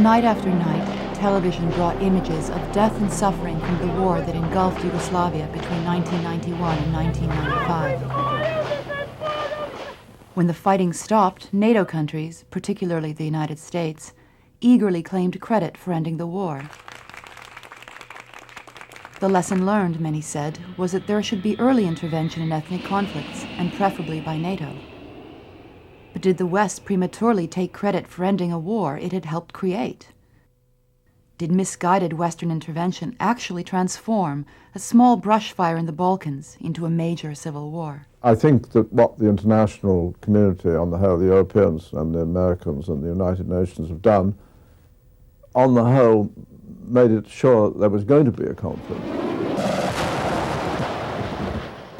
night after night, television brought images of death and suffering from the war that engulfed Yugoslavia between 1991 and 1995. When the fighting stopped, NATO countries, particularly the United States, eagerly claimed credit for ending the war. The lesson learned, many said, was that there should be early intervention in ethnic conflicts, and preferably by NATO. But did the West prematurely take credit for ending a war it had helped create? Did misguided Western intervention actually transform a small brush fire in the Balkans into a major civil war? I think that what the international community on the whole, the Europeans and the Americans and the United Nations have done, on the whole, made it sure there was going to be a conflict.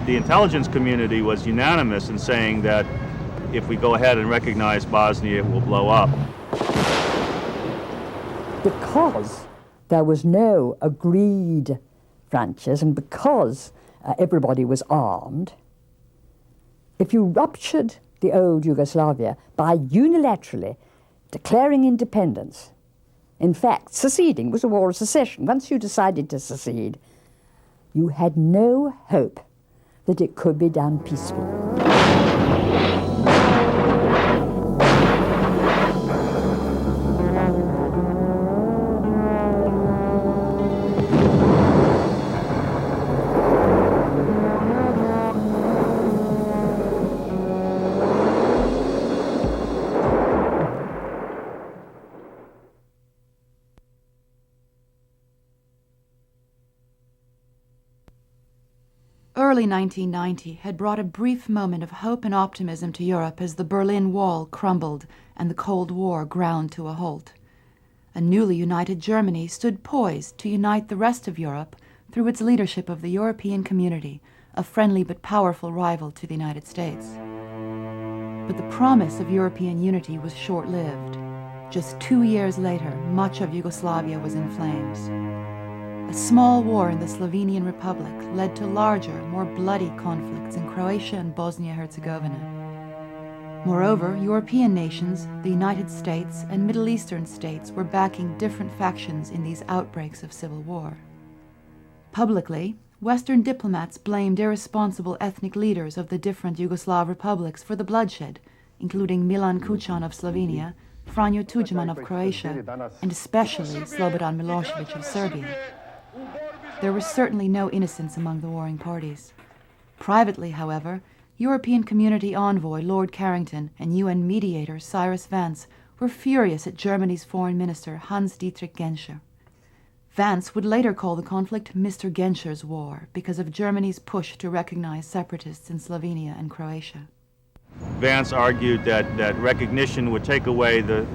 The intelligence community was unanimous in saying that if we go ahead and recognize Bosnia, it will blow up. Because there was no agreed branches and because everybody was armed, if you ruptured the old Yugoslavia by unilaterally declaring independence, in fact, seceding was a war of secession. Once you decided to secede, you had no hope that it could be done peacefully. Early 1990 had brought a brief moment of hope and optimism to Europe as the Berlin Wall crumbled and the Cold War ground to a halt. A newly united Germany stood poised to unite the rest of Europe through its leadership of the European Community, a friendly but powerful rival to the United States. But the promise of European unity was short-lived. Just 2 years later, much of Yugoslavia was in flames. A small war in the Slovenian Republic led to larger, more bloody conflicts in Croatia and Bosnia-Herzegovina. Moreover, European nations, the United States, and Middle Eastern states were backing different factions in these outbreaks of civil war. Publicly, Western diplomats blamed irresponsible ethnic leaders of the different Yugoslav republics for the bloodshed, including Milan Kucan of Slovenia, Franjo Tudjman of Croatia, and especially Slobodan Milosevic of Serbia. There was certainly no innocence among the warring parties. Privately, however, European Community envoy Lord Carrington and UN mediator Cyrus Vance were furious at Germany's foreign minister Hans-Dietrich Genscher. Vance would later call the conflict Mr. Genscher's War because of Germany's push to recognize separatists in Slovenia and Croatia. Vance argued that recognition would take away the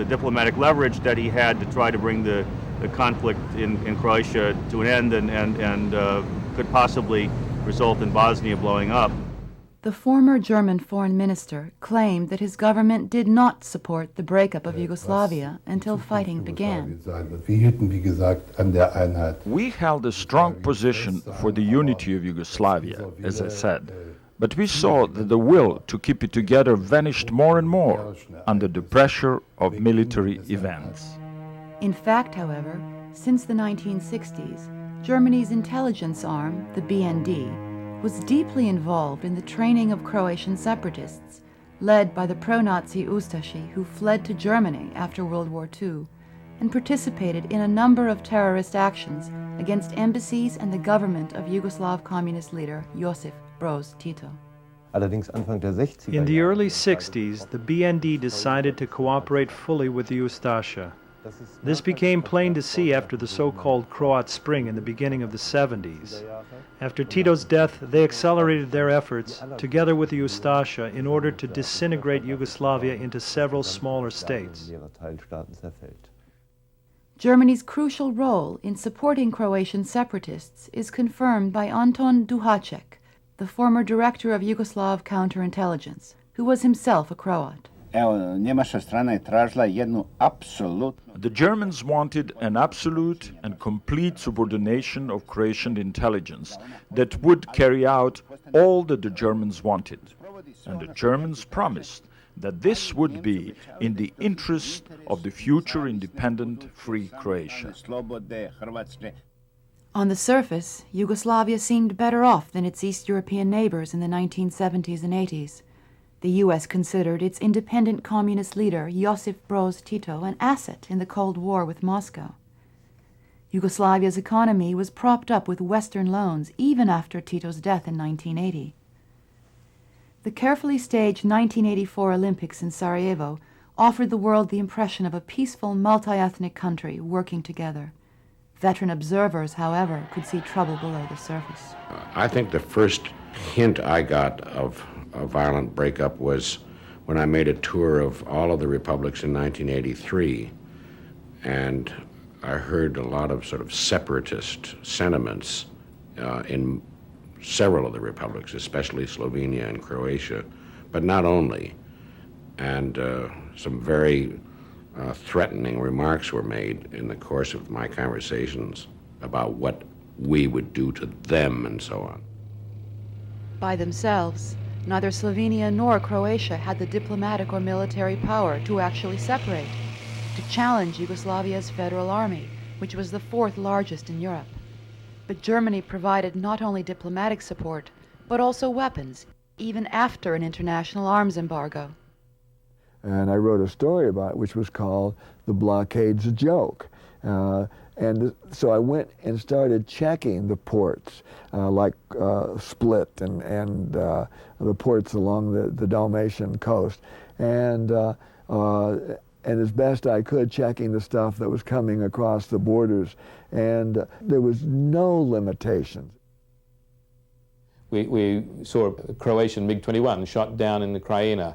diplomatic leverage that he had to try to bring the conflict in Croatia to an end and could possibly result in Bosnia blowing up. The former German foreign minister claimed that his government did not support the breakup of Yugoslavia until fighting began. We held a strong position for the unity of Yugoslavia, as I said, but we saw that the will to keep it together vanished more and more under the pressure of military events. In fact, however, since the 1960s, Germany's intelligence arm, the BND, was deeply involved in the training of Croatian separatists, led by the pro-Nazi Ustashi who fled to Germany after World War II, and participated in a number of terrorist actions against embassies and the government of Yugoslav communist leader Josip Broz Tito. In the early 60s, the BND decided to cooperate fully with the Ustasha. This became plain to see after the so-called Croat Spring in the beginning of the 70s. After Tito's death, they accelerated their efforts, together with the Ustasha, in order to disintegrate Yugoslavia into several smaller states. Germany's crucial role in supporting Croatian separatists is confirmed by Anton Duhacek, the former director of Yugoslav counterintelligence, who was himself a Croat. The Germans wanted an absolute and complete subordination of Croatian intelligence that would carry out all that the Germans wanted. And the Germans promised that this would be in the interest of the future independent, free Croatia. On the surface, Yugoslavia seemed better off than its East European neighbors in the 1970s and 80s. The U.S. considered its independent communist leader, Josip Broz Tito, an asset in the Cold War with Moscow. Yugoslavia's economy was propped up with Western loans even after Tito's death in 1980. The carefully staged 1984 Olympics in Sarajevo offered the world the impression of a peaceful, multi-ethnic country working together. Veteran observers, however, could see trouble below the surface. I think the first hint I got of a violent breakup was when I made a tour of all of the republics in 1983, and I heard a lot of sort of separatist sentiments in several of the republics, especially Slovenia and Croatia, but not only. And some very threatening remarks were made in the course of my conversations about what we would do to them and so on. By themselves, neither Slovenia nor Croatia had the diplomatic or military power to actually separate, to challenge Yugoslavia's federal army, which was the fourth largest in Europe. But Germany provided not only diplomatic support, but also weapons, even after an international arms embargo. And I wrote a story about it, which was called The Blockade's a Joke. And so I went and started checking the ports, like Split and the ports along the Dalmatian coast. And as best I could, checking the stuff that was coming across the borders. And there was no limitations. We saw a Croatian MiG-21 shot down in the Krajina,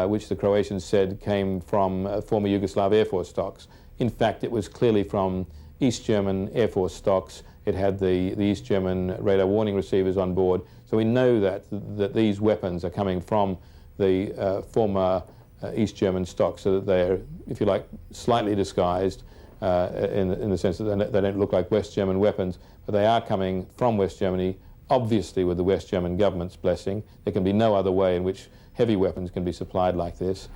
which the Croatians said came from former Yugoslav Air Force stocks. In fact, it was clearly from East German Air Force stocks. It had the East German radar warning receivers on board. So we know that these weapons are coming from the former East German stocks, so that they're, if you like, slightly disguised in the sense that they don't look like West German weapons, but they are coming from West Germany, obviously with the West German government's blessing. There can be no other way in which heavy weapons can be supplied like this.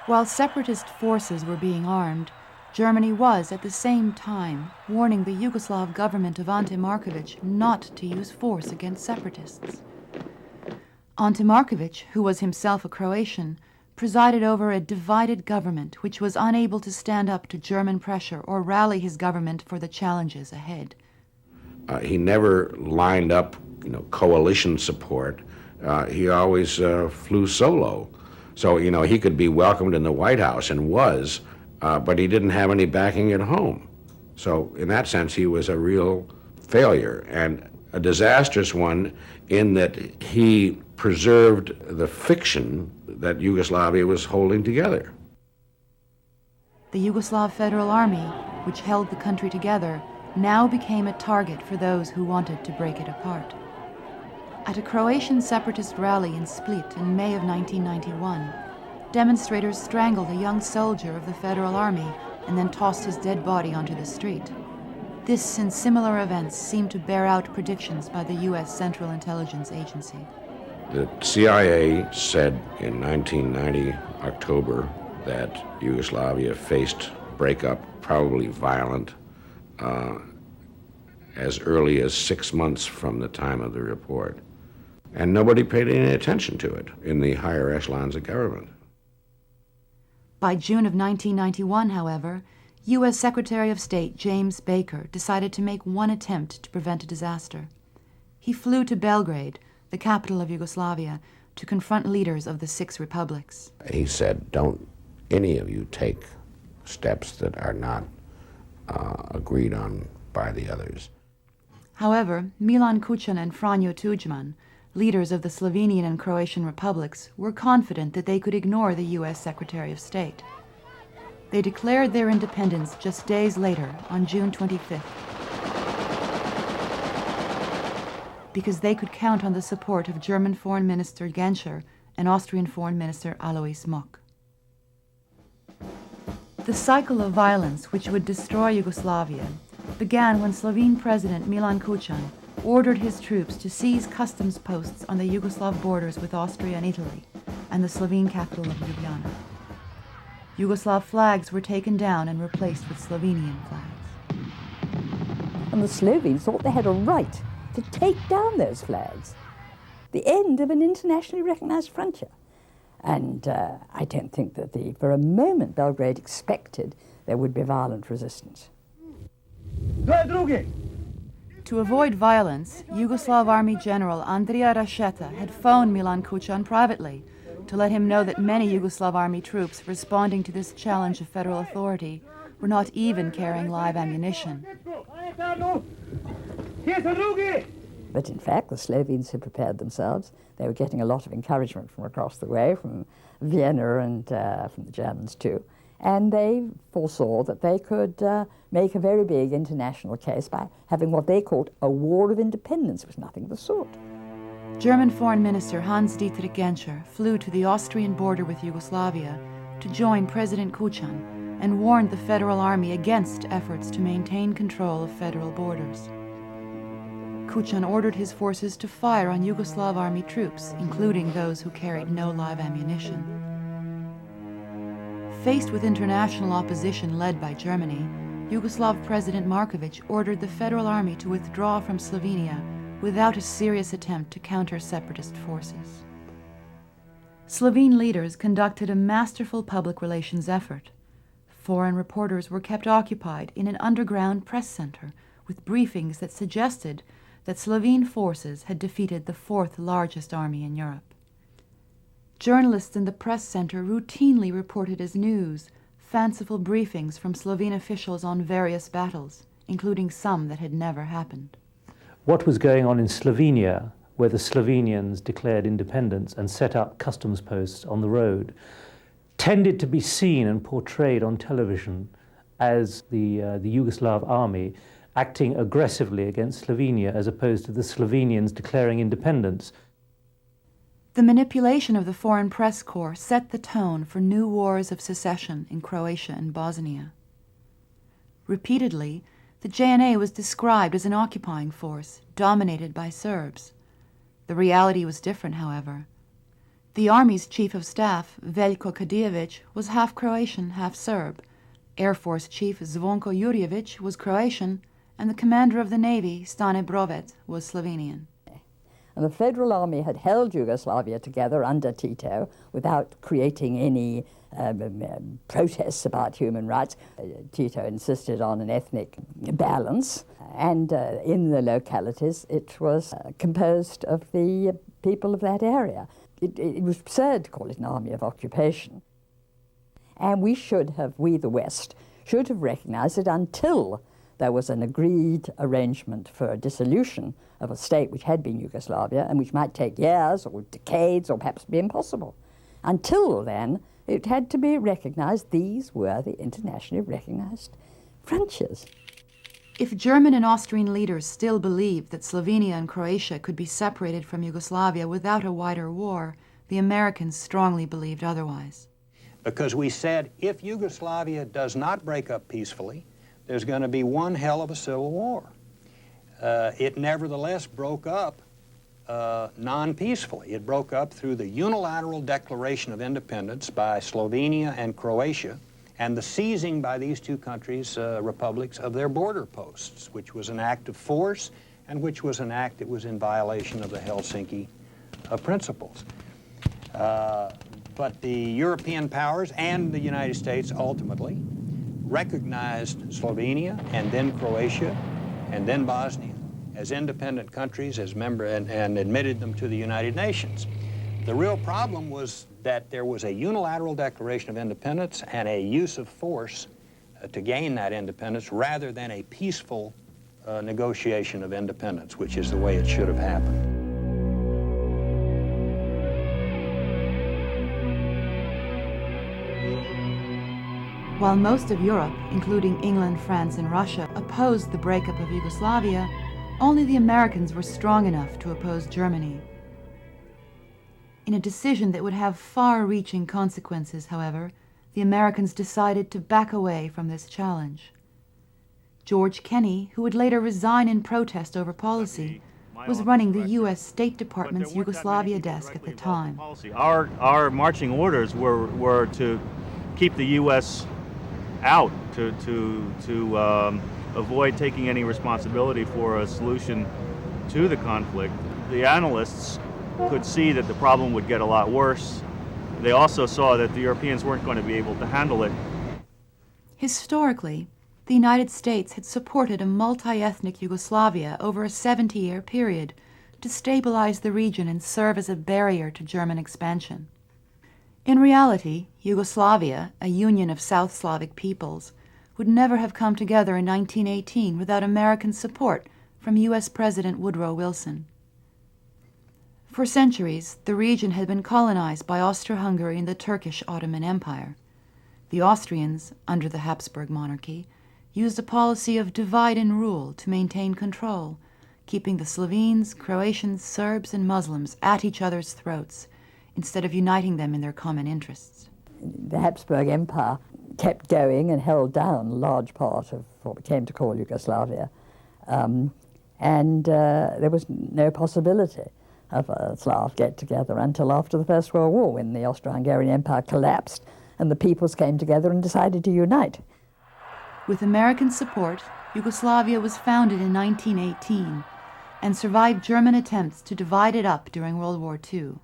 While separatist forces were being armed, Germany was, at the same time, warning the Yugoslav government of Ante Marković not to use force against separatists. Ante Marković, who was himself a Croatian, presided over a divided government which was unable to stand up to German pressure or rally his government for the challenges ahead. He never lined up, coalition support. He always flew solo. So, he could be welcomed in the White House, and was, but he didn't have any backing at home. So in that sense, he was a real failure, and a disastrous one in that he preserved the fiction that Yugoslavia was holding together. The Yugoslav Federal Army, which held the country together, now became a target for those who wanted to break it apart. At a Croatian separatist rally in Split in May of 1991, demonstrators strangled a young soldier of the Federal Army and then tossed his dead body onto the street. This and similar events seem to bear out predictions by the U.S. Central Intelligence Agency. The CIA said in 1990, October, that Yugoslavia faced breakup, probably violent, as early as 6 months from the time of the report. And nobody paid any attention to it in the higher echelons of government. By June of 1991, however, U.S. Secretary of State James Baker decided to make one attempt to prevent a disaster. He flew to Belgrade, the capital of Yugoslavia, to confront leaders of the 6 republics. He said, don't any of you take steps that are not agreed on by the others. However, Milan Kucan and Franjo Tudjman, leaders of the Slovenian and Croatian republics, were confident that they could ignore the U.S. Secretary of State. They declared their independence just days later, on June 25th, because they could count on the support of German Foreign Minister Genscher and Austrian Foreign Minister Alois Mock. The cycle of violence which would destroy Yugoslavia began when Slovene President Milan Kucan ordered his troops to seize customs posts on the Yugoslav borders with Austria and Italy, and the Slovene capital of Ljubljana. Yugoslav flags were taken down and replaced with Slovenian flags. And the Slovenes thought they had a right to take down those flags. The end of an internationally recognized frontier. And I don't think that for a moment Belgrade expected there would be violent resistance. To avoid violence, Yugoslav Army General Andrija Rašeta had phoned Milan Kučan privately to let him know that many Yugoslav Army troops responding to this challenge of federal authority were not even carrying live ammunition. But in fact, the Slovenes had prepared themselves. They were getting a lot of encouragement from across the way, from Vienna and from the Germans too. And they foresaw that they could make a very big international case by having what they called a war of independence. It was nothing of the sort. German Foreign Minister Hans-Dietrich Genscher flew to the Austrian border with Yugoslavia to join President Kučan and warned the Federal Army against efforts to maintain control of federal borders. Kučan ordered his forces to fire on Yugoslav Army troops, including those who carried no live ammunition. Faced with international opposition led by Germany, Yugoslav President Marković ordered the Federal Army to withdraw from Slovenia without a serious attempt to counter separatist forces. Slovene leaders conducted a masterful public relations effort. Foreign reporters were kept occupied in an underground press center with briefings that suggested that Slovene forces had defeated the fourth largest army in Europe. Journalists in the press center routinely reported as news fanciful briefings from Slovene officials on various battles, including some that had never happened. What was going on in Slovenia, where the Slovenians declared independence and set up customs posts on the road, tended to be seen and portrayed on television as the Yugoslav army acting aggressively against Slovenia as opposed to the Slovenians declaring independence. The manipulation of the Foreign Press Corps set the tone for new wars of secession in Croatia and Bosnia. Repeatedly, the JNA was described as an occupying force, dominated by Serbs. The reality was different, however. The Army's Chief of Staff, Veljko Kadijević, was half Croatian, half Serb. Air Force Chief Zvonko Jurjević was Croatian, and the commander of the Navy, Stane Brovet, was Slovenian. And the Federal Army had held Yugoslavia together under Tito without creating any protests about human rights. Tito insisted on an ethnic balance, and in the localities it was composed of the people of that area. It was absurd to call it an army of occupation. And we, the West, should have recognized it until there was an agreed arrangement for a dissolution of a state which had been Yugoslavia and which might take years or decades or perhaps be impossible. Until then, it had to be recognized these were the internationally recognized frontiers. If German and Austrian leaders still believed that Slovenia and Croatia could be separated from Yugoslavia without a wider war, the Americans strongly believed otherwise. Because we said, if Yugoslavia does not break up peacefully, there's going to be one hell of a civil war. It nevertheless broke up non-peacefully. It broke up through the unilateral declaration of independence by Slovenia and Croatia and the seizing by these two countries, republics, of their border posts, which was an act of force and which was an act that was in violation of the Helsinki principles. But the European powers and the United States ultimately recognized Slovenia and then Croatia and then Bosnia as independent countries and admitted them to the United Nations. The real problem was that there was a unilateral declaration of independence and a use of force to gain that independence rather than a peaceful negotiation of independence, which is the way it should have happened. While most of Europe, including England, France, and Russia, opposed the breakup of Yugoslavia, only the Americans were strong enough to oppose Germany. In a decision that would have far-reaching consequences, however, the Americans decided to back away from this challenge. George Kenney, who would later resign in protest over policy, was running the U.S. State Department's Yugoslavia desk at the time. Our marching orders were to keep the U.S. out, to avoid taking any responsibility for a solution to the conflict. The analysts could see that the problem would get a lot worse. They also saw that the Europeans weren't going to be able to handle it. Historically, the United States had supported a multi-ethnic Yugoslavia over a 70-year period to stabilize the region and serve as a barrier to German expansion. In reality, Yugoslavia, a union of South Slavic peoples, would never have come together in 1918 without American support from U.S. President Woodrow Wilson. For centuries, the region had been colonized by Austro-Hungary and the Turkish Ottoman Empire. The Austrians, under the Habsburg monarchy, used a policy of divide and rule to maintain control, keeping the Slovenes, Croatians, Serbs, and Muslims at each other's throats, instead of uniting them in their common interests. The Habsburg Empire kept going and held down a large part of what we came to call Yugoslavia, and there was no possibility of a Slav get-together until after the First World War, when the Austro-Hungarian Empire collapsed and the peoples came together and decided to unite. With American support, Yugoslavia was founded in 1918 and survived German attempts to divide it up during World War II.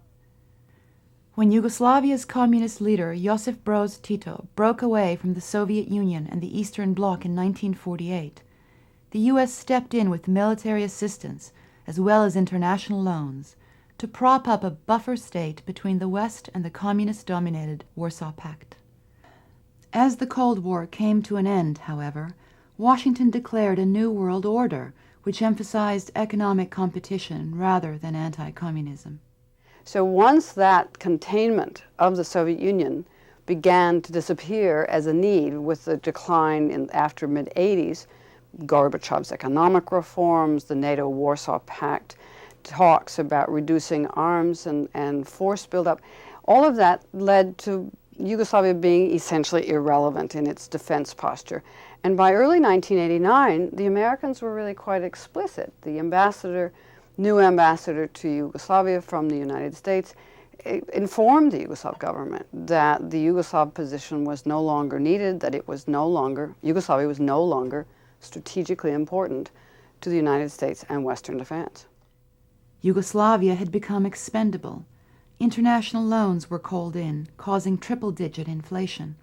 When Yugoslavia's communist leader Josip Broz Tito broke away from the Soviet Union and the Eastern Bloc in 1948, the U.S. stepped in with military assistance as well as international loans to prop up a buffer state between the West and the communist-dominated Warsaw Pact. As the Cold War came to an end, however, Washington declared a new world order which emphasized economic competition rather than anti-communism. So once that containment of the Soviet Union began to disappear as a need with the decline after mid-'80s, Gorbachev's economic reforms, the NATO Warsaw Pact, talks about reducing arms and force buildup, all of that led to Yugoslavia being essentially irrelevant in its defense posture. And by early 1989, the Americans were really quite explicit. The new ambassador to Yugoslavia from the United States informed the Yugoslav government that the Yugoslav position was no longer needed, that Yugoslavia was no longer strategically important to the United States and Western defense. Yugoslavia had become expendable. International loans were called in, causing triple-digit inflation.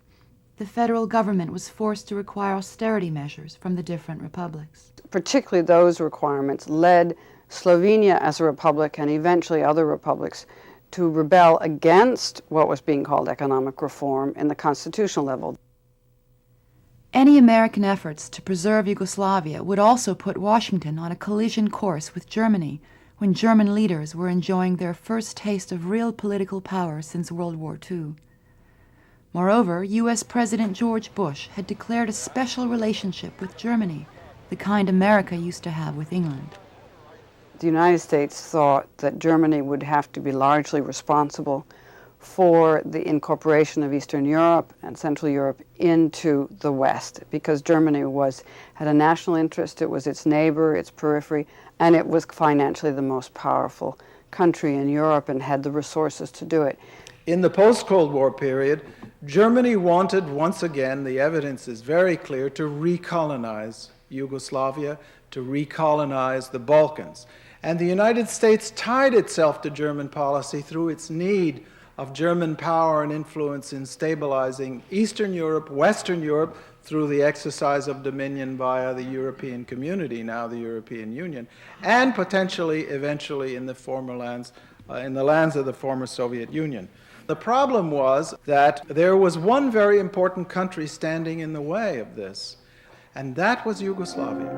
The federal government was forced to require austerity measures from the different republics. Particularly those requirements led Slovenia as a republic and eventually other republics to rebel against what was being called economic reform in the constitutional level. Any American efforts to preserve Yugoslavia would also put Washington on a collision course with Germany when German leaders were enjoying their first taste of real political power since World War II. Moreover, U.S. President George Bush had declared a special relationship with Germany, the kind America used to have with England. The United States thought that Germany would have to be largely responsible for the incorporation of Eastern Europe and Central Europe into the West, because Germany had a national interest, it was its neighbor, its periphery, and it was financially the most powerful country in Europe and had the resources to do it. In the post-Cold War period, Germany wanted, once again, the evidence is very clear, to recolonize Yugoslavia, to recolonize the Balkans. And the United States tied itself to German policy through its need of German power and influence in stabilizing Eastern Europe, Western Europe, through the exercise of dominion via the European Community, now the European Union, and potentially, eventually, in the lands of the former Soviet Union. The problem was that there was one very important country standing in the way of this, and that was Yugoslavia.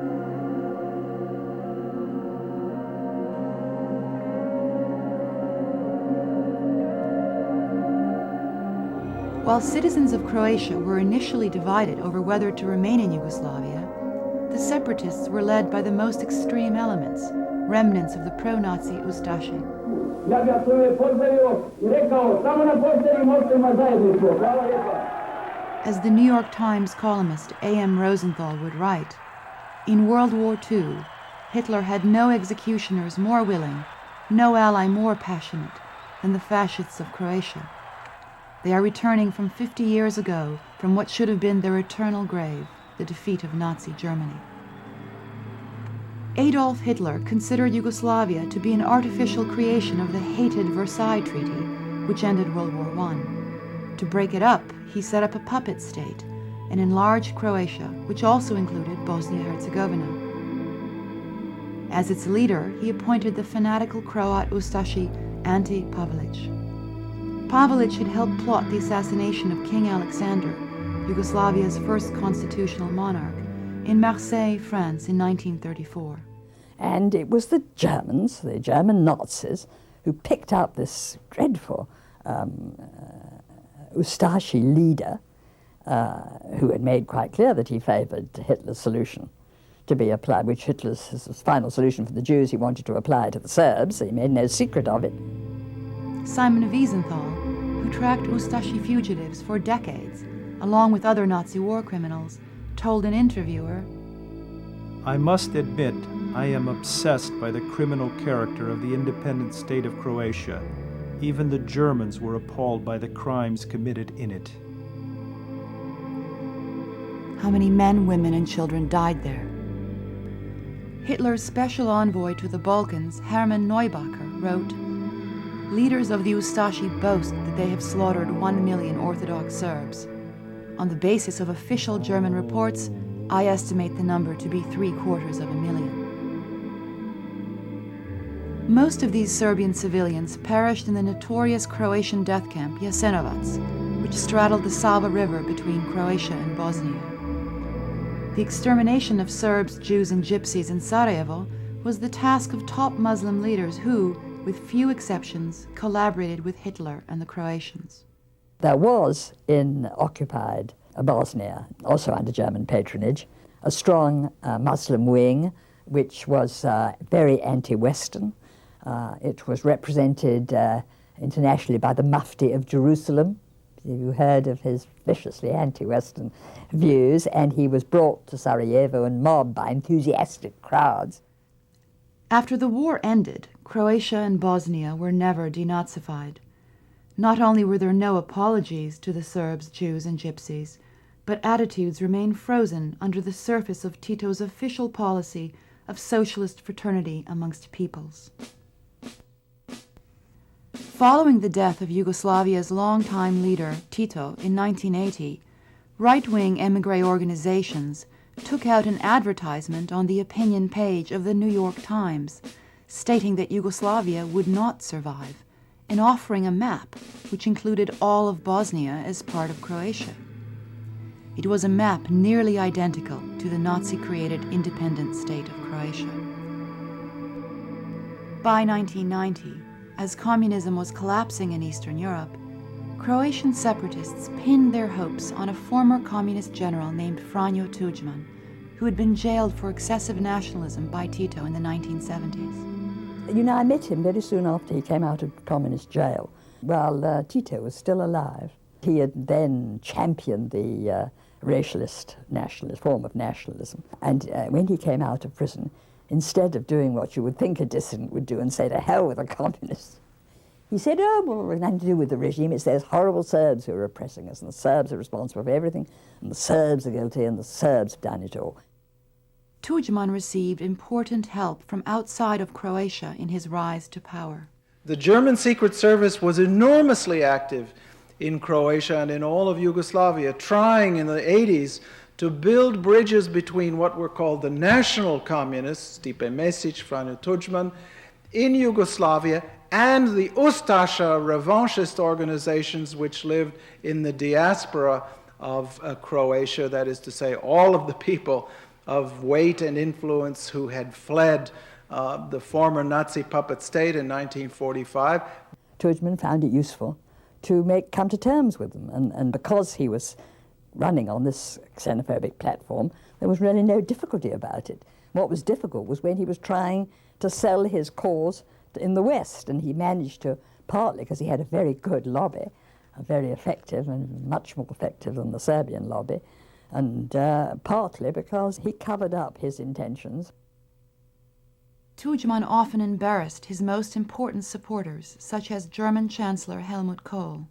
While citizens of Croatia were initially divided over whether to remain in Yugoslavia, the separatists were led by the most extreme elements, remnants of the pro-Nazi Ustashi. As the New York Times columnist A.M. Rosenthal would write, in World War II, Hitler had no executioners more willing, no ally more passionate than the fascists of Croatia. They are returning from 50 years ago from what should have been their eternal grave, the defeat of Nazi Germany. Adolf Hitler considered Yugoslavia to be an artificial creation of the hated Versailles Treaty, which ended World War I. To break it up, he set up a puppet state, an enlarged Croatia, which also included Bosnia-Herzegovina. As its leader, he appointed the fanatical Croat Ustashi Ante Pavelić. Pavelić had helped plot the assassination of King Alexander, Yugoslavia's first constitutional monarch, in Marseille, France in 1934. And it was the Germans, the German Nazis, who picked up this dreadful Ustashi leader who had made quite clear that he favoured Hitler's solution to be applied, which Hitler's his final solution for the Jews he wanted to apply to the Serbs. He made no secret of it. Simon Wiesenthal, who tracked Ustashi fugitives for decades, along with other Nazi war criminals, told an interviewer, "I must admit I am obsessed by the criminal character of the independent state of Croatia. Even the Germans were appalled by the crimes committed in it." How many men, women, and children died there? Hitler's special envoy to the Balkans, Hermann Neubacher, wrote, "Leaders of the Ustashi boast that they have slaughtered 1 million Orthodox Serbs. On the basis of official German reports, I estimate the number to be 750,000. Most of these Serbian civilians perished in the notorious Croatian death camp Jasenovac, which straddled the Sava River between Croatia and Bosnia. The extermination of Serbs, Jews, and Gypsies in Sarajevo was the task of top Muslim leaders who, with few exceptions, collaborated with Hitler and the Croatians. There was in occupied Bosnia, also under German patronage, a strong Muslim wing which was very anti-Western. It was represented internationally by the Mufti of Jerusalem. You heard of his viciously anti-Western views, and he was brought to Sarajevo and mobbed by enthusiastic crowds. After the war ended, Croatia and Bosnia were never denazified. Not only were there no apologies to the Serbs, Jews, and Gypsies, but attitudes remained frozen under the surface of Tito's official policy of socialist fraternity amongst peoples. Following the death of Yugoslavia's longtime leader, Tito, in 1980, right-wing émigré organizations took out an advertisement on the opinion page of the New York Times, stating that Yugoslavia would not survive, and offering a map which included all of Bosnia as part of Croatia. It was a map nearly identical to the Nazi-created independent state of Croatia. By 1990, as communism was collapsing in Eastern Europe, Croatian separatists pinned their hopes on a former communist general named Franjo Tuđman, who had been jailed for excessive nationalism by Tito in the 1970s. You know, I met him very soon after he came out of communist jail, while Tito was still alive. He had then championed the racialist nationalist form of nationalism. And when he came out of prison, instead of doing what you would think a dissident would do and say, to hell with the communists, he said, oh, well, it's nothing to do with the regime. It's those horrible Serbs who are oppressing us, and the Serbs are responsible for everything, and the Serbs are guilty, and the Serbs have done it all. Tuđman received important help from outside of Croatia in his rise to power. The German Secret Service was enormously active in Croatia and in all of Yugoslavia, trying in the 80s to build bridges between what were called the national communists, Stipe Mesić, Franjo Tuđman, in Yugoslavia, and the Ustasha revanchist organizations which lived in the diaspora of Croatia, that is to say, all of the people of weight and influence who had fled the former Nazi puppet state in 1945. Tuđman found it useful to come to terms with them, and because he was running on this xenophobic platform, there was really no difficulty about it. What was difficult was when he was trying to sell his cause in the West, and he managed to, partly because he had a very good lobby, very effective and much more effective than the Serbian lobby, and partly because he covered up his intentions. Tudjman often embarrassed his most important supporters, such as German Chancellor Helmut Kohl.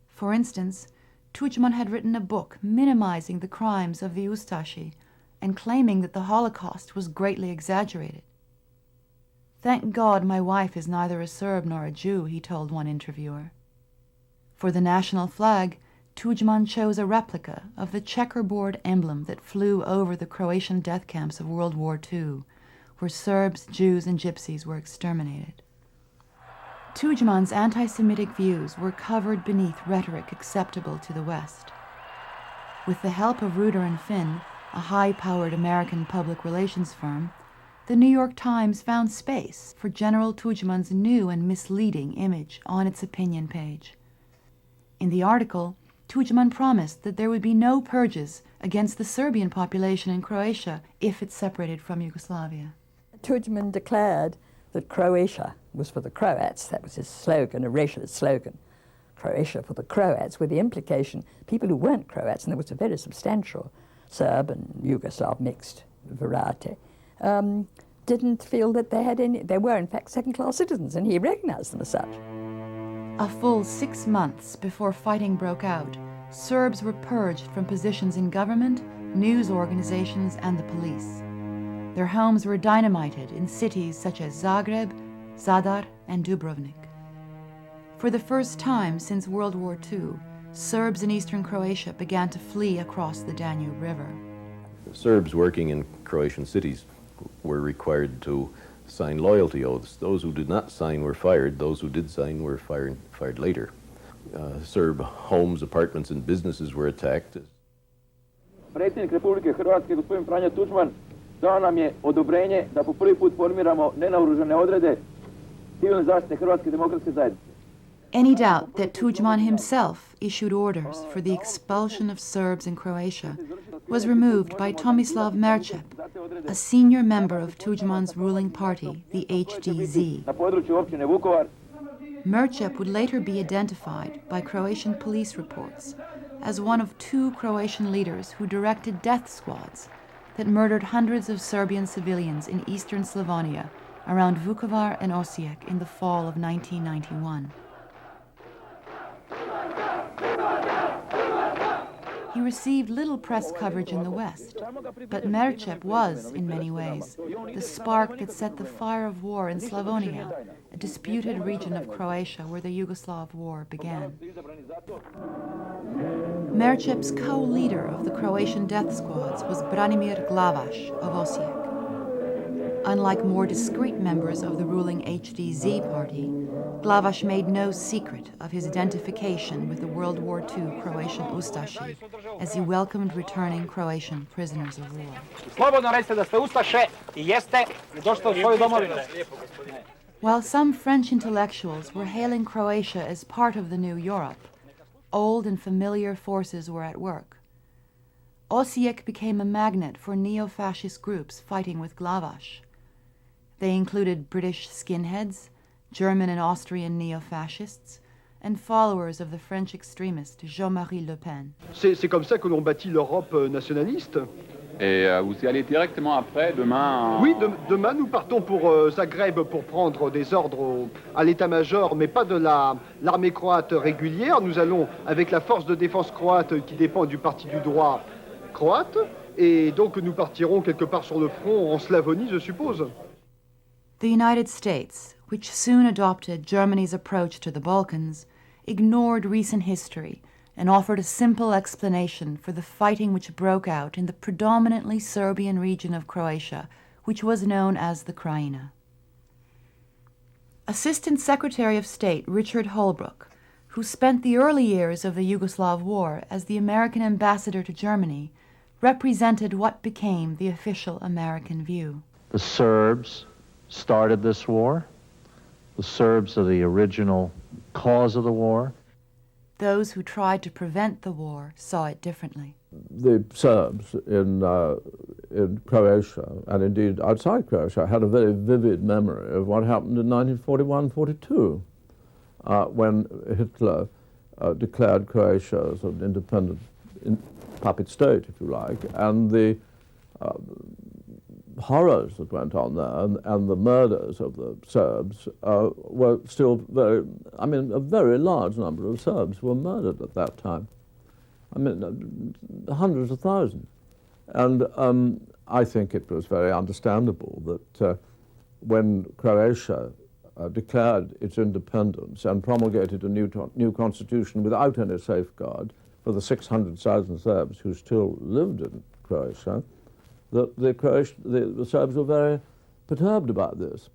For instance, Tudjman had written a book minimizing the crimes of the Ustashi and claiming that the Holocaust was greatly exaggerated. "Thank God my wife is neither a Serb nor a Jew," he told one interviewer. For the national flag, Tudjman chose a replica of the checkerboard emblem that flew over the Croatian death camps of World War II, where Serbs, Jews, and Gypsies were exterminated. Tudjman's anti-Semitic views were covered beneath rhetoric acceptable to the West. With the help of Reuter and Finn, a high-powered American public relations firm, the New York Times found space for General Tudjman's new and misleading image on its opinion page. In the article, Tudjman promised that there would be no purges against the Serbian population in Croatia if it separated from Yugoslavia. Tudjman declared that Croatia was for the Croats. That was his slogan, a racialist slogan. Croatia for the Croats, with the implication people who weren't Croats, and there was a very substantial Serb and Yugoslav mixed variety, didn't feel that they were in fact second-class citizens, and he recognized them as such. A full 6 months before fighting broke out, Serbs were purged from positions in government, news organizations, and the police. Their homes were dynamited in cities such as Zagreb, Zadar, and Dubrovnik. For the first time since World War II, Serbs in eastern Croatia began to flee across the Danube River. Serbs working in Croatian cities were required to sign loyalty oaths. Those who did not sign were fired. Those who did sign were fired later. Serb homes, apartments, and businesses were attacked. Predsjednik Republike Hrvatske, gospodin Franjo Tuđman, dao nam je odobrenje da po prvi put formiramo nenaoružane odrede civilne zaštite Hrvatske demokratske zajednice. Any doubt that Tudjman himself issued orders for the expulsion of Serbs in Croatia was removed by Tomislav Merčep, a senior member of Tudjman's ruling party, the HDZ. Merčep would later be identified by Croatian police reports as one of 2 Croatian leaders who directed death squads that murdered hundreds of Serbian civilians in eastern Slavonia around Vukovar and Osijek in the fall of 1991. He received little press coverage in the West, but Merčep was, in many ways, the spark that set the fire of war in Slavonia, a disputed region of Croatia where the Yugoslav war began. Merčep's co-leader of the Croatian death squads was Branimir Glavaš of Osijek. Unlike more discreet members of the ruling HDZ party, Glavaš made no secret of his identification with the World War II Croatian Ustaši as he welcomed returning Croatian prisoners of war. Slobodno recite da ste Ustaše I jeste I došli u svoju domovinu. While some French intellectuals were hailing Croatia as part of the new Europe, old and familiar forces were at work. Osijek became a magnet for neo-fascist groups fighting with Glavaš. They included British skinheads, German and Austrian neo-fascists, and followers of the French extremist Jean-Marie Le Pen. C'est comme ça que l'on bâtit l'Europe nationaliste. Et vous y allez directement après, demain Oui, demain nous partons pour Zagreb pour prendre des ordres à l'état-major, mais pas de l'armée croate régulière. Nous allons avec la force de défense croate qui dépend du parti du droit croate, et donc nous partirons quelque part sur le front en Slavonie, je suppose. The United States, which soon adopted Germany's approach to the Balkans, ignored recent history and offered a simple explanation for the fighting which broke out in the predominantly Serbian region of Croatia, which was known as the Krajina. Assistant Secretary of State Richard Holbrooke, who spent the early years of the Yugoslav war as the American ambassador to Germany, represented what became the official American view. The Serbs started this war. The Serbs are the original cause of the war. Those who tried to prevent the war saw it differently. The Serbs in Croatia, and indeed outside Croatia, had a very vivid memory of what happened in 1941-42, when Hitler declared Croatia as an independent puppet state, if you like, and horrors that went on there and the murders of the Serbs were still a very large number of Serbs were murdered at that time. I mean, hundreds of thousands. And I think it was very understandable that when Croatia declared its independence and promulgated a new constitution without any safeguard for the 600,000 Serbs who still lived in Croatia, the Serbs were very perturbed about this.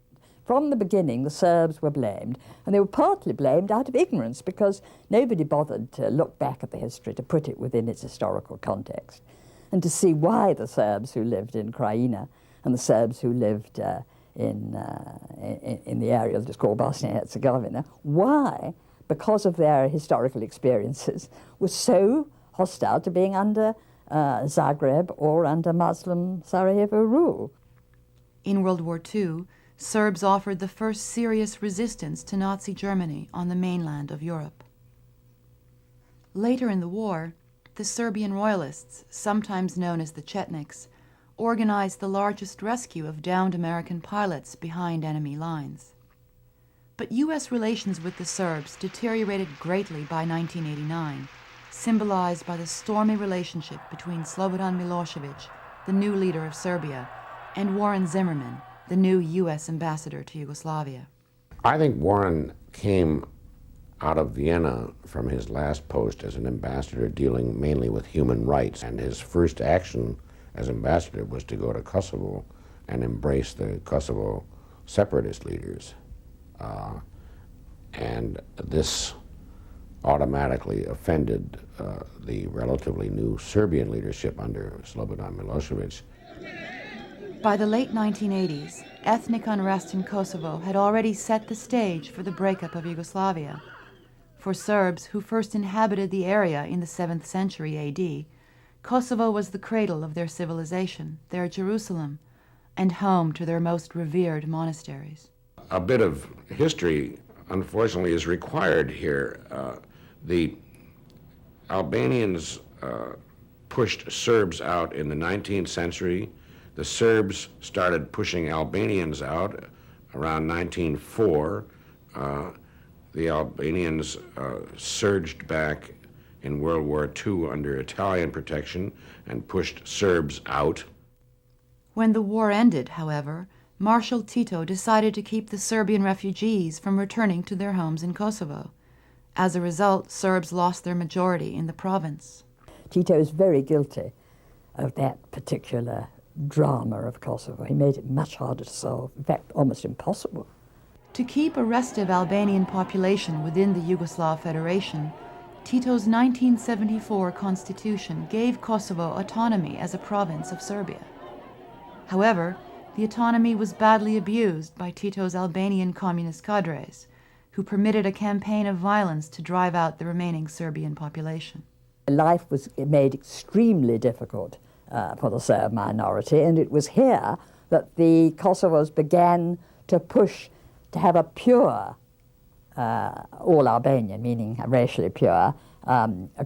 From the beginning, the Serbs were blamed, and they were partly blamed out of ignorance because nobody bothered to look back at the history, to put it within its historical context, and to see why the Serbs who lived in Krajina and the Serbs who lived in the area that is called Bosnia-Herzegovina, why, because of their historical experiences, were so hostile to being under Zagreb or under Muslim Sarajevo rule. In World War II, Serbs offered the first serious resistance to Nazi Germany on the mainland of Europe. Later in the war, the Serbian royalists, sometimes known as the Chetniks, organized the largest rescue of downed American pilots behind enemy lines. But U.S. relations with the Serbs deteriorated greatly by 1989, symbolized by the stormy relationship between Slobodan Milosevic, the new leader of Serbia, and Warren Zimmerman, the new U.S. ambassador to Yugoslavia. I think Warren came out of Vienna from his last post as an ambassador dealing mainly with human rights, and his first action as ambassador was to go to Kosovo and embrace the Kosovo separatist leaders. And this automatically offended the relatively new Serbian leadership under Slobodan Milosevic. By the late 1980s, ethnic unrest in Kosovo had already set the stage for the breakup of Yugoslavia. For Serbs who first inhabited the area in the 7th century AD, Kosovo was the cradle of their civilization, their Jerusalem, and home to their most revered monasteries. A bit of history, unfortunately, is required here. The Albanians pushed Serbs out in the 19th century. The Serbs started pushing Albanians out around 1904. The Albanians surged back in World War II under Italian protection and pushed Serbs out. When the war ended, however, Marshal Tito decided to keep the Serbian refugees from returning to their homes in Kosovo. As a result, Serbs lost their majority in the province. Tito is very guilty of that particular drama of Kosovo. He made it much harder to solve, in fact, almost impossible. To keep a restive Albanian population within the Yugoslav Federation, Tito's 1974 constitution gave Kosovo autonomy as a province of Serbia. However, the autonomy was badly abused by Tito's Albanian communist cadres, who permitted a campaign of violence to drive out the remaining Serbian population. Life was made extremely difficult for the Serb minority, and it was here that the Kosovars began to push to have a pure, all Albanian, meaning racially pure,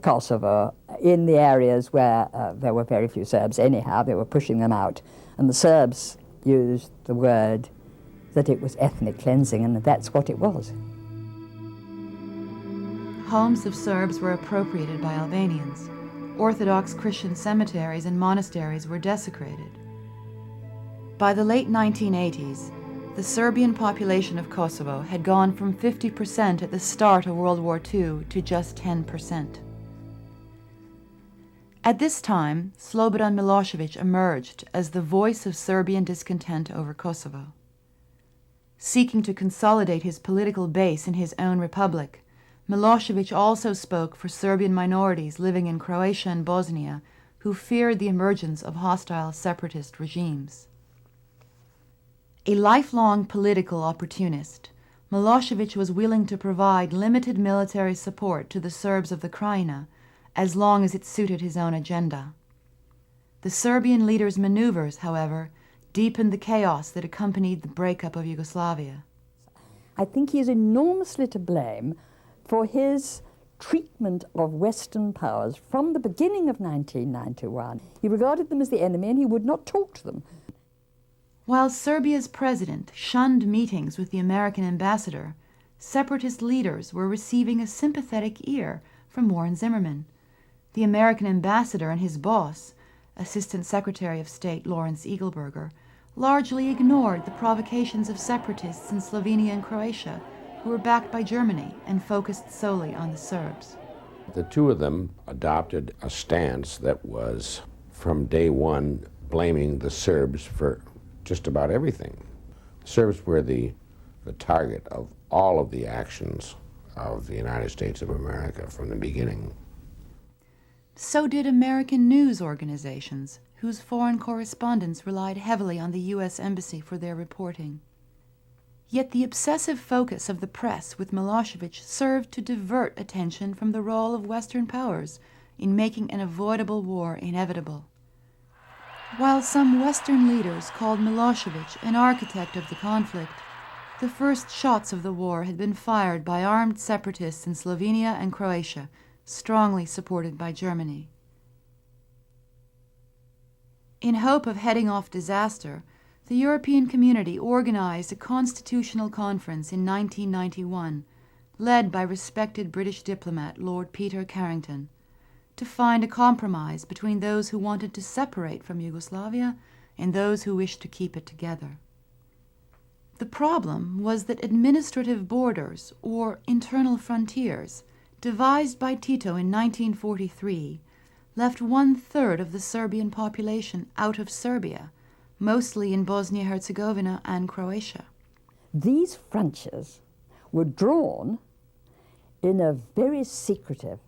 Kosovo in the areas where there were very few Serbs anyhow. They were pushing them out. And the Serbs used the word that it was ethnic cleansing, and that's what it was. Homes of Serbs were appropriated by Albanians. Orthodox Christian cemeteries and monasteries were desecrated. By the late 1980s, the Serbian population of Kosovo had gone from 50% at the start of World War II to just 10%. At this time, Slobodan Milosevic emerged as the voice of Serbian discontent over Kosovo. Seeking to consolidate his political base in his own republic, Milosevic also spoke for Serbian minorities living in Croatia and Bosnia who feared the emergence of hostile separatist regimes. A lifelong political opportunist, Milosevic was willing to provide limited military support to the Serbs of the Krajina as long as it suited his own agenda. The Serbian leader's maneuvers, however, deepened the chaos that accompanied the breakup of Yugoslavia. I think he is enormously to blame for his treatment of Western powers from the beginning of 1991. He regarded them as the enemy and he would not talk to them. While Serbia's president shunned meetings with the American ambassador, separatist leaders were receiving a sympathetic ear from Warren Zimmerman. The American ambassador and his boss, Assistant Secretary of State Lawrence Eagleburger, largely ignored the provocations of separatists in Slovenia and Croatia, who were backed by Germany and focused solely on the Serbs. The two of them adopted a stance that was, from day one, blaming the Serbs for just about everything. The Serbs were the target of all of the actions of the United States of America from the beginning. So did American news organizations, whose foreign correspondents relied heavily on the U.S. Embassy for their reporting. Yet the obsessive focus of the press with Milosevic served to divert attention from the role of Western powers in making an avoidable war inevitable. While some Western leaders called Milosevic an architect of the conflict, the first shots of the war had been fired by armed separatists in Slovenia and Croatia, strongly supported by Germany. In hope of heading off disaster, the European community organized a constitutional conference in 1991, led by respected British diplomat Lord Peter Carrington, to find a compromise between those who wanted to separate from Yugoslavia and those who wished to keep it together. The problem was that administrative borders, or internal frontiers, devised by Tito in 1943, left 1/3 of the Serbian population out of Serbia, mostly in Bosnia-Herzegovina and Croatia. These frontiers were drawn in a very secretive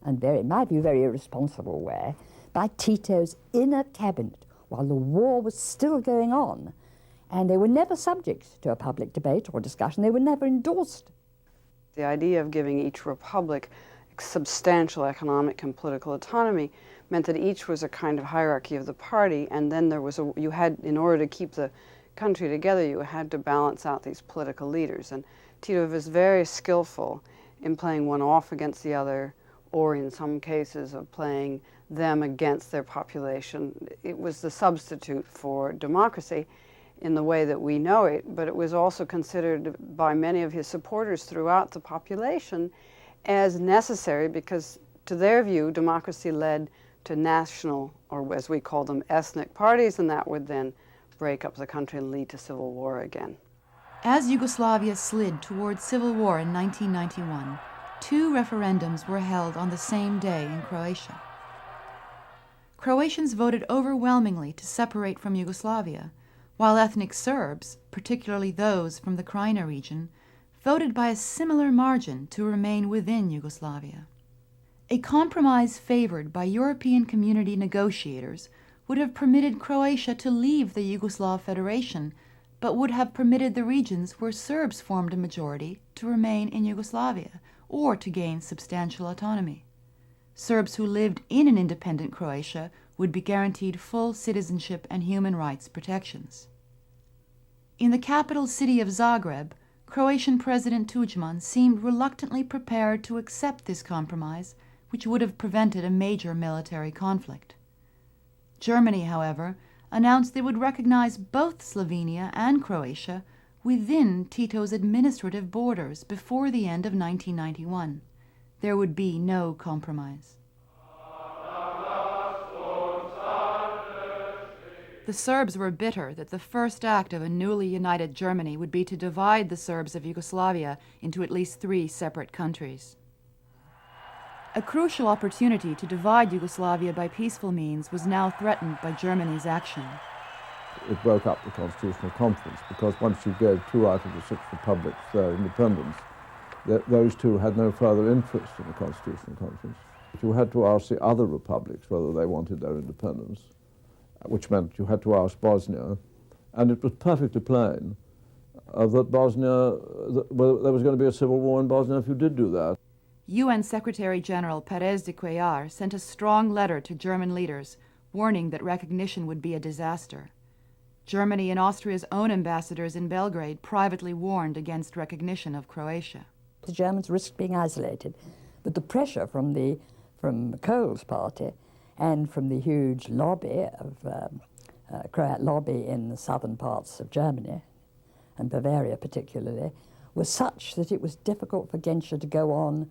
and very, in my view, very irresponsible way by Tito's inner cabinet while the war was still going on. And they were never subject to a public debate or discussion. They were never endorsed. The idea of giving each republic substantial economic and political autonomy meant that each was a kind of hierarchy of the party, and then there was you had, in order to keep the country together, you had to balance out these political leaders. And Tito was very skillful in playing one off against the other, or in some cases of playing them against their population. It was the substitute for democracy in the way that we know it, but it was also considered by many of his supporters throughout the population as necessary because, to their view, democracy led to national, or as we call them, ethnic parties, and that would then break up the country and lead to civil war again. As Yugoslavia slid toward civil war in 1991, 2 referendums were held on the same day in Croatia. Croatians voted overwhelmingly to separate from Yugoslavia, while ethnic Serbs, particularly those from the Krajina region, voted by a similar margin to remain within Yugoslavia. A compromise favored by European community negotiators would have permitted Croatia to leave the Yugoslav Federation, but would have permitted the regions where Serbs formed a majority to remain in Yugoslavia or to gain substantial autonomy. Serbs who lived in an independent Croatia would be guaranteed full citizenship and human rights protections. In the capital city of Zagreb, Croatian President Tudjman seemed reluctantly prepared to accept this compromise, which would have prevented a major military conflict. Germany, however, announced they would recognize both Slovenia and Croatia within Tito's administrative borders before the end of 1991. There would be no compromise. The Serbs were bitter that the first act of a newly united Germany would be to divide the Serbs of Yugoslavia into at least 3 separate countries. A crucial opportunity to divide Yugoslavia by peaceful means was now threatened by Germany's action. It broke up the Constitutional Conference because once you gave 2 out of the 6 republics their independence, those 2 had no further interest in the Constitutional Conference. You had to ask the other republics whether they wanted their independence, which meant you had to ask Bosnia, and it was perfectly plain that Bosnia, there was going to be a civil war in Bosnia if you did do that. UN Secretary General Perez de Cuellar sent a strong letter to German leaders, warning that recognition would be a disaster. Germany and Austria's own ambassadors in Belgrade privately warned against recognition of Croatia. The Germans risked being isolated, but the pressure from Kohl's party and from the huge lobby Croat lobby in the southern parts of Germany, and Bavaria particularly, was such that it was difficult for Genscher to go on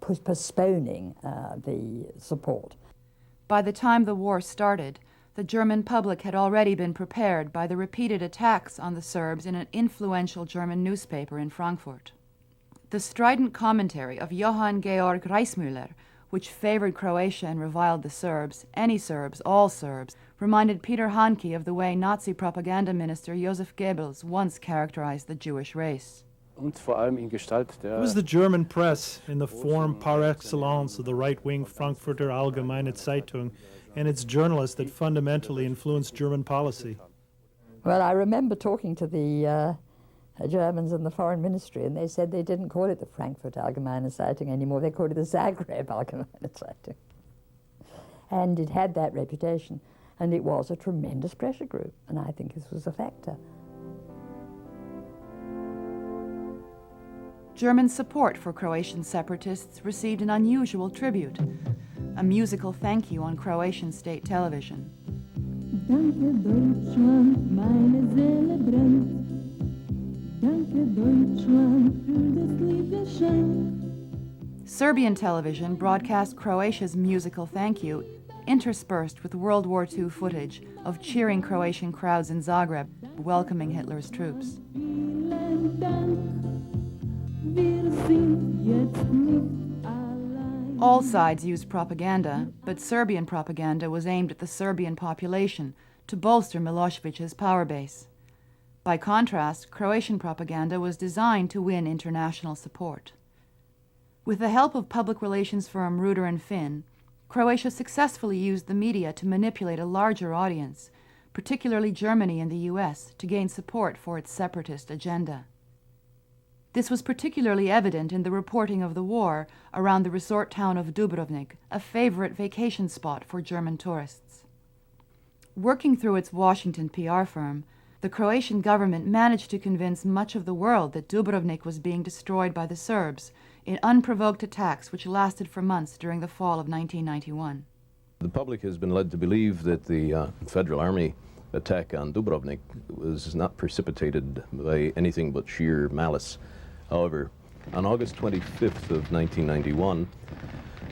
postponing the support. By the time the war started, the German public had already been prepared by the repeated attacks on the Serbs in an influential German newspaper in Frankfurt. The strident commentary of Johann Georg Reismüller, which favored Croatia and reviled the Serbs, any Serbs, all Serbs, reminded Peter Handke of the way Nazi propaganda minister Joseph Goebbels once characterized the Jewish race. It was the German press, in the form par excellence of the right-wing Frankfurter Allgemeine Zeitung, and its journalists that fundamentally influenced German policy. Well, I remember talking to the Germans in the foreign ministry, and they said they didn't call it the Frankfurt Allgemeine Zeitung anymore, they called it the Zagreb Allgemeine Zeitung. And it had that reputation, and it was a tremendous pressure group, and I think this was a factor. German support for Croatian separatists received an unusual tribute, a musical thank you on Croatian state television. Danke Deutschland, meine Seele brennt. Danke Deutschland für das Liebgeschenk. Serbian television broadcast Croatia's musical thank you, interspersed with World War II footage of cheering Croatian crowds in Zagreb welcoming Hitler's troops. All sides used propaganda, but Serbian propaganda was aimed at the Serbian population to bolster Milosevic's power base. By contrast, Croatian propaganda was designed to win international support. With the help of public relations firm Ruder and Finn, Croatia successfully used the media to manipulate a larger audience, particularly Germany and the US, to gain support for its separatist agenda. This was particularly evident in the reporting of the war around the resort town of Dubrovnik, a favorite vacation spot for German tourists. Working through its Washington PR firm, the Croatian government managed to convince much of the world that Dubrovnik was being destroyed by the Serbs in unprovoked attacks which lasted for months during the fall of 1991. The public has been led to believe that the Federal Army attack on Dubrovnik was not precipitated by anything but sheer malice. However, on August 25th of 1991,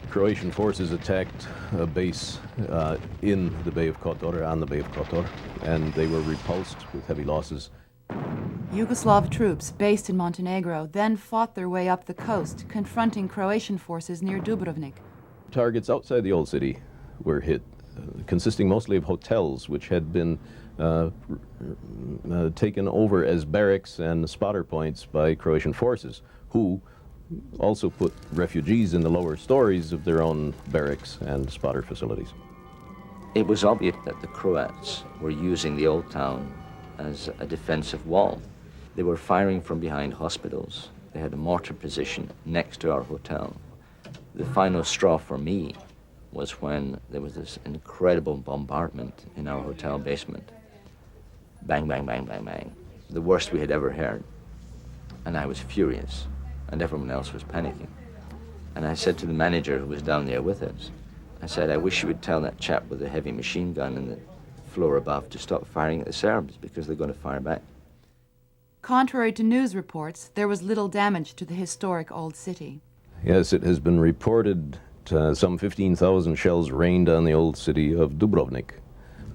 Croatian forces attacked a base in the Bay of Kotor, on the Bay of Kotor, and they were repulsed with heavy losses. Yugoslav troops based in Montenegro then fought their way up the coast, confronting Croatian forces near Dubrovnik. Targets outside the old city were hit, consisting mostly of hotels which had been taken over as barracks and spotter points by Croatian forces, who also put refugees in the lower stories of their own barracks and spotter facilities. It was obvious that the Croats were using the old town as a defensive wall. They were firing from behind hospitals. They had a mortar position next to our hotel. The final straw for me was when there was this incredible bombardment in our hotel basement. Bang, bang, bang, bang, bang. The worst we had ever heard. And I was furious, and everyone else was panicking. And I said to the manager who was down there with us, I said, I wish you would tell that chap with the heavy machine gun in the floor above to stop firing at the Serbs, because they're going to fire back. Contrary to news reports, there was little damage to the historic old city. Yes, it has been reported some 15,000 shells rained on the old city of Dubrovnik.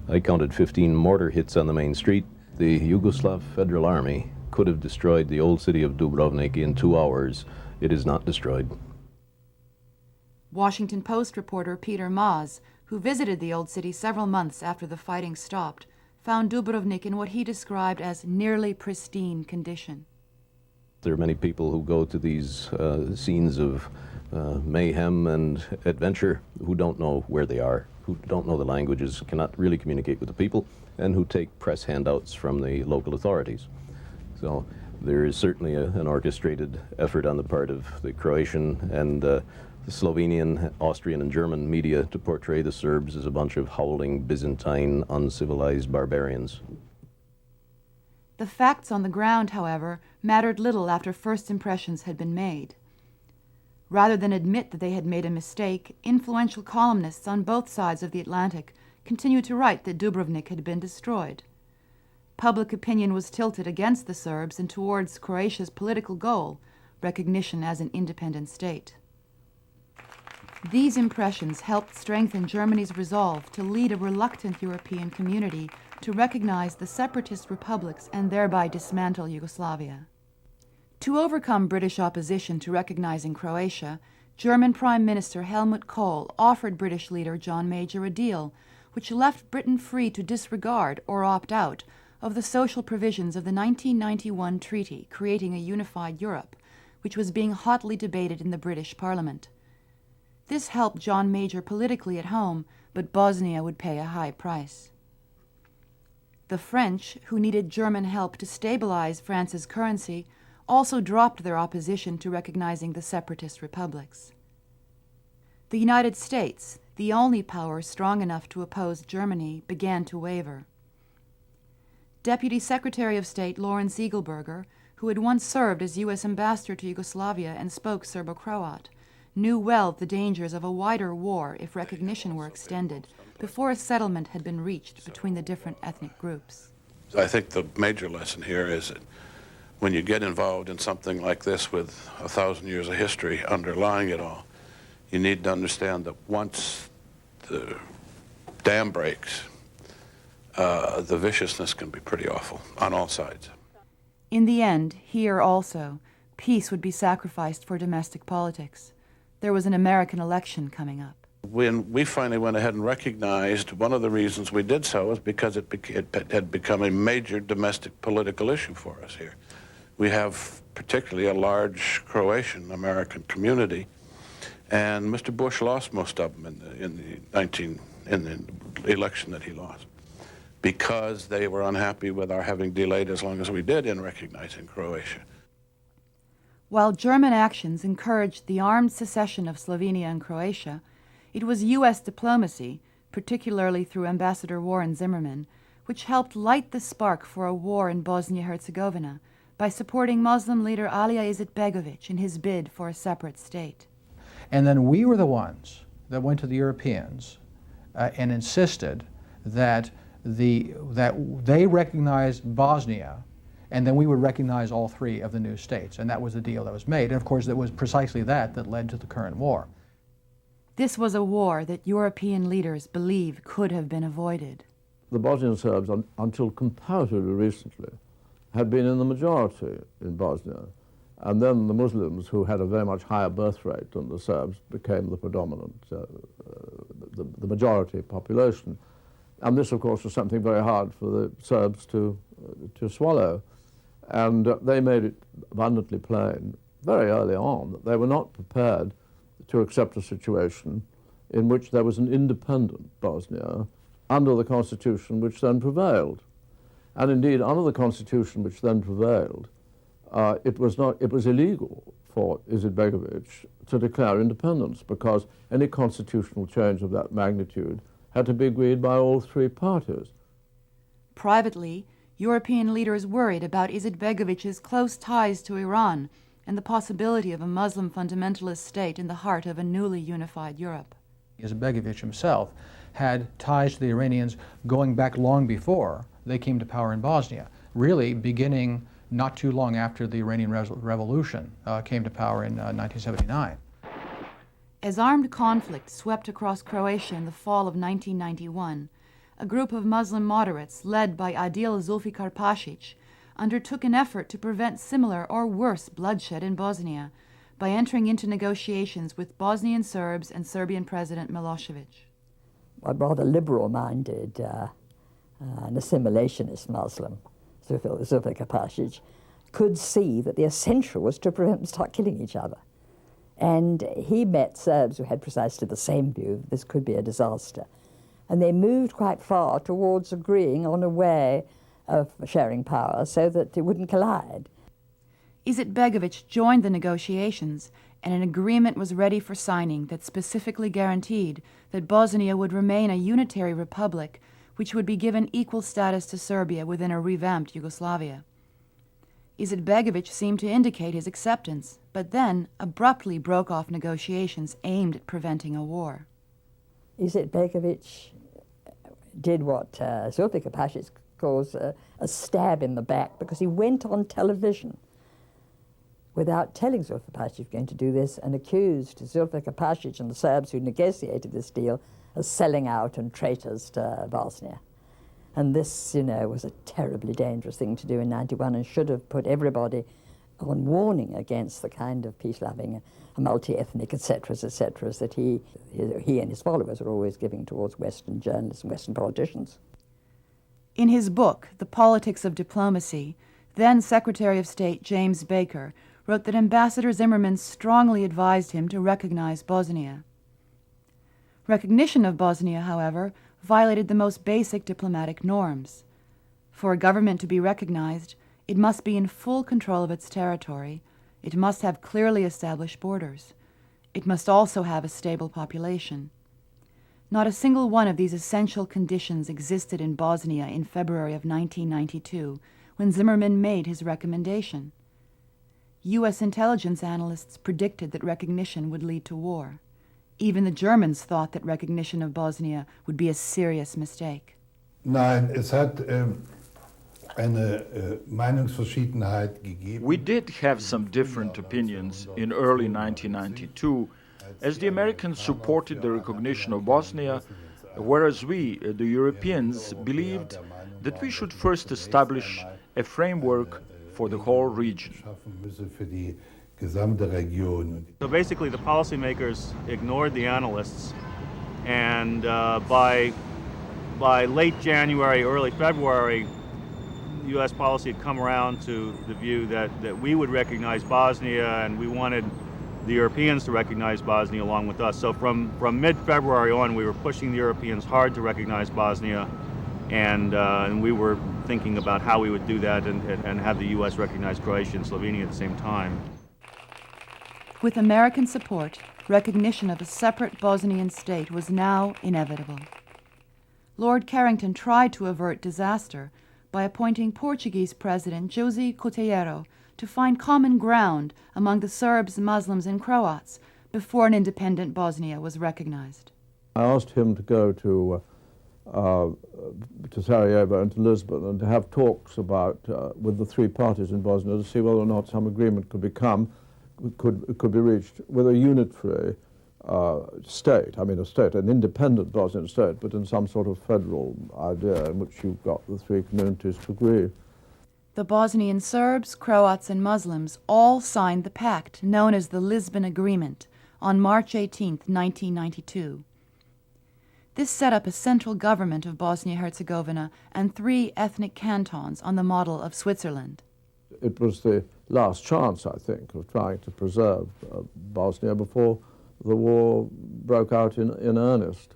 I counted 15 mortar hits on the main street. The Yugoslav Federal Army could have destroyed the old city of Dubrovnik in 2 hours. It is not destroyed. Washington Post reporter Peter Maas, who visited the old city several months after the fighting stopped, found Dubrovnik in what he described as nearly pristine condition. There are many people who go to these scenes of mayhem and adventure who don't know where they are, who don't know the languages, cannot really communicate with the people, and who take press handouts from the local authorities. So there is certainly an orchestrated effort on the part of the Croatian and the Slovenian, Austrian, and German media to portray the Serbs as a bunch of howling, Byzantine, uncivilized barbarians. The facts on the ground, however, mattered little after first impressions had been made. Rather than admit that they had made a mistake, influential columnists on both sides of the Atlantic continued to write that Dubrovnik had been destroyed. Public opinion was tilted against the Serbs and towards Croatia's political goal, recognition as an independent state. These impressions helped strengthen Germany's resolve to lead a reluctant European community to recognize the separatist republics and thereby dismantle Yugoslavia. To overcome British opposition to recognizing Croatia, German Prime Minister Helmut Kohl offered British leader John Major a deal which left Britain free to disregard or opt out of the social provisions of the 1991 treaty creating a unified Europe, which was being hotly debated in the British Parliament. This helped John Major politically at home, but Bosnia would pay a high price. The French, who needed German help to stabilize France's currency, also dropped their opposition to recognizing the separatist republics. The United States, the only power strong enough to oppose Germany, began to waver. Deputy Secretary of State Lawrence Eagleburger, who had once served as U.S. ambassador to Yugoslavia and spoke Serbo-Croat, knew well the dangers of a wider war if recognition were extended before a settlement had been reached between the different ethnic groups. I think the major lesson here is that when you get involved in something like this with 1,000 years of history underlying it all, you need to understand that once the dam breaks, the viciousness can be pretty awful on all sides. In the end, here also, peace would be sacrificed for domestic politics. There was an American election coming up. When we finally went ahead and recognized, one of the reasons we did so was because it had become a major domestic political issue for us here. We have particularly a large Croatian American community, and Mr. Bush lost most of them in the election that he lost, because they were unhappy with our having delayed as long as we did in recognizing Croatia. While German actions encouraged the armed secession of Slovenia and Croatia, it was U.S. diplomacy, particularly through Ambassador Warren Zimmerman, which helped light the spark for a war in Bosnia-Herzegovina by supporting Muslim leader Alija Izetbegović in his bid for a separate state. And then we were the ones that went to the Europeans and insisted that they recognized Bosnia, and then we would recognize all three of the new states. And that was the deal that was made. And of course, it was precisely that led to the current war. This was a war that European leaders believe could have been avoided. The Bosnian Serbs, until comparatively recently, had been in the majority in Bosnia. And then the Muslims, who had a very much higher birth rate than the Serbs, became the predominant, the majority population. And this, of course, was something very hard for the Serbs to swallow. And they made it abundantly plain very early on that they were not prepared to accept a situation in which there was an independent Bosnia under the constitution which then prevailed. And indeed, under the constitution which then prevailed, it was illegal for Izetbegović to declare independence, because any constitutional change of that magnitude had to be agreed by all three parties. Privately, European leaders worried about Izetbegović's close ties to Iran and the possibility of a Muslim fundamentalist state in the heart of a newly unified Europe. Izetbegović himself had ties to the Iranians going back long before they came to power in Bosnia, really beginning not too long after the Iranian Revolution came to power in 1979. As armed conflict swept across Croatia in the fall of 1991, a group of Muslim moderates led by Adil Zulfikar Pashic undertook an effort to prevent similar or worse bloodshed in Bosnia by entering into negotiations with Bosnian Serbs and Serbian President Milosevic. A rather liberal-minded an assimilationist Muslim, Zulfikar Pashic, could see that the essential was to prevent them start killing each other. And he met Serbs who had precisely the same view, this could be a disaster. And they moved quite far towards agreeing on a way of sharing power so that it wouldn't collide. Izetbegović joined the negotiations, and an agreement was ready for signing that specifically guaranteed that Bosnia would remain a unitary republic which would be given equal status to Serbia within a revamped Yugoslavia. Izetbegović seemed to indicate his acceptance, but then abruptly broke off negotiations aimed at preventing a war. Izetbegović did what Zulfikar Pasha calls a stab in the back, because he went on television without telling Zulfikar Pasha he was going to do this, and accused Zulfikar Pasha and the Serbs who negotiated this deal as selling out and traitors to Bosnia. And this, you know, was a terribly dangerous thing to do in 91 and should have put everybody on warning against the kind of peace-loving, multi-ethnic, etc., that he and his followers are always giving towards Western journalists and Western politicians. In his book, The Politics of Diplomacy, then Secretary of State James Baker wrote that Ambassador Zimmerman strongly advised him to recognize Bosnia. Recognition of Bosnia, however, violated the most basic diplomatic norms. For a government to be recognized, it must be in full control of its territory, it must have clearly established borders, it must also have a stable population. Not a single one of these essential conditions existed in Bosnia in February of 1992, when Zimmerman made his recommendation. U.S. intelligence analysts predicted that recognition would lead to war. Even the Germans thought that recognition of Bosnia would be a serious mistake. Nein, es hat eine Meinungsverschiedenheit gegeben. We did have some different opinions in early 1992, as the Americans supported the recognition of Bosnia, whereas we, the Europeans, believed that we should first establish a framework for the whole region. So basically the policymakers ignored the analysts, and by late January, early February, U.S. policy had come around to the view that we would recognize Bosnia, and we wanted the Europeans to recognize Bosnia along with us. So from mid-February on, we were pushing the Europeans hard to recognize Bosnia, and we were thinking about how we would do that and have the U.S. recognize Croatia and Slovenia at the same time. With American support, recognition of a separate Bosnian state was now inevitable. Lord Carrington tried to avert disaster by appointing Portuguese President José Coutinho to find common ground among the Serbs, Muslims, and Croats before an independent Bosnia was recognized. I asked him to go to Sarajevo and to Lisbon and to have talks about with the three parties in Bosnia to see whether or not some agreement could be reached with a unitary state. I mean, an independent Bosnian state, but in some sort of federal idea in which you've got the three communities to agree. The Bosnian Serbs, Croats, and Muslims all signed the pact known as the Lisbon Agreement on March 18, 1992. This set up a central government of Bosnia-Herzegovina and 3 ethnic cantons on the model of Switzerland. It was the last chance, I think, of trying to preserve Bosnia before the war broke out in earnest.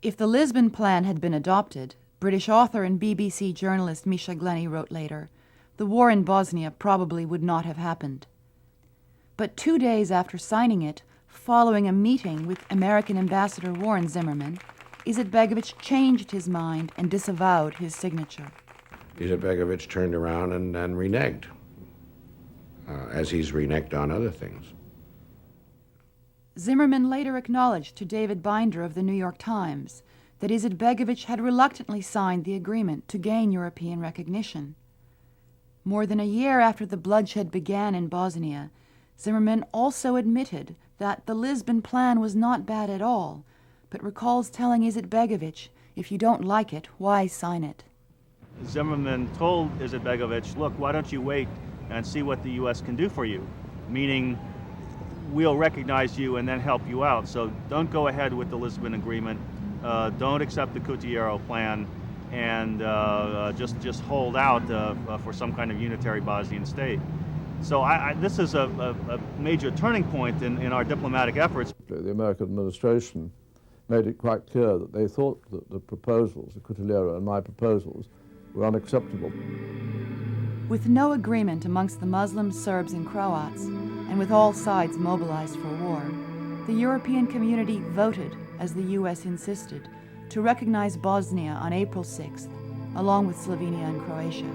If the Lisbon Plan had been adopted, British author and BBC journalist Misha Glenny wrote later, the war in Bosnia probably would not have happened. But 2 days after signing it, following a meeting with American Ambassador Warren Zimmerman, Izetbegovic changed his mind and disavowed his signature. Izetbegovic turned around and reneged, as he's reneged on other things. Zimmerman later acknowledged to David Binder of the New York Times that Izetbegovic had reluctantly signed the agreement to gain European recognition. More than a year after the bloodshed began in Bosnia, Zimmerman also admitted that the Lisbon Plan was not bad at all, but recalls telling Izetbegovic, if you don't like it, why sign it? Zimmerman told Izetbegovic, look, why don't you wait and see what the U.S. can do for you, meaning we'll recognize you and then help you out. So don't go ahead with the Lisbon Agreement, don't accept the Coutinho plan, and just hold out for some kind of unitary Bosnian state. So this is a major turning point in our diplomatic efforts. The American administration made it quite clear that they thought that the proposals, the Coutinho and my proposals, were unacceptable. With no agreement amongst the Muslims, Serbs, and Croats, and with all sides mobilized for war, the European community voted, as the U.S. insisted, to recognize Bosnia on April 6th, along with Slovenia and Croatia.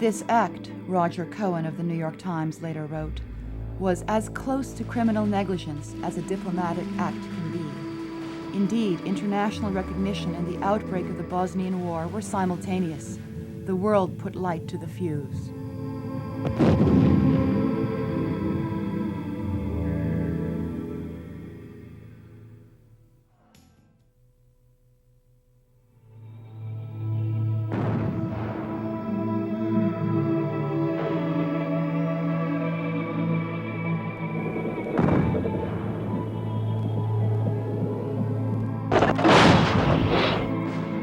This act, Roger Cohen of the New York Times later wrote, was as close to criminal negligence as a diplomatic act can be. Indeed, international recognition and the outbreak of the Bosnian War were simultaneous. The world put light to the fuse.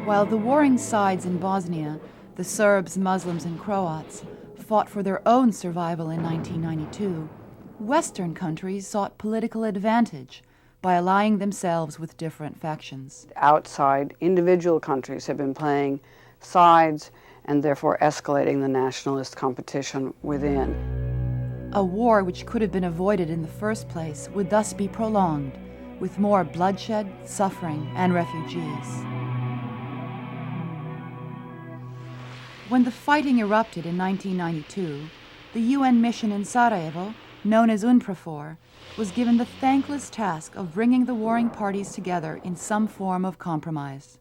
While the warring sides in Bosnia, the Serbs, Muslims, and Croats, fought for their own survival in 1992, Western countries sought political advantage by allying themselves with different factions. Outside, individual countries have been playing sides and therefore escalating the nationalist competition within. A war which could have been avoided in the first place would thus be prolonged, with more bloodshed, suffering, and refugees. When the fighting erupted in 1992, the UN mission in Sarajevo, known as UNPROFOR, was given the thankless task of bringing the warring parties together in some form of compromise.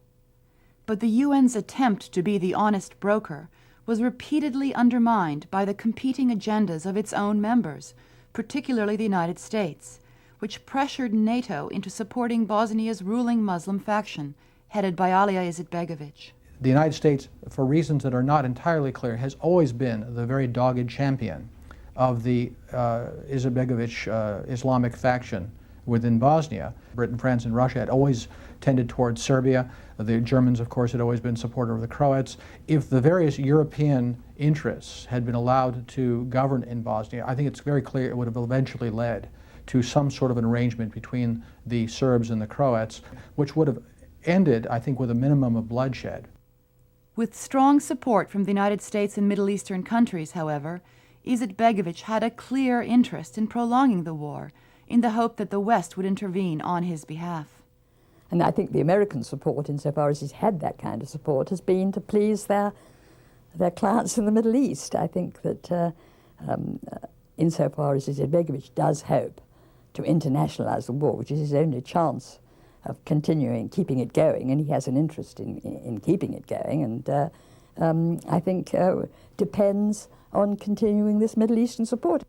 But the UN's attempt to be the honest broker was repeatedly undermined by the competing agendas of its own members, particularly the United States, which pressured NATO into supporting Bosnia's ruling Muslim faction, headed by Alija Izetbegović. The United States, for reasons that are not entirely clear, has always been the very dogged champion of the Izetbegović Islamic faction within Bosnia. Britain, France, and Russia had always tended towards Serbia. The Germans, of course, had always been supportive of the Croats. If the various European interests had been allowed to govern in Bosnia, I think it's very clear it would have eventually led to some sort of an arrangement between the Serbs and the Croats, which would have ended, I think, with a minimum of bloodshed. With strong support from the United States and Middle Eastern countries, however, Izetbegović had a clear interest in prolonging the war, in the hope that the West would intervene on his behalf. And I think the American support, insofar as he's had that kind of support, has been to please their clients in the Middle East. I think that insofar as Izetbegović does hope to internationalize the war, which is his only chance of keeping it going, and he has an interest in keeping it going, and I think depends on continuing this Middle Eastern support.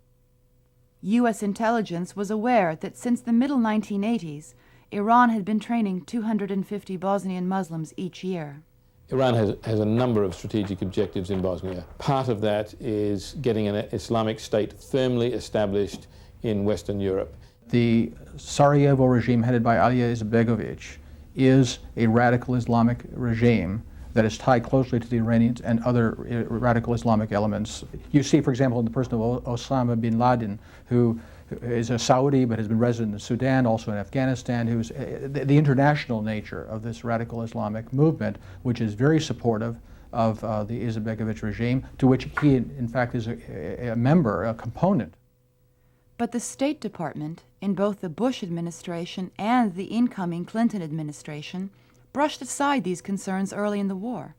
U.S. intelligence was aware that since the middle 1980s, Iran had been training 250 Bosnian Muslims each year. Iran has a number of strategic objectives in Bosnia. Part of that is getting an Islamic state firmly established in Western Europe. The Sarajevo regime headed by Alija Izetbegović is a radical Islamic regime that is tied closely to the Iranians and other radical Islamic elements. You see, for example, in the person of Osama bin Laden, who is a Saudi but has been resident in Sudan, also in Afghanistan, who's the international nature of this radical Islamic movement, which is very supportive of the Izetbegović regime, to which he, in fact, is a member, a component. But the State Department, in both the Bush administration and the incoming Clinton administration, brushed aside these concerns early in the war.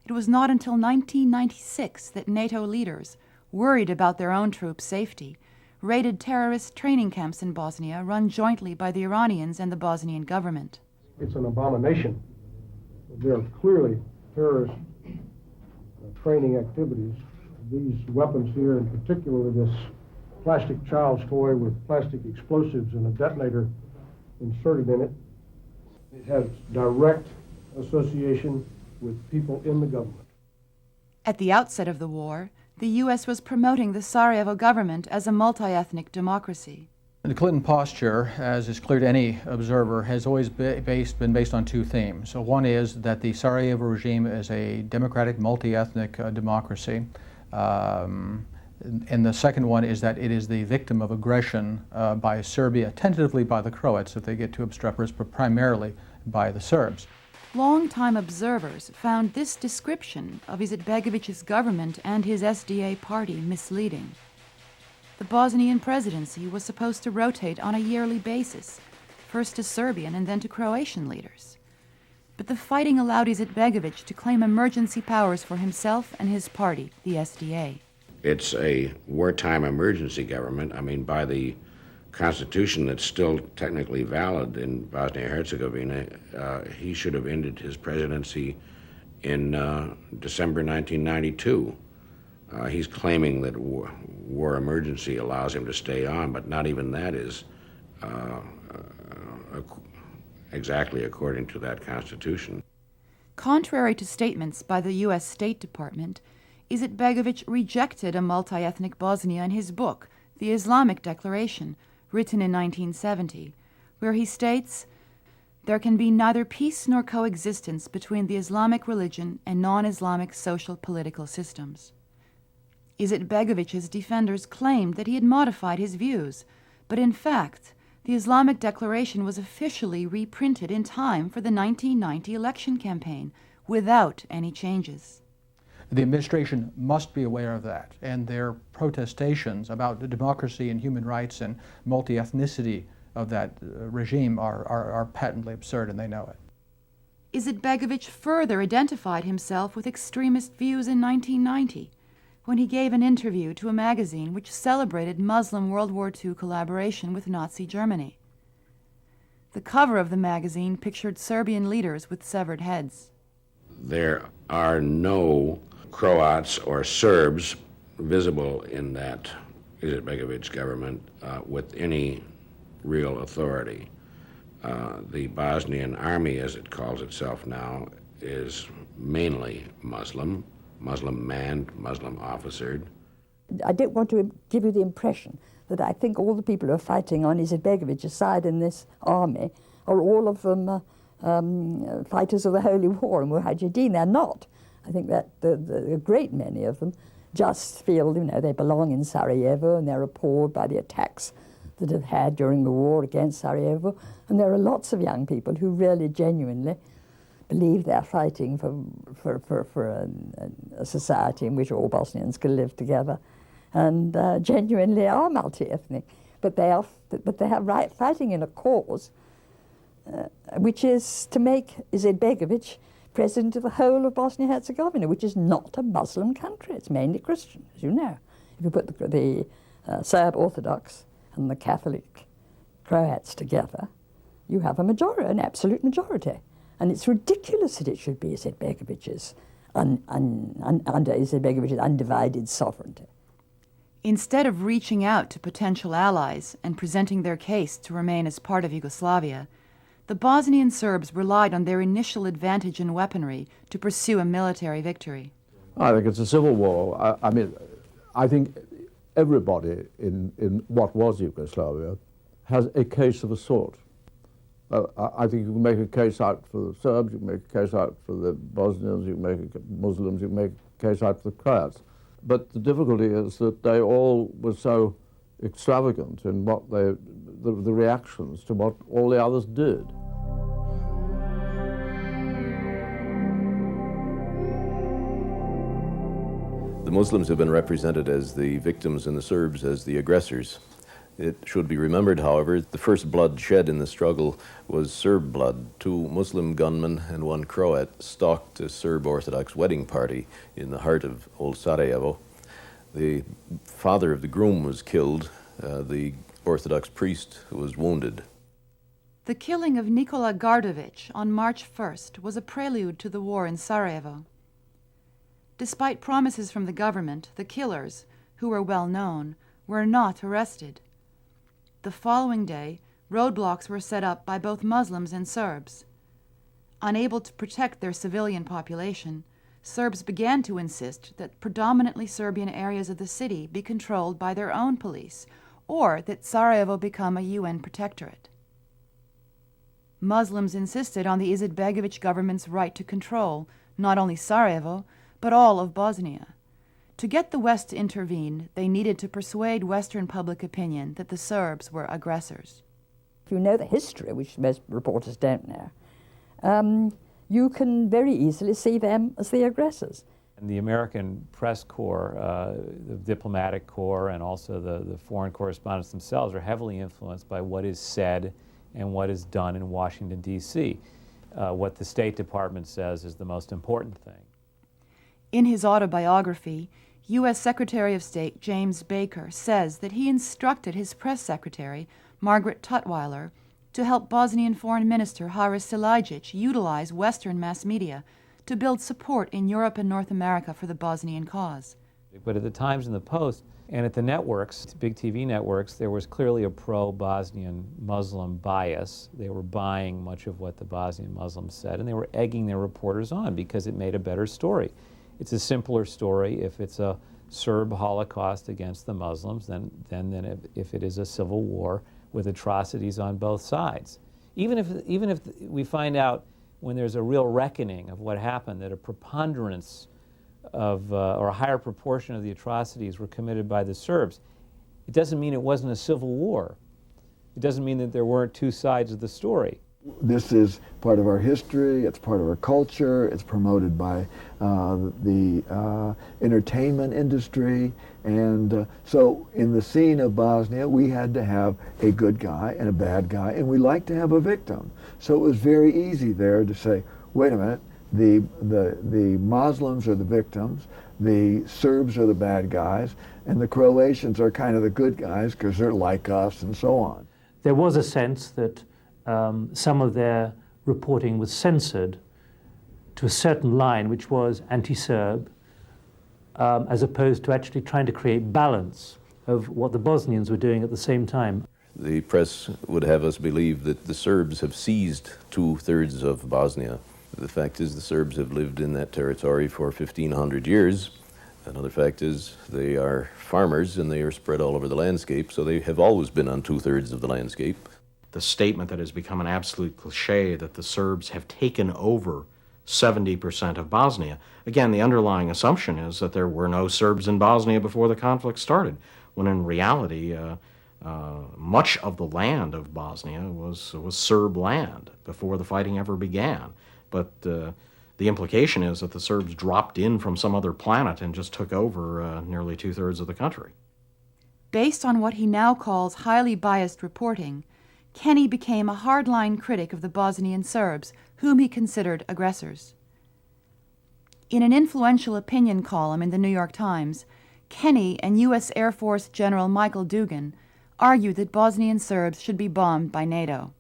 It was not until 1996 that NATO leaders, worried about their own troops' safety, raided terrorist training camps in Bosnia run jointly by the Iranians and the Bosnian government. It's an abomination. There are clearly terrorist training activities. These weapons here, in particular this plastic child's toy with plastic explosives and a detonator inserted in it, it has direct association with people in the government. At the outset of the war, the U.S. was promoting the Sarajevo government as a multi-ethnic democracy. The Clinton posture, as is clear to any observer, has always been based on two themes. So one is that the Sarajevo regime is a democratic, multi-ethnic democracy. And the second one is that it is the victim of aggression by Serbia, tentatively by the Croats if they get too obstreperous, but primarily by the Serbs. Long-time observers found this description of Izetbegović's government and his SDA party misleading. The Bosnian presidency was supposed to rotate on a yearly basis, first to Serbian and then to Croatian leaders. But the fighting allowed Izetbegović to claim emergency powers for himself and his party, the SDA. It's a wartime emergency government. I mean, by the constitution that's still technically valid in Bosnia-Herzegovina, he should have ended his presidency in December 1992. He's claiming that war emergency allows him to stay on, but not even that is exactly according to that constitution. Contrary to statements by the U.S. State Department, Izetbegovic rejected a multi-ethnic Bosnia in his book, The Islamic Declaration, written in 1970, where he states, "There can be neither peace nor coexistence between the Islamic religion and non-Islamic social political systems." Izetbegovic's defenders claimed that he had modified his views, but in fact, the Islamic Declaration was officially reprinted in time for the 1990 election campaign without any changes. The administration must be aware of that, and their protestations about the democracy and human rights and multi-ethnicity of that regime are patently absurd, and they know it. Izetbegovic further identified himself with extremist views in 1990, when he gave an interview to a magazine which celebrated Muslim World War II collaboration with Nazi Germany. The cover of the magazine pictured Serbian leaders with severed heads. There are no Croats or Serbs visible in that Izetbegovic government with any real authority. The Bosnian army, as it calls itself now, is mainly Muslim, Muslim manned, Muslim officered. I don't want to give you the impression that I think all the people who are fighting on Izetbegovic's side in this army are all of them fighters of the Holy War and Mujahideen. They're not. I think that a great many of them just feel, they belong in Sarajevo and they're appalled by the attacks that have had during the war against Sarajevo. And there are lots of young people who really genuinely believe they're fighting for a society in which all Bosnians can live together, and genuinely are multi-ethnic. But they are fighting in a cause which is to make Izetbegovic president of the whole of Bosnia-Herzegovina, which is not a Muslim country. It's mainly Christian, as you know. If you put the Serb Orthodox and the Catholic Croats together, you have a majority, an absolute majority. And it's ridiculous that it should be Izetbegovic's under Izetbegovic's undivided sovereignty. Instead of reaching out to potential allies and presenting their case to remain as part of Yugoslavia, the Bosnian Serbs relied on their initial advantage in weaponry to pursue a military victory. I think it's a civil war. I think everybody in what was Yugoslavia has a case of a sort. I think you can make a case out for the Serbs, you can make a case out for the Bosnians, you can make Muslims, you can make a case out for the Croats. But the difficulty is that they all were so extravagant in what the reactions to what all the others did. The Muslims have been represented as the victims and the Serbs as the aggressors. It should be remembered, however, the first blood shed in the struggle was Serb blood. 2 Muslim gunmen and 1 Croat stalked a Serb Orthodox wedding party in the heart of old Sarajevo. The father of the groom was killed. The Orthodox priest was wounded. The killing of Nikola Gardovic on March 1st was a prelude to the war in Sarajevo. Despite promises from the government, the killers, who were well known, were not arrested. The following day, roadblocks were set up by both Muslims and Serbs. Unable to protect their civilian population, Serbs began to insist that predominantly Serbian areas of the city be controlled by their own police, or that Sarajevo become a UN protectorate. Muslims insisted on the Izetbegovic government's right to control not only Sarajevo, but all of Bosnia. To get the West to intervene, they needed to persuade Western public opinion that the Serbs were aggressors. If you know the history, which most reporters don't know, you can very easily see them as the aggressors. And the American press corps, the diplomatic corps, and also the foreign correspondents themselves are heavily influenced by what is said and what is done in Washington, D.C. What the State Department says is the most important thing. In his autobiography, U.S. Secretary of State James Baker says that he instructed his press secretary, Margaret Tutwiler, to help Bosnian Foreign Minister Haris Silajic utilize Western mass media to build support in Europe and North America for the Bosnian cause. But at the Times and the Post, and at the networks, big TV networks, there was clearly a pro-Bosnian Muslim bias. They were buying much of what the Bosnian Muslims said, and they were egging their reporters on because it made a better story. It's a simpler story if it's a Serb Holocaust against the Muslims than if it is a civil war with atrocities on both sides. Even if we find out when there's a real reckoning of what happened, that a preponderance of, or a higher proportion of the atrocities were committed by the Serbs, it doesn't mean it wasn't a civil war. It doesn't mean that there weren't two sides of the story. This is part of our history, it's part of our culture, it's promoted by the entertainment industry, and so in the scene of Bosnia we had to have a good guy and a bad guy, and we like to have a victim. So it was very easy there to say, wait a minute, the Muslims are the victims, the Serbs are the bad guys, and the Croatians are kind of the good guys because they're like us and so on. There was a sense that some of their reporting was censored to a certain line which was anti-Serb, as opposed to actually trying to create balance of what the Bosnians were doing at the same time. The press would have us believe that the Serbs have seized 2/3 of Bosnia. The fact is the Serbs have lived in that territory for 1,500 years. Another fact is they are farmers and they are spread all over the landscape, so they have always been on 2/3 of the landscape. The statement that has become an absolute cliche that the Serbs have taken over 70% of Bosnia. Again, the underlying assumption is that there were no Serbs in Bosnia before the conflict started, when in reality, much of the land of Bosnia was Serb land before the fighting ever began. But the implication is that the Serbs dropped in from some other planet and just took over nearly 2/3 of the country. Based on what he now calls highly biased reporting, Kenny became a hardline critic of the Bosnian Serbs, whom he considered aggressors. In an influential opinion column in the New York Times, Kenny and U.S. Air Force General Michael Dugan argued that Bosnian Serbs should be bombed by NATO.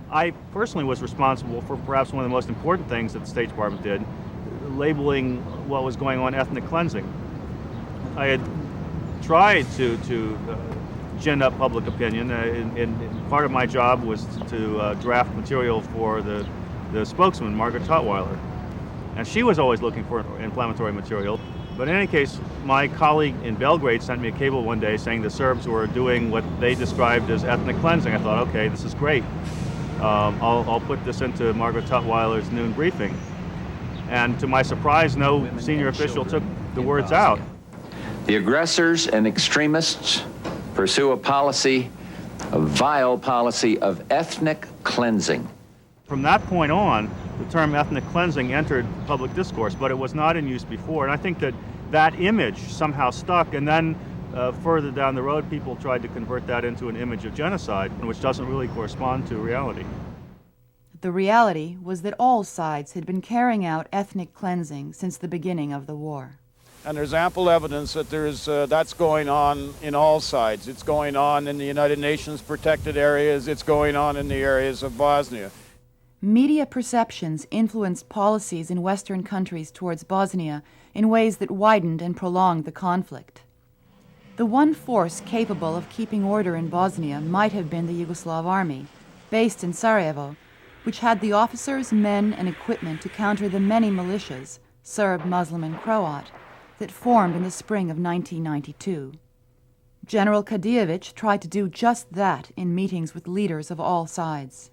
I personally was responsible for perhaps one of the most important things that the State Department did, labeling what was going on ethnic cleansing. I had tried to gin up public opinion, and part of my job was to draft material for the spokesman, Margaret Tutwiler. And she was always looking for inflammatory material. But in any case, my colleague in Belgrade sent me a cable one day saying the Serbs were doing what they described as ethnic cleansing. I thought, okay, this is great. I'll put this into Margaret Tutwiler's noon briefing. And to my surprise, no senior official took the words out. The aggressors and extremists pursue a vile policy of ethnic cleansing. From that point on, the term ethnic cleansing entered public discourse, but it was not in use before. And I think that image somehow stuck, and then further down the road, people tried to convert that into an image of genocide, which doesn't really correspond to reality. The reality was that all sides had been carrying out ethnic cleansing since the beginning of the war. And there's ample evidence that that's going on in all sides. It's going on in the United Nations protected areas. It's going on in the areas of Bosnia. Media perceptions influenced policies in Western countries towards Bosnia in ways that widened and prolonged the conflict. The one force capable of keeping order in Bosnia might have been the Yugoslav army, based in Sarajevo, which had the officers, men, and equipment to counter the many militias, Serb, Muslim, and Croat, that formed in the spring of 1992. General Kadijevic tried to do just that in meetings with leaders of all sides.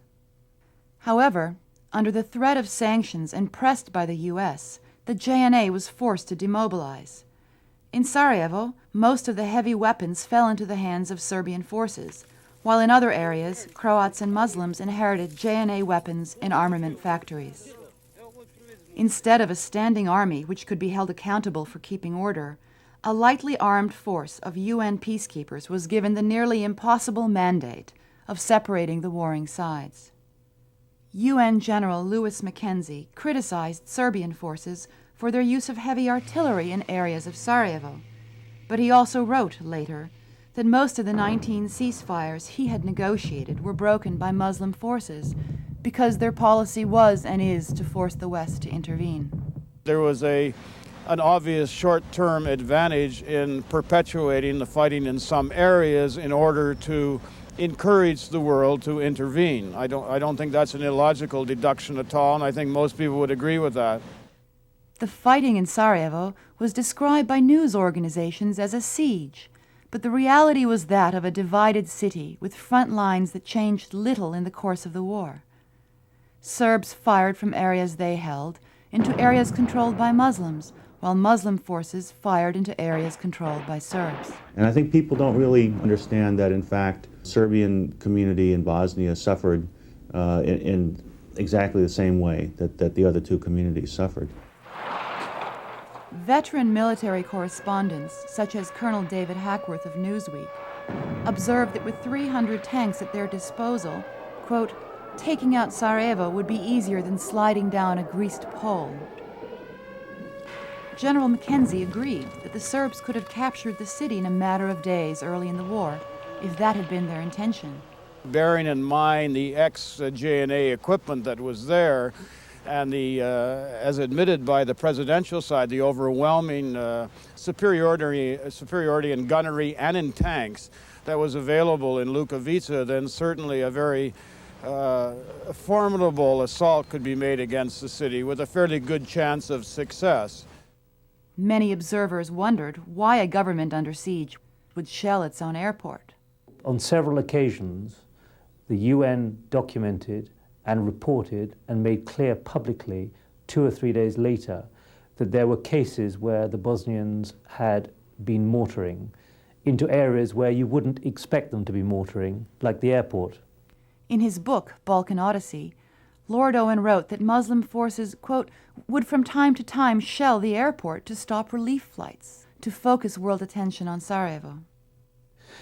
However, under the threat of sanctions and pressed by the U.S., the JNA was forced to demobilize. In Sarajevo, most of the heavy weapons fell into the hands of Serbian forces, while in other areas, Croats and Muslims inherited JNA weapons in armament factories. Instead of a standing army which could be held accountable for keeping order, a lightly armed force of UN peacekeepers was given the nearly impossible mandate of separating the warring sides. UN General Louis Mackenzie criticized Serbian forces for their use of heavy artillery in areas of Sarajevo, But he also wrote later that most of the 19 ceasefires he had negotiated were broken by Muslim forces because their policy was and is to force the West to intervene. There was an obvious short-term advantage in perpetuating the fighting in some areas in order to encourage the world to intervene. I don't think that's an illogical deduction at all, and I think most people would agree with that. The fighting in Sarajevo was described by news organizations as a siege, but the reality was that of a divided city with front lines that changed little in the course of the war. Serbs fired from areas they held into areas controlled by Muslims, while Muslim forces fired into areas controlled by Serbs. And I think people don't really understand that, in fact, Serbian community in Bosnia suffered in exactly the same way that the other two communities suffered. Veteran military correspondents, such as Colonel David Hackworth of Newsweek, observed that with 300 tanks at their disposal, quote, taking out Sarajevo would be easier than sliding down a greased pole. General Mackenzie agreed that the Serbs could have captured the city in a matter of days early in the war, if that had been their intention. Bearing in mind the ex-JNA equipment that was there, and the, as admitted by the presidential side, the overwhelming superiority in gunnery and in tanks that was available in Lukovica, then certainly a very formidable assault could be made against the city with a fairly good chance of success. Many observers wondered why a government under siege would shell its own airport. On several occasions, the UN documented and reported and made clear publicly 2 or 3 days later that there were cases where the Bosnians had been mortaring into areas where you wouldn't expect them to be mortaring, like the airport. In his book, Balkan Odyssey, Lord Owen wrote that Muslim forces, quote, would from time to time shell the airport to stop relief flights, to focus world attention on Sarajevo.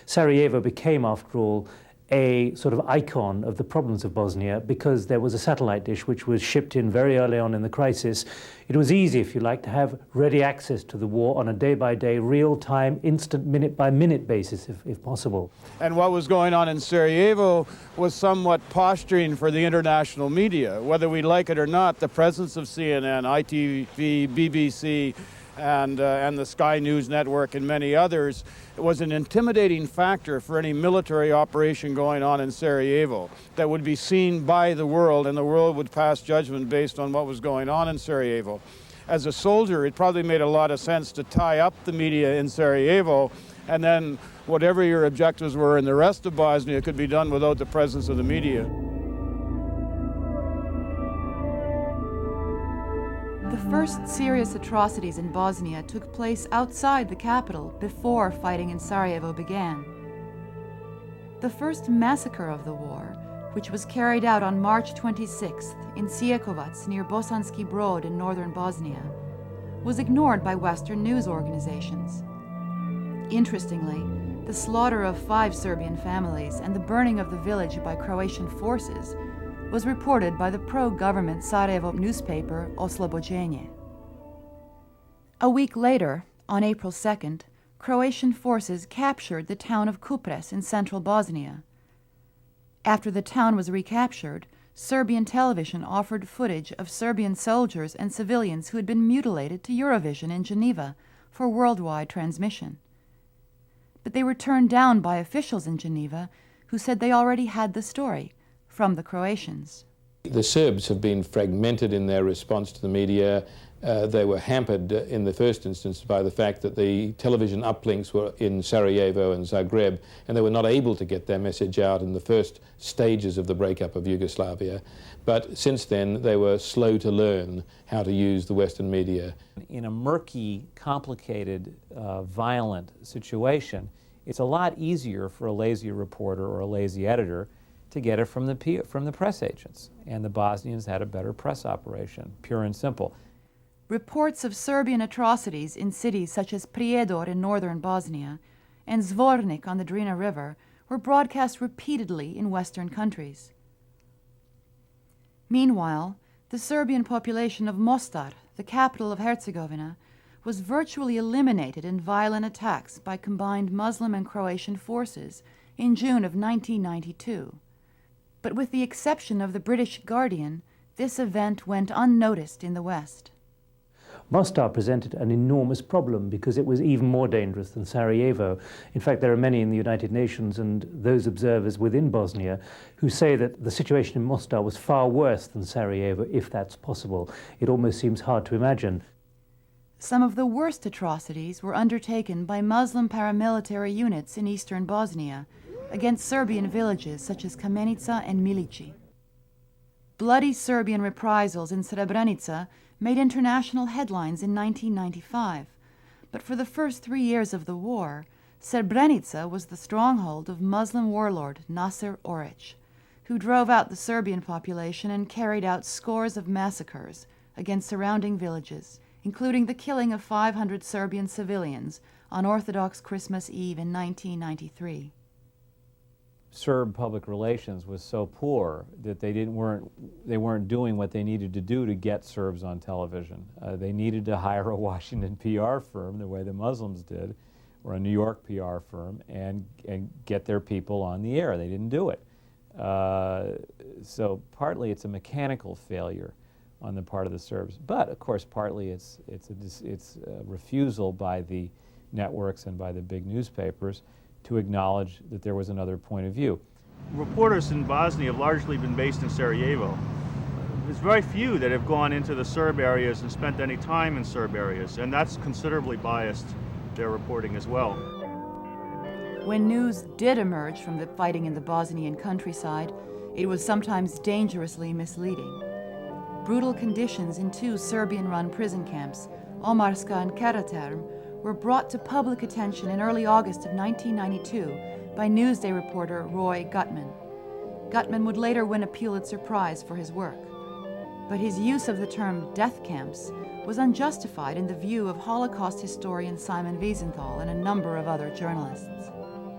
Sarajevo became, after all, a sort of icon of the problems of Bosnia because there was a satellite dish which was shipped in very early on in the crisis. It was easy, if you like, to have ready access to the war on a day-by-day, real-time, instant, minute-by-minute basis, if possible. And what was going on in Sarajevo was somewhat posturing for the international media. Whether we like it or not, the presence of CNN, ITV, BBC, and the Sky News Network and many others, it was an intimidating factor for any military operation going on in Sarajevo that would be seen by the world, and the world would pass judgment based on what was going on in Sarajevo. As a soldier, it probably made a lot of sense to tie up the media in Sarajevo, and then whatever your objectives were in the rest of Bosnia could be done without the presence of the media. The first serious atrocities in Bosnia took place outside the capital before fighting in Sarajevo began. The first massacre of the war, which was carried out on March 26th in Sjekovac near Bosanski Brod in northern Bosnia, was ignored by Western news organizations. Interestingly, the slaughter of 5 Serbian families and the burning of the village by Croatian forces was reported by the pro-government Sarajevo newspaper Oslobođenje. A week later, on April 2nd, Croatian forces captured the town of Kupres in central Bosnia. After the town was recaptured, Serbian television offered footage of Serbian soldiers and civilians who had been mutilated to Eurovision in Geneva for worldwide transmission. But they were turned down by officials in Geneva who said they already had the story from the Croatians. The Serbs have been fragmented in their response to the media. They were hampered in the first instance by the fact that the television uplinks were in Sarajevo and Zagreb, and they were not able to get their message out in the first stages of the breakup of Yugoslavia. But since then, they were slow to learn how to use the Western media. In a murky, complicated, violent situation, it's a lot easier for a lazy reporter or a lazy editor to get it from the press agents. And the Bosnians had a better press operation, pure and simple. Reports of Serbian atrocities in cities such as Prijedor in northern Bosnia and Zvornik on the Drina River were broadcast repeatedly in Western countries. Meanwhile, the Serbian population of Mostar, the capital of Herzegovina, was virtually eliminated in violent attacks by combined Muslim and Croatian forces in June of 1992. But with the exception of the British Guardian, this event went unnoticed in the West. Mostar presented an enormous problem because it was even more dangerous than Sarajevo. In fact, there are many in the United Nations and those observers within Bosnia who say that the situation in Mostar was far worse than Sarajevo, if that's possible. It almost seems hard to imagine. Some of the worst atrocities were undertaken by Muslim paramilitary units in eastern Bosnia against Serbian villages such as Kamenica and Milici. Bloody Serbian reprisals in Srebrenica made international headlines in 1995, but for the first 3 years of the war, Srebrenica was the stronghold of Muslim warlord Nasser Oric, who drove out the Serbian population and carried out scores of massacres against surrounding villages, including the killing of 500 Serbian civilians on Orthodox Christmas Eve in 1993. Serb public relations was so poor that they weren't doing what they needed to do to get Serbs on television. They needed to hire a Washington PR firm, the way the Muslims did, or a New York PR firm, and get their people on the air. They didn't do it. So partly it's a mechanical failure on the part of the Serbs, but of course partly it's a refusal by the networks and by the big newspapers to acknowledge that there was another point of view. Reporters in Bosnia have largely been based in Sarajevo. There's very few that have gone into the Serb areas and spent any time in Serb areas, and that's considerably biased their reporting as well. When news did emerge from the fighting in the Bosnian countryside, it was sometimes dangerously misleading. Brutal conditions in 2 Serbian-run prison camps, Omarska and Karaterm, were brought to public attention in early August of 1992 by Newsday reporter Roy Gutman. Gutman would later win a Pulitzer Prize for his work. But his use of the term death camps was unjustified in the view of Holocaust historian Simon Wiesenthal and a number of other journalists.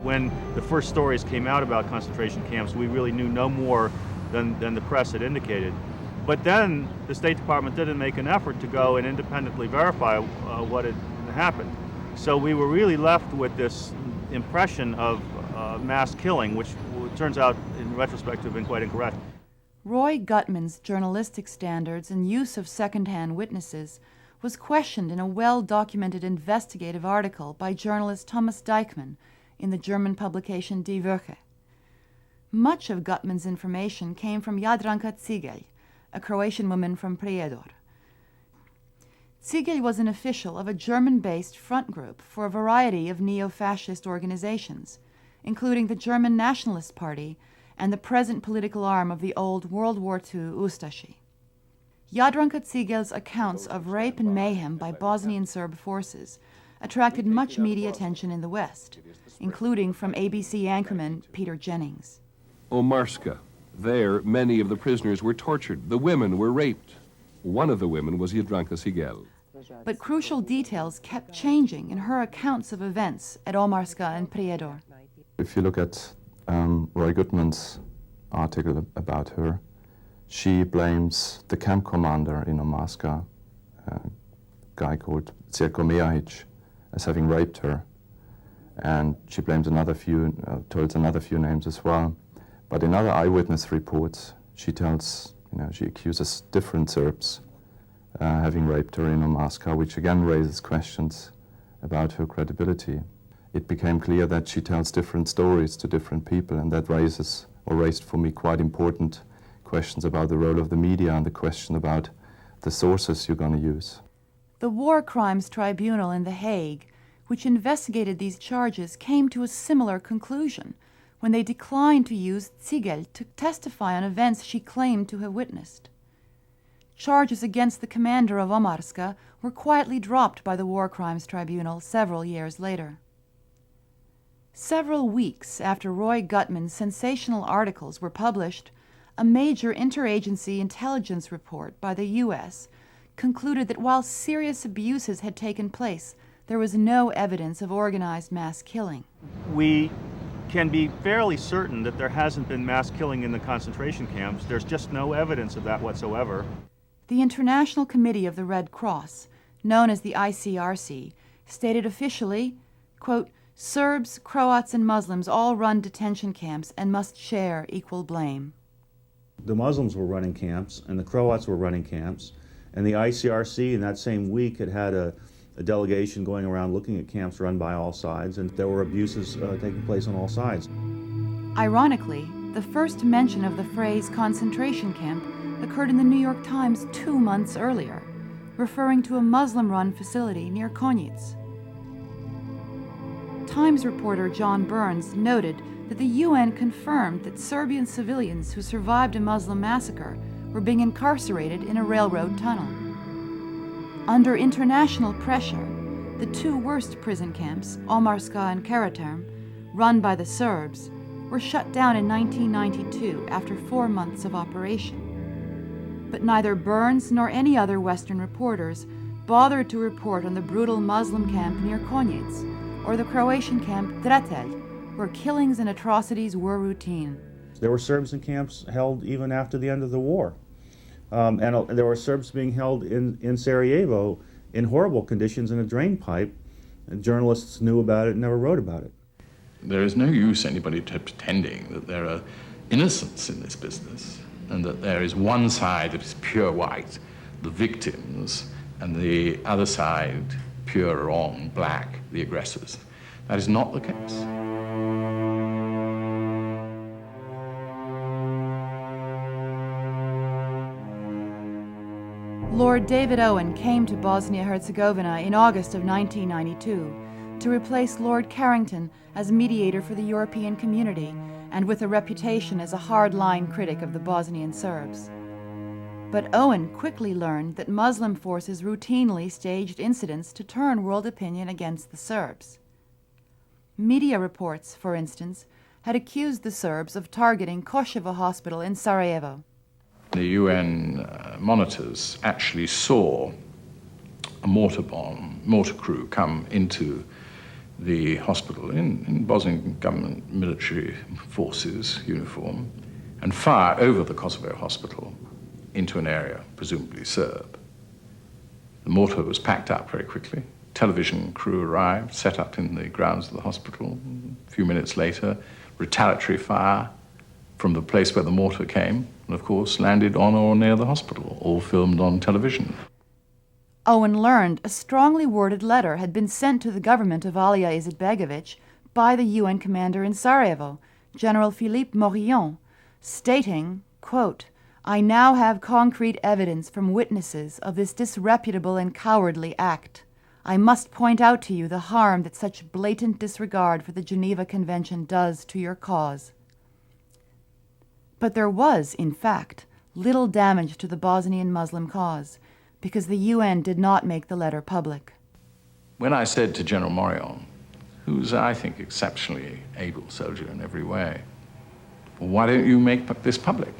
When the first stories came out about concentration camps, we really knew no more than the press had indicated. But then the State Department didn't make an effort to go and independently verify what had happened. So we were really left with this impression of mass killing, which turns out in retrospect to have been quite incorrect. Roy Gutman's journalistic standards and use of second-hand witnesses was questioned in a well-documented investigative article by journalist Thomas Deichmann in the German publication Die Woche. Much of Gutman's information came from Jadranka Cigelj, a Croatian woman from Prijedor. Cigelj was an official of a German-based front group for a variety of neo-fascist organizations, including the German Nationalist Party and the present political arm of the old World War II Ustashi. Jadranka Cigelj's accounts of rape and mayhem by Bosnian Serb forces attracted much media attention in the West, including from ABC anchorman Peter Jennings. Omarska. There, many of the prisoners were tortured. The women were raped. One of the women was Jadranka Cigelj. But crucial details kept changing in her accounts of events at Omarska and Prijedor. If you look at Roy Gutman's article about her, she blames the camp commander in Omarska, a guy called Zeljko Mejahic, as having raped her. And she blames tells another few names as well. But in other eyewitness reports, she accuses different Serbs having raped her in Omarska, which again raises questions about her credibility. It became clear that she tells different stories to different people, and that raised for me quite important questions about the role of the media and the question about the sources you're going to use. The War Crimes Tribunal in The Hague, which investigated these charges, came to a similar conclusion when they declined to use Cigelj to testify on events she claimed to have witnessed. Charges against the commander of Omarska were quietly dropped by the War Crimes Tribunal several years later. Several weeks after Roy Gutman's sensational articles were published, a major interagency intelligence report by the U.S. concluded that while serious abuses had taken place, there was no evidence of organized mass killing. We can be fairly certain that there hasn't been mass killing in the concentration camps. There's just no evidence of that whatsoever. The International Committee of the Red Cross, known as the ICRC, stated officially, quote, Serbs, Croats, and Muslims all run detention camps and must share equal blame. The Muslims were running camps, and the Croats were running camps, and the ICRC in that same week had a delegation going around looking at camps run by all sides, and there were abuses taking place on all sides. Ironically, the first mention of the phrase concentration camp occurred in the New York Times 2 months earlier, referring to a Muslim-run facility near Konjic. Times reporter John Burns noted that the UN confirmed that Serbian civilians who survived a Muslim massacre were being incarcerated in a railroad tunnel. Under international pressure, the 2 worst prison camps, Omarska and Karaterm, run by the Serbs, were shut down in 1992 after 4 months of operation. But neither Burns nor any other Western reporters bothered to report on the brutal Muslim camp near Konjic or the Croatian camp Dretelj, where killings and atrocities were routine. There were Serbs in camps held even after the end of the war. And there were Serbs being held in Sarajevo in horrible conditions in a drain pipe, and journalists knew about it and never wrote about it. There is no use anybody pretending that there are innocents in this business and that there is one side that is pure white, the victims, and the other side, pure wrong, black, the aggressors. That is not the case. Lord David Owen came to Bosnia-Herzegovina in August of 1992 to replace Lord Carrington as mediator for the European community and with a reputation as a hard-line critic of the Bosnian Serbs. But Owen quickly learned that Muslim forces routinely staged incidents to turn world opinion against the Serbs. Media reports, for instance, had accused the Serbs of targeting Koševo Hospital in Sarajevo. The UN monitors actually saw a mortar crew come into the hospital in Bosnian government military forces uniform and fire over the Kosovo hospital into an area presumably Serb. The mortar was packed up very quickly. Television crew arrived, set up in the grounds of the hospital. A few minutes later, retaliatory fire from the place where the mortar came, and of course landed on or near the hospital, all filmed on television. Owen learned a strongly worded letter had been sent to the government of Alija Izetbegović by the UN commander in Sarajevo, General Philippe Morillon, stating, quote, I now have concrete evidence from witnesses of this disreputable and cowardly act. I must point out to you the harm that such blatant disregard for the Geneva Convention does to your cause. But there was, in fact, little damage to the Bosnian Muslim cause, because the UN did not make the letter public. When I said to General Morillon, who's, I think, exceptionally able soldier in every way, well, why don't you make this public?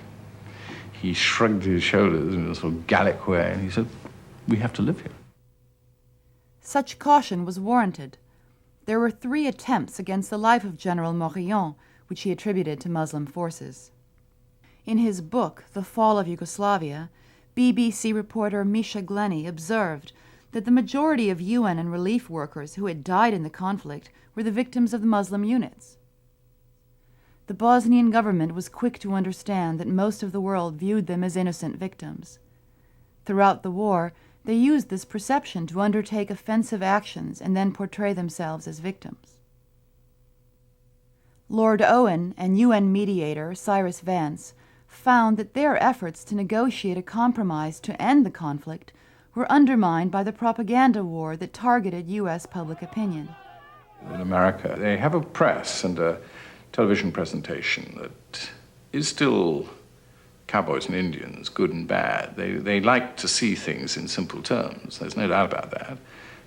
He shrugged his shoulders in a sort of Gallic way, and he said, we have to live here. Such caution was warranted. There were 3 attempts against the life of General Morillon, which he attributed to Muslim forces. In his book, The Fall of Yugoslavia, BBC reporter Misha Glenny observed that the majority of UN and relief workers who had died in the conflict were the victims of the Muslim units. The Bosnian government was quick to understand that most of the world viewed them as innocent victims. Throughout the war, they used this perception to undertake offensive actions and then portray themselves as victims. Lord Owen and UN mediator Cyrus Vance found that their efforts to negotiate a compromise to end the conflict were undermined by the propaganda war that targeted U.S. public opinion. In America, they have a press and a television presentation that is still cowboys and Indians, good and bad. They like to see things in simple terms. There's no doubt about that.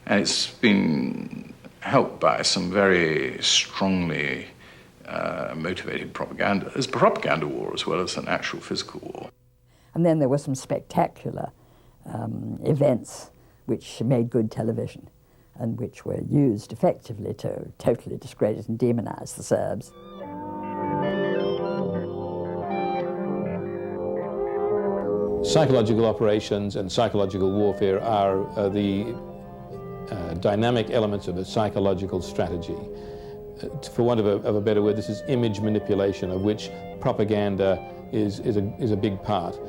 And it's been helped by some very strongly motivated propaganda. There's a propaganda war as well as an actual physical war. And then there were some spectacular events which made good television and which were used effectively to totally discredit and demonize the Psychological operations and psychological warfare are the dynamic elements of a psychological strategy. For want of a better word, this is image manipulation, of which propaganda is a big part.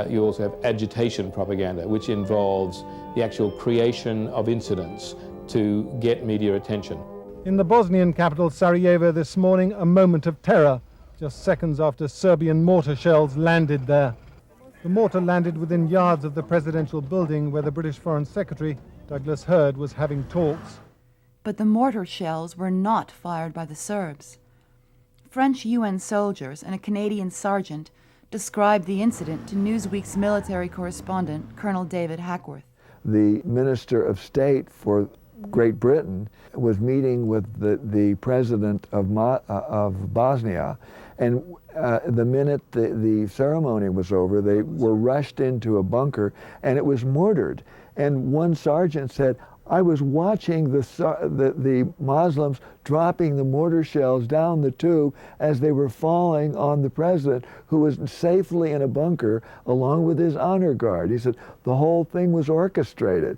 You also have agitation propaganda, which involves the actual creation of incidents to get media attention. In the Bosnian capital Sarajevo this morning, a moment of terror, just seconds after Serbian mortar shells landed there. The mortar landed within yards of the presidential building where the British Foreign Secretary, Douglas Hurd, was having talks. But the mortar shells were not fired by the Serbs. French UN soldiers and a Canadian sergeant described the incident to Newsweek's military correspondent, Colonel David Hackworth. The Minister of State for Great Britain was meeting with the president of Bosnia, and the minute the ceremony was over, they were rushed into a bunker, and it was mortared. And one sergeant said, "I was watching the Muslims dropping the mortar shells down the tube as they were falling on the president, who was safely in a bunker along with his honor guard." He said the whole thing was orchestrated.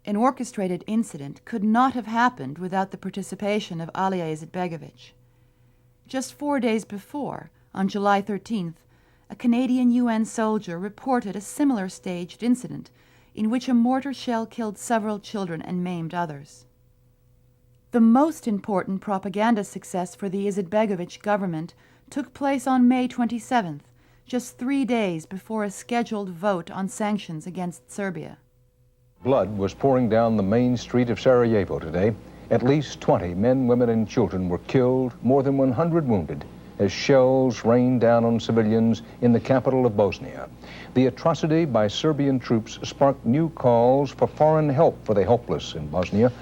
An orchestrated incident could not have happened without the participation of Alija Izetbegović. Just 4 days before, on July 13th, a Canadian UN soldier reported a similar staged incident in which a mortar shell killed several children and maimed others. The most important propaganda success for the Izetbegović government took place on May 27th, just 3 days before a scheduled vote on sanctions against Serbia. Blood was pouring down the main street of Sarajevo today. At least 20 men, women, and children were killed, more than 100 wounded, as shells rained down on civilians in the capital of Bosnia. The atrocity by Serbian troops sparked new calls for foreign help for the helpless in Bosnia.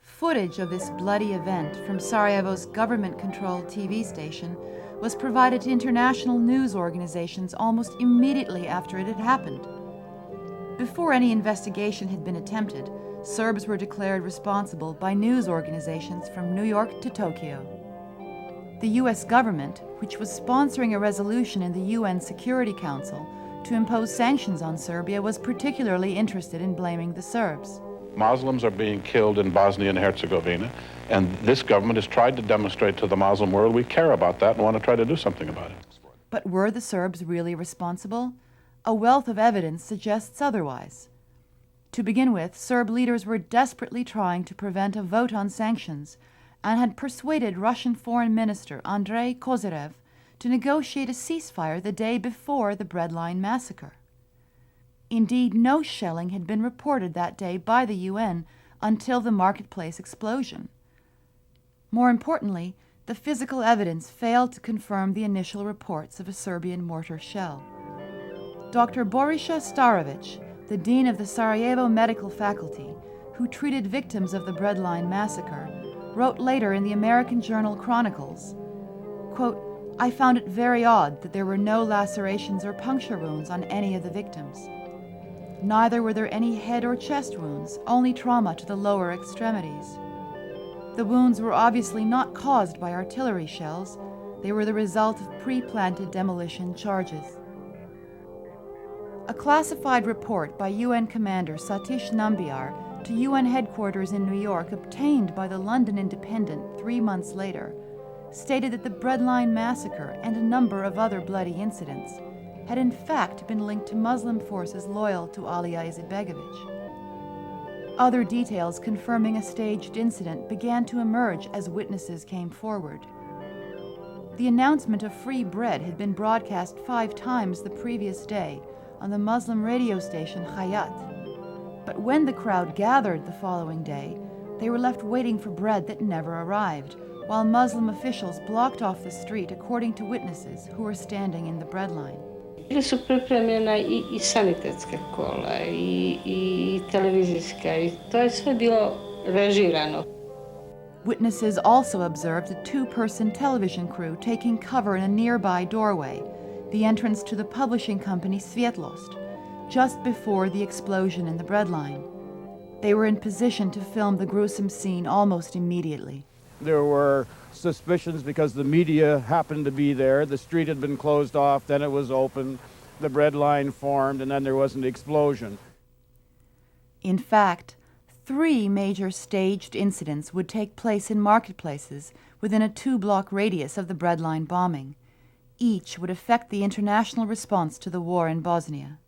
Footage of this bloody event from Sarajevo's government-controlled TV station was provided to international news organizations almost immediately after it had happened. Before any investigation had been attempted, Serbs were declared responsible by news organizations from New York to Tokyo. The U.S. government, which was sponsoring a resolution in the UN Security Council to impose sanctions on Serbia, was particularly interested in blaming the Serbs. Muslims are being killed in Bosnia and Herzegovina, and this government has tried to demonstrate to the Muslim world we care about that and want to try to do something about it. But were the Serbs really responsible? A wealth of evidence suggests otherwise. To begin with, Serb leaders were desperately trying to prevent a vote on sanctions and had persuaded Russian Foreign Minister Andrei Kozyrev to negotiate a ceasefire the day before the Breadline massacre. Indeed, no shelling had been reported that day by the UN until the marketplace explosion. More importantly, the physical evidence failed to confirm the initial reports of a Serbian mortar shell. Dr. Borisa Starovic, the dean of the Sarajevo Medical Faculty, who treated victims of the Breadline massacre, wrote later in the American journal Chronicles, quote, "I found it very odd that there were no lacerations or puncture wounds on any of the victims. Neither were there any head or chest wounds, only trauma to the lower extremities. The wounds were obviously not caused by artillery shells. They were the result of pre-planted demolition charges." A classified report by UN Commander Satish Nambiar to UN headquarters in New York, obtained by the London Independent 3 months later, stated that the Breadline massacre and a number of other bloody incidents had in fact been linked to Muslim forces loyal to Alija Izetbegović. Other details confirming a staged incident began to emerge as witnesses came forward. The announcement of free bread had been broadcast 5 times the previous day on the Muslim radio station Hayat. But when the crowd gathered the following day, they were left waiting for bread that never arrived, while Muslim officials blocked off the street, according to witnesses who were standing in the breadline. Bili su pripremljena i sanitetska kola i televizijska i to je sve bilo režirano. Witnesses also observed a 2-person television crew taking cover in a nearby doorway, the entrance to the publishing company Svietlost, just before the explosion in the breadline. They were in position to film the gruesome scene almost immediately. There were suspicions because the media happened to be there. The street had been closed off, then it was open. the bread line formed, and then there was an explosion. In fact, 3 major staged incidents would take place in marketplaces within a 2-block radius of the breadline bombing. Each would affect the international response to the war in Bosnia.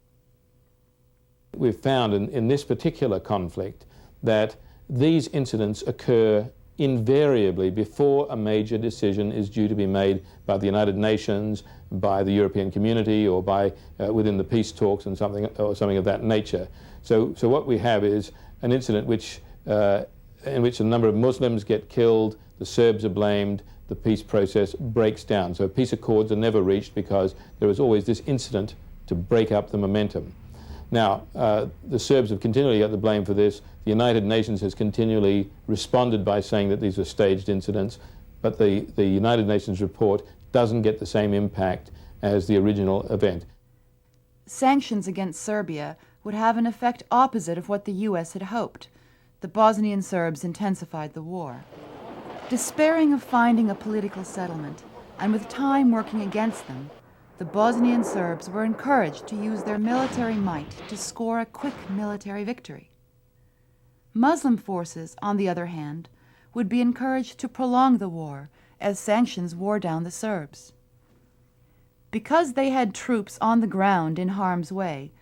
We've found in this particular conflict that these incidents occur invariably before a major decision is due to be made by the United Nations, by the European community, or by within the peace talks and something of that nature. So what we have is an incident in which a number of Muslims get killed, the Serbs are blamed, the peace process breaks down. So peace accords are never reached because there is always this incident to break up the momentum. Now, the Serbs have continually got the blame for this. The United Nations has continually responded by saying that these are staged incidents, but the United Nations report doesn't get the same impact as the original event. Sanctions against Serbia would have an effect opposite of what the U.S. had hoped. The Bosnian Serbs intensified the war. Despairing of finding a political settlement, and with time working against them, the Bosnian Serbs were encouraged to use their military might to score a quick military victory. Muslim forces, on the other hand, would be encouraged to prolong the war as sanctions wore down the Serbs. Because they had troops on the ground in harm's way,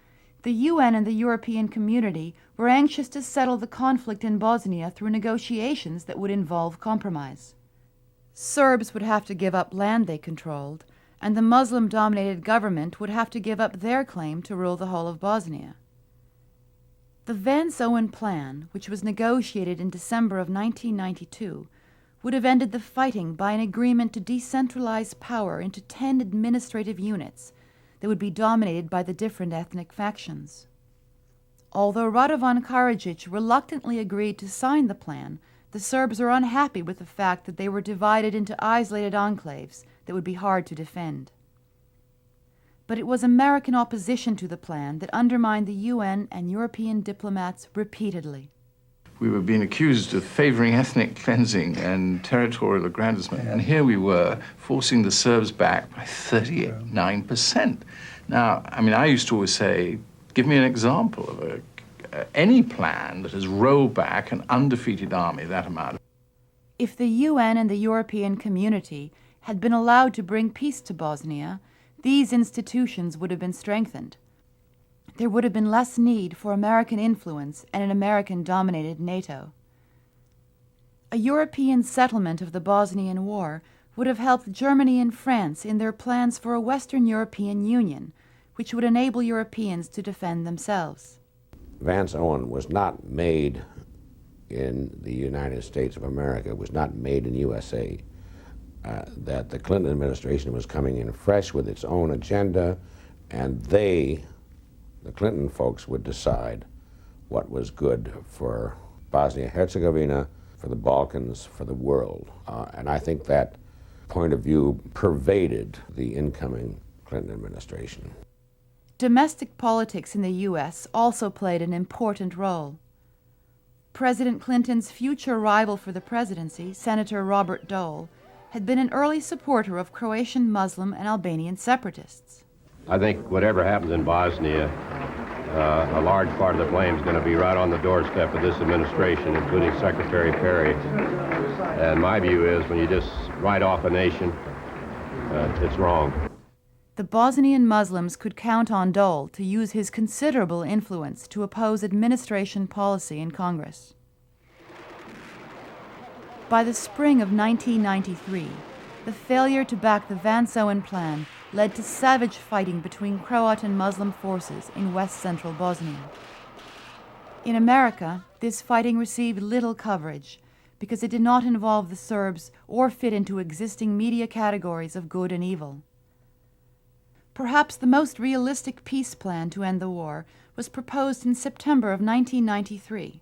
the UN and the European community were anxious to settle the conflict in Bosnia through negotiations that would involve compromise. Serbs would have to give up land they controlled, and the Muslim-dominated government would have to give up their claim to rule the whole of Bosnia. The Vance-Owen Plan, which was negotiated in December of 1992, would have ended the fighting by an agreement to decentralize power into 10 administrative units that would be dominated by the different ethnic factions. Although Radovan Karadzic reluctantly agreed to sign the plan, the Serbs were unhappy with the fact that they were divided into isolated enclaves that would be hard to defend. But it was American opposition to the plan that undermined the UN and European diplomats repeatedly. We were being accused of favoring ethnic cleansing and territorial aggrandizement, and here we were forcing the Serbs back by 39%. Now, I mean, I used to always say, give me an example of any plan that has rolled back an undefeated army that amount. If the UN and the European community had been allowed to bring peace to Bosnia, these institutions would have been strengthened. There would have been less need for American influence and an American-dominated NATO. A European settlement of the Bosnian War would have helped Germany and France in their plans for a Western European Union, which would enable Europeans to defend themselves. Vance-Owen was not made in the United States of America. It was not made in USA. That the Clinton administration was coming in fresh with its own agenda, and the Clinton folks would decide what was good for Bosnia-Herzegovina, for the Balkans, for the world. And I think that point of view pervaded the incoming Clinton administration. Domestic politics in the U.S. also played an important role. President Clinton's future rival for the presidency, Senator Robert Dole, had been an early supporter of Croatian Muslim and Albanian separatists. I think whatever happens in Bosnia, a large part of the blame is going to be right on the doorstep of this administration, including Secretary Perry. And my view is when you just write off a nation, it's wrong. The Bosnian Muslims could count on Dole to use his considerable influence to oppose administration policy in Congress. By the spring of 1993, the failure to back the Vance-Owen Plan led to savage fighting between Croat and Muslim forces in west-central Bosnia. In America, this fighting received little coverage because it did not involve the Serbs or fit into existing media categories of good and evil. Perhaps the most realistic peace plan to end the war was proposed in September of 1993,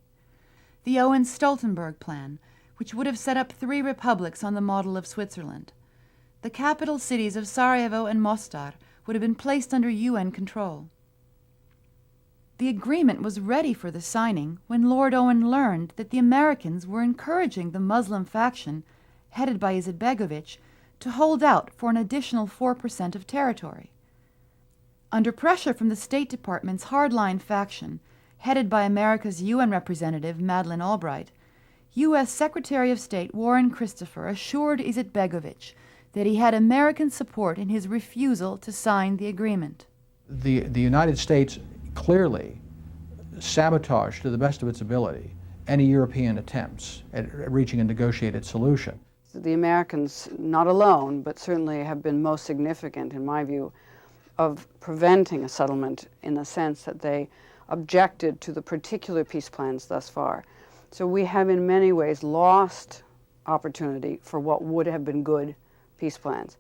the Owen-Stoltenberg Plan, which would have set up 3 republics on the model of Switzerland. The capital cities of Sarajevo and Mostar would have been placed under UN control. The agreement was ready for the signing when Lord Owen learned that the Americans were encouraging the Muslim faction, headed by Izetbegovic, to hold out for an additional 4% of territory. Under pressure from the State Department's hardline faction, headed by America's UN representative Madeleine Albright, U.S. Secretary of State Warren Christopher assured Izetbegovic that he had American support in his refusal to sign the agreement. The United States clearly sabotaged to the best of its ability any European attempts at reaching a negotiated solution. The Americans, not alone, but certainly have been most significant, in my view, of preventing a settlement in the sense that they objected to the particular peace plans thus far. So we have in many ways lost opportunity for what would have been good peace plans.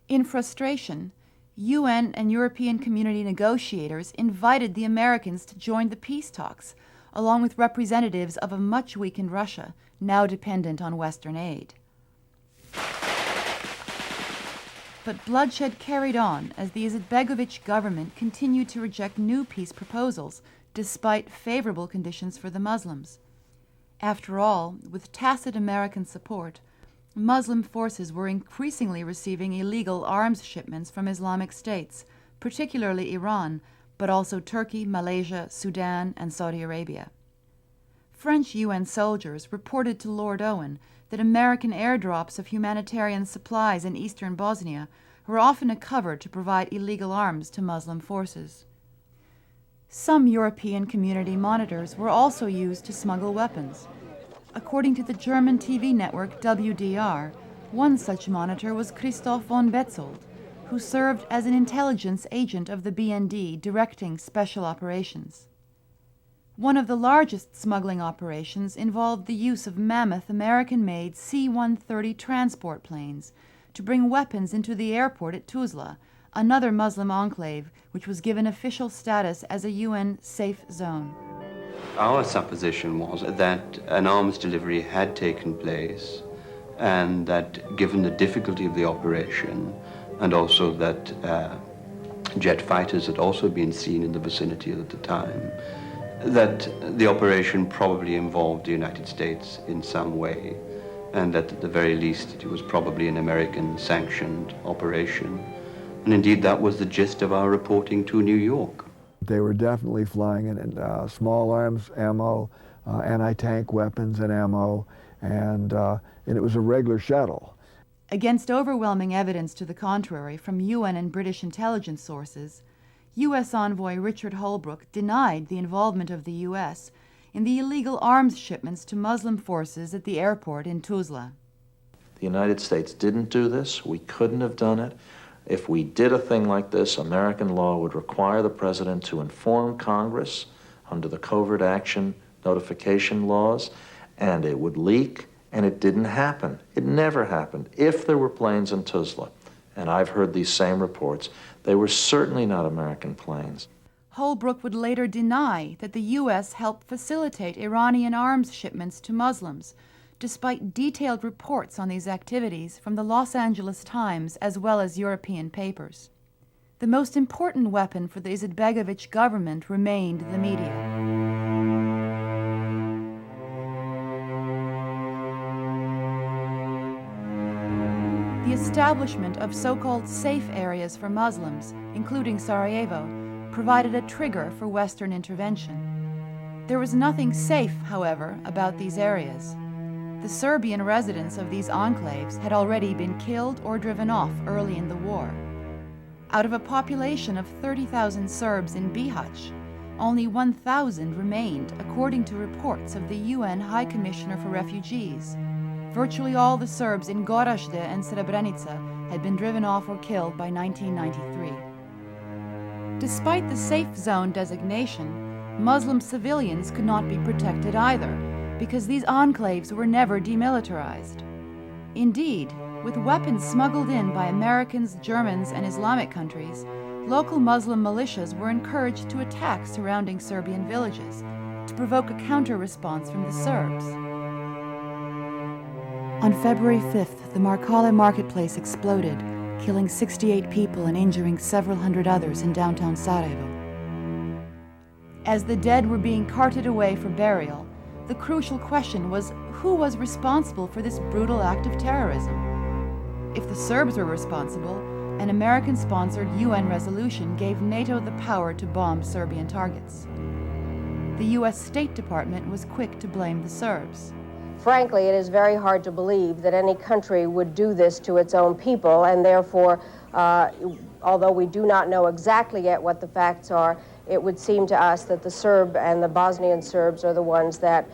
In frustration, UN and European community negotiators invited the Americans to join the peace talks, along with representatives of a much weakened Russia, now dependent on Western aid. But bloodshed carried on as the Izetbegovic government continued to reject new peace proposals, despite favorable conditions for the Muslims. After all, with tacit American support, Muslim forces were increasingly receiving illegal arms shipments from Islamic states, particularly Iran, but also Turkey, Malaysia, Sudan, and Saudi Arabia. French UN soldiers reported to Lord Owen that American airdrops of humanitarian supplies in eastern Bosnia were often a cover to provide illegal arms to Muslim forces. Some European community monitors were also used to smuggle weapons. According to the German TV network WDR, one such monitor was Christoph von Betzold, who served as an intelligence agent of the BND directing special operations. One of the largest smuggling operations involved the use of mammoth American-made C-130 transport planes to bring weapons into the airport at Tuzla, another Muslim enclave which was given official status as a UN safe zone. Our supposition was that an arms delivery had taken place and that given the difficulty of the operation and also that jet fighters had also been seen in the vicinity at the time, that the operation probably involved the United States in some way, and that at the very least it was probably an American-sanctioned operation. And indeed that was the gist of our reporting to New York. They were definitely flying in small arms ammo, anti-tank weapons and ammo, and it was a regular shuttle. Against overwhelming evidence to the contrary from UN and British intelligence sources, U.S. envoy Richard Holbrooke denied the involvement of the U.S. in the illegal arms shipments to Muslim forces at the airport in Tuzla. The United States didn't do this. We couldn't have done it. If we did a thing like this, American law would require the president to inform Congress under the covert action notification laws, and it would leak, and it didn't happen. It never happened. If there were planes in Tuzla, and I've heard these same reports, they were certainly not American planes. Holbrooke would later deny that the U.S. helped facilitate Iranian arms shipments to Muslims, despite detailed reports on these activities from the Los Angeles Times as well as European papers. The most important weapon for the Izetbegovic government remained the media. The establishment of so-called safe areas for Muslims, including Sarajevo, provided a trigger for Western intervention. There was nothing safe, however, about these areas. The Serbian residents of these enclaves had already been killed or driven off early in the war. Out of a population of 30,000 Serbs in Bihać, only 1,000 remained, according to reports of the UN High Commissioner for Refugees. Virtually all the Serbs in Gorazde and Srebrenica had been driven off or killed by 1993. Despite the safe zone designation, Muslim civilians could not be protected either, because these enclaves were never demilitarized. Indeed, with weapons smuggled in by Americans, Germans, and Islamic countries, local Muslim militias were encouraged to attack surrounding Serbian villages to provoke a counter-response from the Serbs. On February 5th, the Markale marketplace exploded, killing 68 people and injuring several hundred others in downtown Sarajevo. As the dead were being carted away for burial, the crucial question was who was responsible for this brutal act of terrorism? If the Serbs were responsible, an American-sponsored UN resolution gave NATO the power to bomb Serbian targets. The U.S. State Department was quick to blame the Serbs. Frankly, it is very hard to believe that any country would do this to its own people, and therefore, although we do not know exactly yet what the facts are, it would seem to us that the Serb and the Bosnian Serbs are the ones that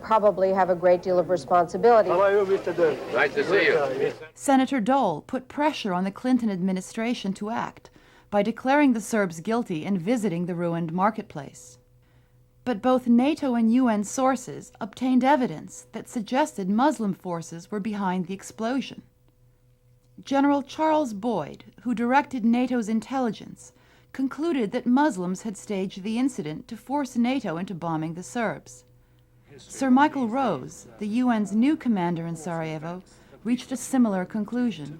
probably have a great deal of responsibility. Nice to see you. Senator Dole put pressure on the Clinton administration to act by declaring the Serbs guilty and visiting the ruined marketplace. But both NATO and UN sources obtained evidence that suggested Muslim forces were behind the explosion. General Charles Boyd, who directed NATO's intelligence, concluded that Muslims had staged the incident to force NATO into bombing the Serbs. Sir Michael Rose, the UN's new commander in Sarajevo, reached a similar conclusion.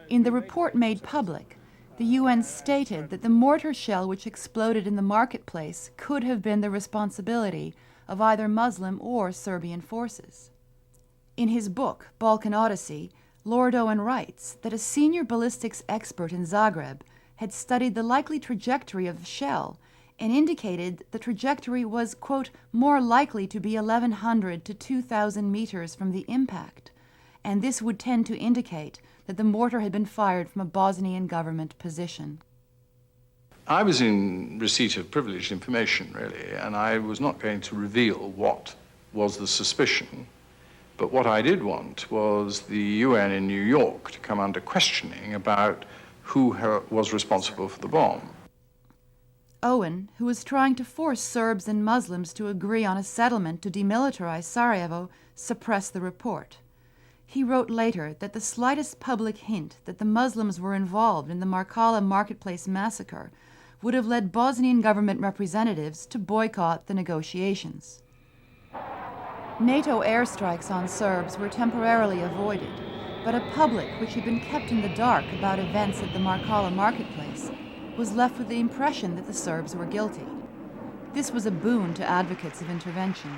In the report made public, the UN stated that the mortar shell which exploded in the marketplace could have been the responsibility of either Muslim or Serbian forces. In his book, Balkan Odyssey, Lord Owen writes that a senior ballistics expert in Zagreb had studied the likely trajectory of the shell and indicated the trajectory was, quote, more likely to be 1,100 to 2,000 meters from the impact, and this would tend to indicate that the mortar had been fired from a Bosnian government position. I was in receipt of privileged information, really, and I was not going to reveal what was the suspicion. But what I did want was the UN in New York to come under questioning about who was responsible for the bomb. Owen, who was trying to force Serbs and Muslims to agree on a settlement to demilitarize Sarajevo, suppressed the report. He wrote later that the slightest public hint that the Muslims were involved in the Markala marketplace massacre would have led Bosnian government representatives to boycott the negotiations. NATO airstrikes on Serbs were temporarily avoided, but a public which had been kept in the dark about events at the Markala marketplace was left with the impression that the Serbs were guilty. This was a boon to advocates of intervention.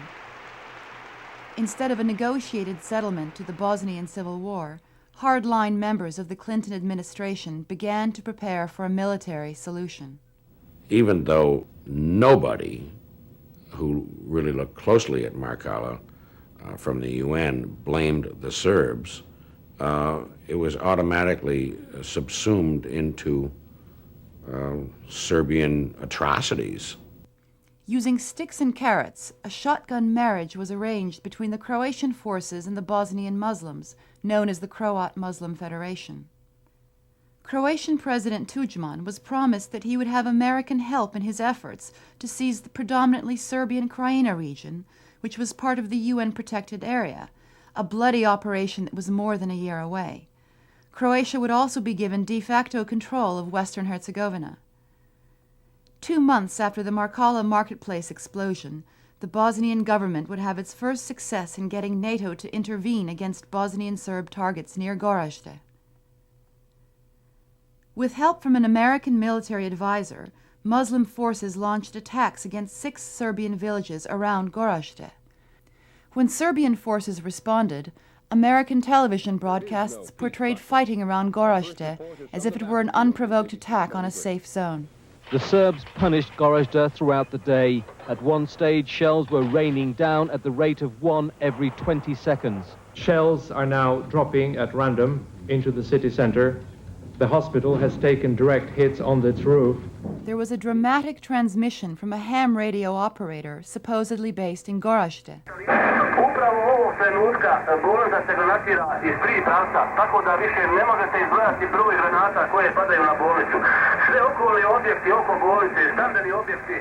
Instead of a negotiated settlement to the Bosnian Civil War, hardline members of the Clinton administration began to prepare for a military solution. Even though nobody who really looked closely at Markala from the UN blamed the Serbs, it was automatically subsumed into Serbian atrocities. Using sticks and carrots, a shotgun marriage was arranged between the Croatian forces and the Bosnian Muslims, known as the Croat Muslim Federation. Croatian President Tudjman was promised that he would have American help in his efforts to seize the predominantly Serbian Krajina region, which was part of the UN-protected area, a bloody operation that was more than a year away. Croatia would also be given de facto control of Western Herzegovina. 2 months after the Markala marketplace explosion, the Bosnian government would have its first success in getting NATO to intervene against Bosnian Serb targets near Gorazde. With help from an American military advisor, Muslim forces launched attacks against 6 Serbian villages around Gorazde. When Serbian forces responded, American television broadcasts portrayed fighting around Gorazde as if it were an unprovoked attack on a safe zone. The Serbs punished Gorazde throughout the day. At one stage, shells were raining down at the rate of 1 every 20 seconds. Shells are now dropping at random into the city center. The hospital has taken direct hits on its roof. There was a dramatic transmission from a ham radio operator supposedly based in Gorazde. Upravo ovog trenutka bolnica se granatira iz 3 pravca, tako da više ne možete izbrojati broj granata koje padaju na bolnicu. Sve okolni objekti oko bolnice, stambeni objekti.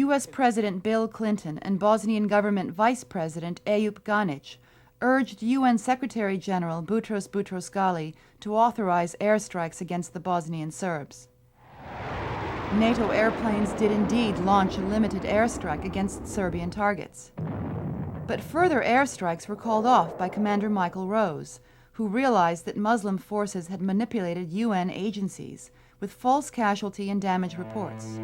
U.S. President Bill Clinton and Bosnian government Vice President Eyüp Ganic urged UN Secretary General Boutros Boutros-Ghali to authorize airstrikes against the Bosnian Serbs. NATO airplanes did indeed launch a limited airstrike against Serbian targets. But further airstrikes were called off by Commander Michael Rose, who realized that Muslim forces had manipulated UN agencies with false casualty and damage reports.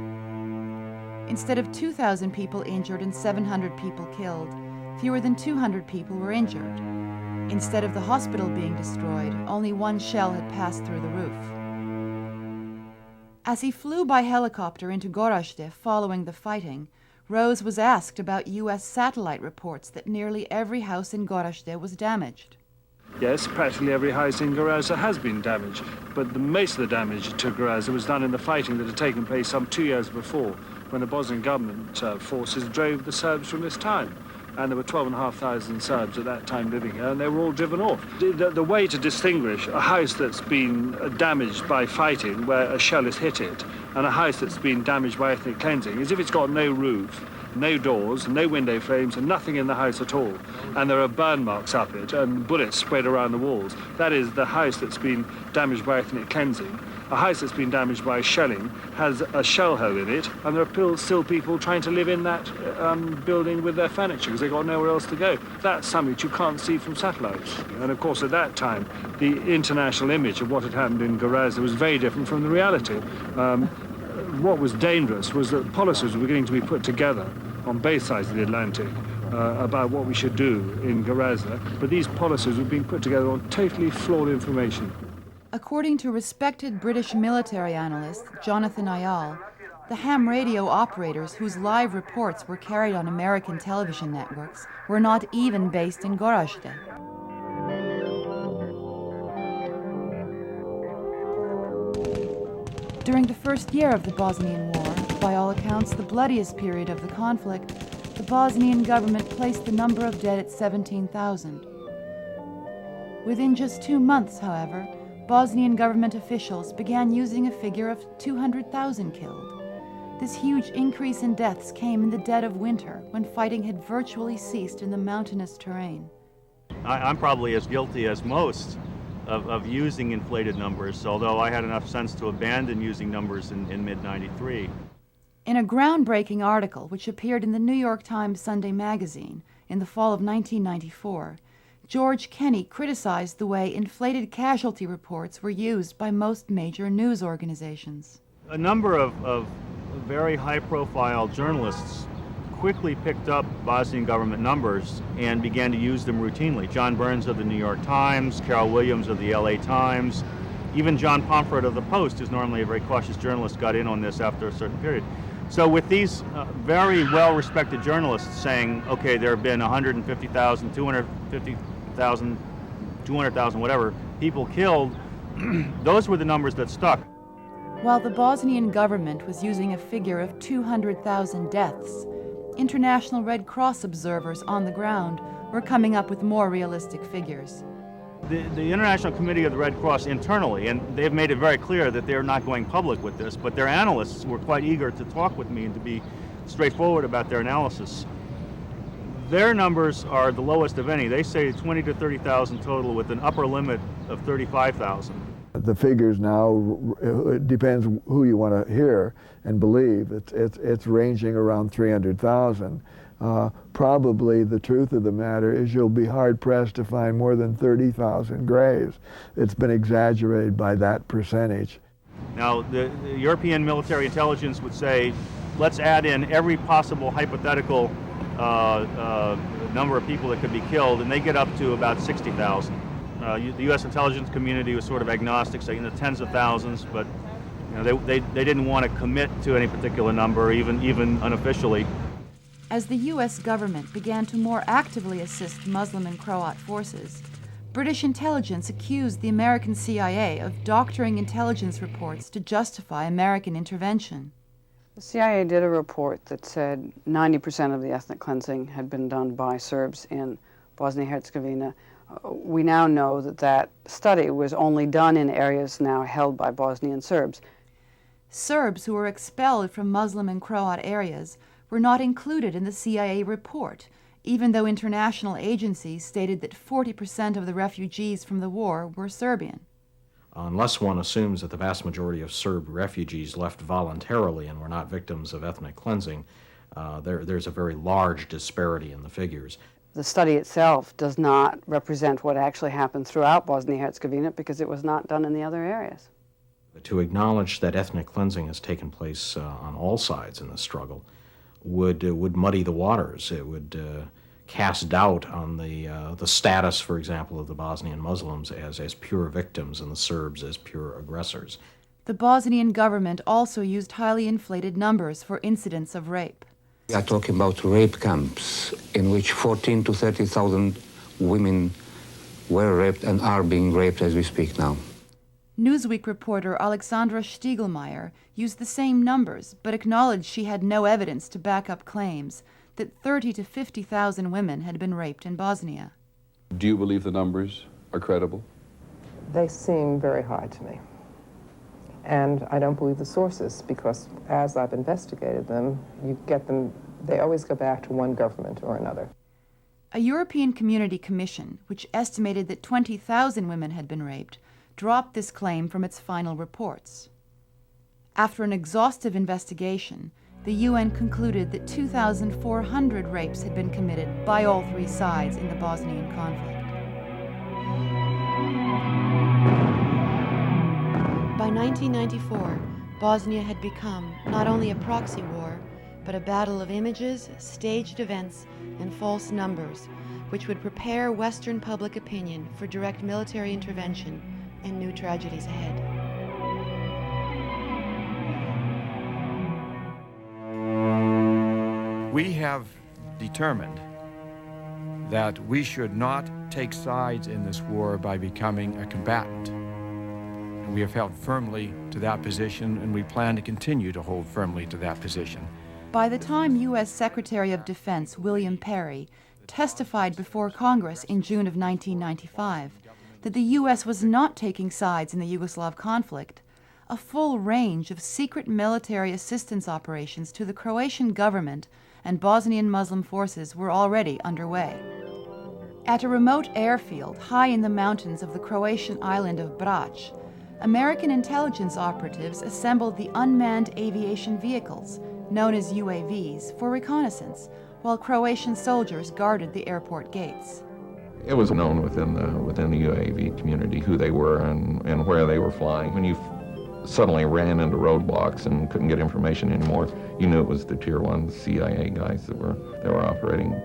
Instead of 2,000 people injured and 700 people killed, fewer than 200 people were injured. Instead of the hospital being destroyed, only 1 shell had passed through the roof. As he flew by helicopter into Gorazde following the fighting, Rose was asked about U.S. satellite reports that nearly every house in Gorazde was damaged. Yes, practically every house in Gorazde has been damaged, but most of the damage to Gorazde was done in the fighting that had taken place some 2 years before, when the Bosnian government forces drove the Serbs from this town. And there were 12,500 Serbs at that time living here, and they were all driven off. The way to distinguish a house that's been damaged by fighting, where a shell has hit it, and a house that's been damaged by ethnic cleansing, is if it's got no roof, no doors, no window frames, and nothing in the house at all, and there are burn marks up it and bullets spread around the walls. That is the house that's been damaged by ethnic cleansing. A house that's been damaged by shelling has a shell hole in it, and there are still people trying to live in that building with their furniture because they've got nowhere else to go. That's something you can't see from satellites. And of course, at that time, the international image of what had happened in Gorazde was very different from the reality. What was dangerous was that policies were beginning to be put together on both sides of the Atlantic about what we should do in Gorazde, but these policies were being put together on totally flawed information. According to respected British military analyst Jonathan Ayal, the ham radio operators whose live reports were carried on American television networks were not even based in Gorazde. During the first year of the Bosnian War, by all accounts the bloodiest period of the conflict, the Bosnian government placed the number of dead at 17,000. Within just 2 months, however, Bosnian government officials began using a figure of 200,000 killed. This huge increase in deaths came in the dead of winter, when fighting had virtually ceased in the mountainous terrain. I'm probably as guilty as most of using inflated numbers, although I had enough sense to abandon using numbers in mid-93. In a groundbreaking article which appeared in the New York Times Sunday magazine in the fall of 1994, George Kenney criticized the way inflated casualty reports were used by most major news organizations. A number of very high-profile journalists quickly picked up Bosnian government numbers and began to use them routinely. John Burns of the New York Times, Carol Williams of the LA Times, even John Pomfret of the Post, who's normally a very cautious journalist, got in on this after a certain period. So with these very well-respected journalists saying, okay, there have been 150,000, 250,000, 200,000, whatever, people killed, those were the numbers that stuck. While the Bosnian government was using a figure of 200,000 deaths, International Red Cross observers on the ground were coming up with more realistic figures. The International Committee of the Red Cross internally, and they've made it very clear that they're not going public with this, but their analysts were quite eager to talk with me and to be straightforward about their analysis. Their numbers are the lowest of any. They say 20 to 30,000 total with an upper limit of 35,000. The figures now, it depends who you want to hear and believe. It's ranging around 300,000. Probably the truth of the matter is you'll be hard-pressed to find more than 30,000 graves. It's been exaggerated by that percentage. Now, the European military intelligence would say, let's add in every possible hypothetical number of people that could be killed, and they get up to about 60,000. The U.S. intelligence community was sort of agnostic, saying the tens of thousands, but they didn't want to commit to any particular number, even unofficially. As the U.S. government began to more actively assist Muslim and Croat forces, British intelligence accused the American CIA of doctoring intelligence reports to justify American intervention. The CIA did a report that said 90% of the ethnic cleansing had been done by Serbs in Bosnia-Herzegovina. We now know that that study was only done in areas now held by Bosnian Serbs. Serbs who were expelled from Muslim and Croat areas were not included in the CIA report, even though international agencies stated that 40% of the refugees from the war were Serbian. Unless one assumes that the vast majority of Serb refugees left voluntarily and were not victims of ethnic cleansing, there's a very large disparity in the figures. The study itself does not represent what actually happened throughout Bosnia-Herzegovina because it was not done in the other areas. To acknowledge that ethnic cleansing has taken place on all sides in the struggle would muddy the waters. It would cast doubt on the status, for example, of the Bosnian Muslims as pure victims and the Serbs as pure aggressors. The Bosnian government also used highly inflated numbers for incidents of rape. We are talking about rape camps in which 14 to 30,000 women were raped and are being raped as we speak now. Newsweek reporter Alexandra Stiegelmeier used the same numbers, but acknowledged she had no evidence to back up claims that 30 to 50,000 women had been raped in Bosnia. Do you believe the numbers are credible? They seem very high to me. And I don't believe the sources, because as I've investigated them, they always go back to one government or another. A European Community Commission, which estimated that 20,000 women had been raped, dropped this claim from its final reports. After an exhaustive investigation, the UN concluded that 2,400 rapes had been committed by all three sides in the Bosnian conflict. By 1994, Bosnia had become not only a proxy war, but a battle of images, staged events, and false numbers, which would prepare Western public opinion for direct military intervention and new tragedies ahead. We have determined that we should not take sides in this war by becoming a combatant. And we have held firmly to that position, and we plan to continue to hold firmly to that position. By the time U.S. Secretary of Defense William Perry testified before Congress in June of 1995 that the U.S. was not taking sides in the Yugoslav conflict, a full range of secret military assistance operations to the Croatian government and Bosnian Muslim forces were already underway. At a remote airfield high in the mountains of the Croatian island of Brač, American intelligence operatives assembled the unmanned aviation vehicles, known as UAVs, for reconnaissance, while Croatian soldiers guarded the airport gates. It was known within the UAV community who they were and where they were flying. When you suddenly ran into roadblocks and couldn't get information anymore, you knew it was the Tier 1 CIA guys that were operating.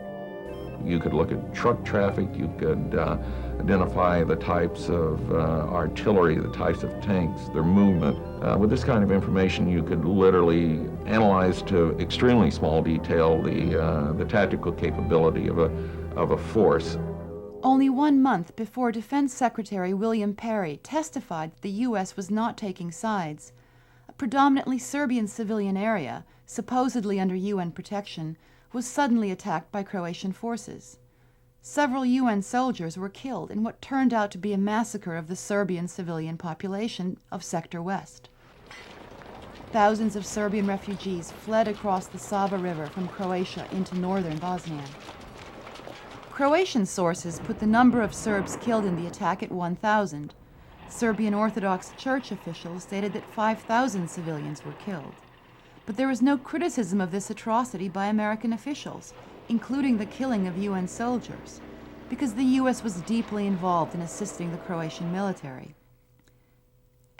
You could look at truck traffic, you could identify the types of artillery, the types of tanks, their movement. With this kind of information, you could literally analyze to extremely small detail the tactical capability of a force. Only 1 month before Defense Secretary William Perry testified that the U.S. was not taking sides, a predominantly Serbian civilian area, supposedly under UN protection, was suddenly attacked by Croatian forces. Several UN soldiers were killed in what turned out to be a massacre of the Serbian civilian population of Sector West. Thousands of Serbian refugees fled across the Sava River from Croatia into northern Bosnia. Croatian sources put the number of Serbs killed in the attack at 1,000. Serbian Orthodox Church officials stated that 5,000 civilians were killed. But there was no criticism of this atrocity by American officials, including the killing of UN soldiers, because the U.S. was deeply involved in assisting the Croatian military.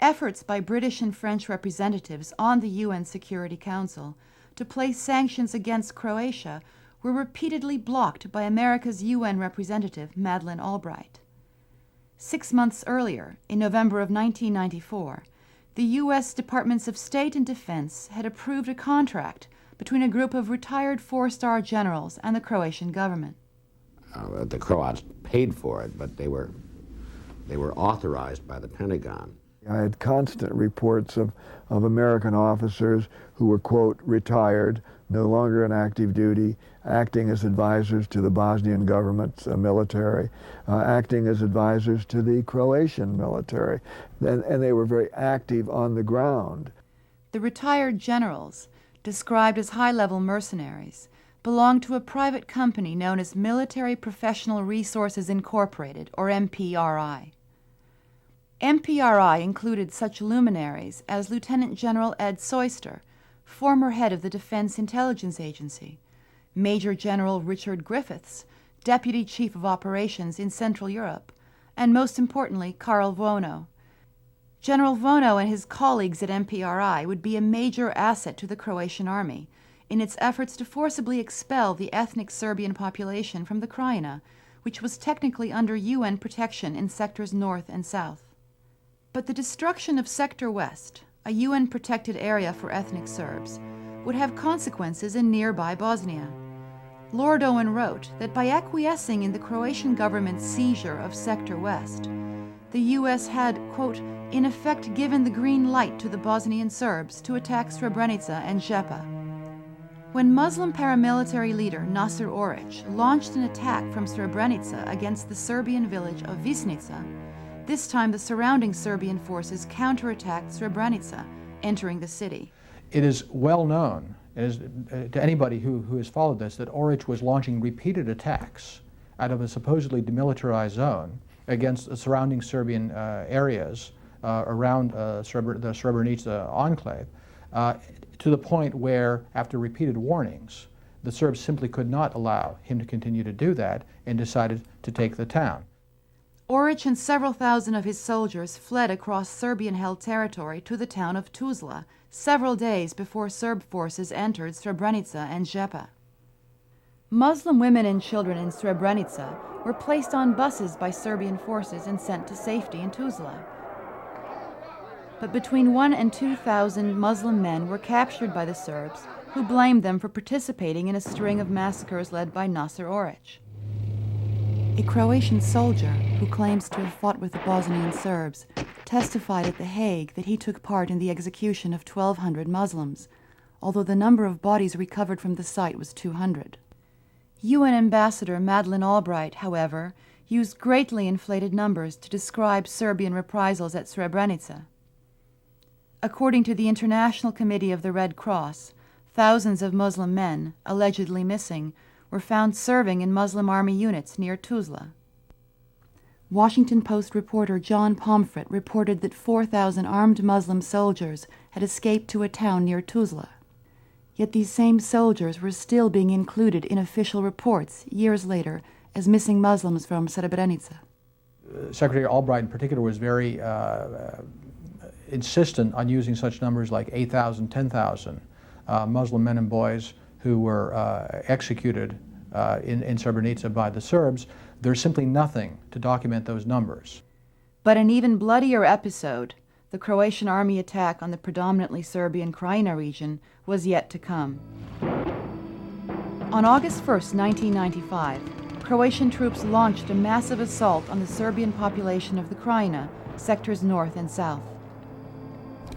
Efforts by British and French representatives on the UN Security Council to place sanctions against Croatia were repeatedly blocked by America's UN representative, Madeleine Albright. 6 months earlier, in November of 1994, the U.S. Departments of State and Defense had approved a contract between a group of retired four-star generals and the Croatian government. The Croats paid for it, but they were authorized by the Pentagon. I had constant reports of American officers who were, quote, retired, no longer in active duty, acting as advisors to the Bosnian government's military, acting as advisors to the Croatian military, and they were very active on the ground. The retired generals, described as high-level mercenaries, belonged to a private company known as Military Professional Resources Incorporated, or MPRI. MPRI included such luminaries as Lieutenant General Ed Soyster, former head of the Defense Intelligence Agency, Major General Richard Griffiths, Deputy Chief of Operations in Central Europe, and most importantly, Karl Vuono. General Vuono and his colleagues at MPRI would be a major asset to the Croatian army in its efforts to forcibly expel the ethnic Serbian population from the Krajina, which was technically under UN protection in sectors north and south. But the destruction of Sector West, a UN-protected area for ethnic Serbs, would have consequences in nearby Bosnia. Lord Owen wrote that by acquiescing in the Croatian government's seizure of Sector West, the U.S. had, quote, in effect given the green light to the Bosnian Serbs to attack Srebrenica and Žepa. When Muslim paramilitary leader Nasser Oric launched an attack from Srebrenica against the Serbian village of Višnica, this time the surrounding Serbian forces counterattacked Srebrenica, entering the city. It is well known to anybody who has followed this that Oric was launching repeated attacks out of a supposedly demilitarized zone against the surrounding Serbian areas around the Srebrenica enclave, to the point where, after repeated warnings, the Serbs simply could not allow him to continue to do that and decided to take the town. Oric and several thousand of his soldiers fled across Serbian-held territory to the town of Tuzla several days before Serb forces entered Srebrenica and Žepa. Muslim women and children in Srebrenica were placed on buses by Serbian forces and sent to safety in Tuzla. But between 1,000 and 2,000 Muslim men were captured by the Serbs, who blamed them for participating in a string of massacres led by Nasser Oric. A Croatian soldier who claims to have fought with the Bosnian Serbs testified at The Hague that he took part in the execution of 1,200 Muslims, although the number of bodies recovered from the site was 200. UN Ambassador Madeleine Albright, however, used greatly inflated numbers to describe Serbian reprisals at Srebrenica. According to the International Committee of the Red Cross, thousands of Muslim men, allegedly missing, were found serving in Muslim army units near Tuzla. Washington Post reporter John Pomfret reported that 4,000 armed Muslim soldiers had escaped to a town near Tuzla. Yet these same soldiers were still being included in official reports years later as missing Muslims from Srebrenica. Secretary Albright in particular was very insistent on using such numbers like 8,000, 10,000 Muslim men and boys who were executed in Srebrenica by the Serbs. There's simply nothing to document those numbers. But an even bloodier episode, the Croatian army attack on the predominantly Serbian Krajina region, was yet to come. On August 1st, 1995, Croatian troops launched a massive assault on the Serbian population of the Krajina, sectors north and south.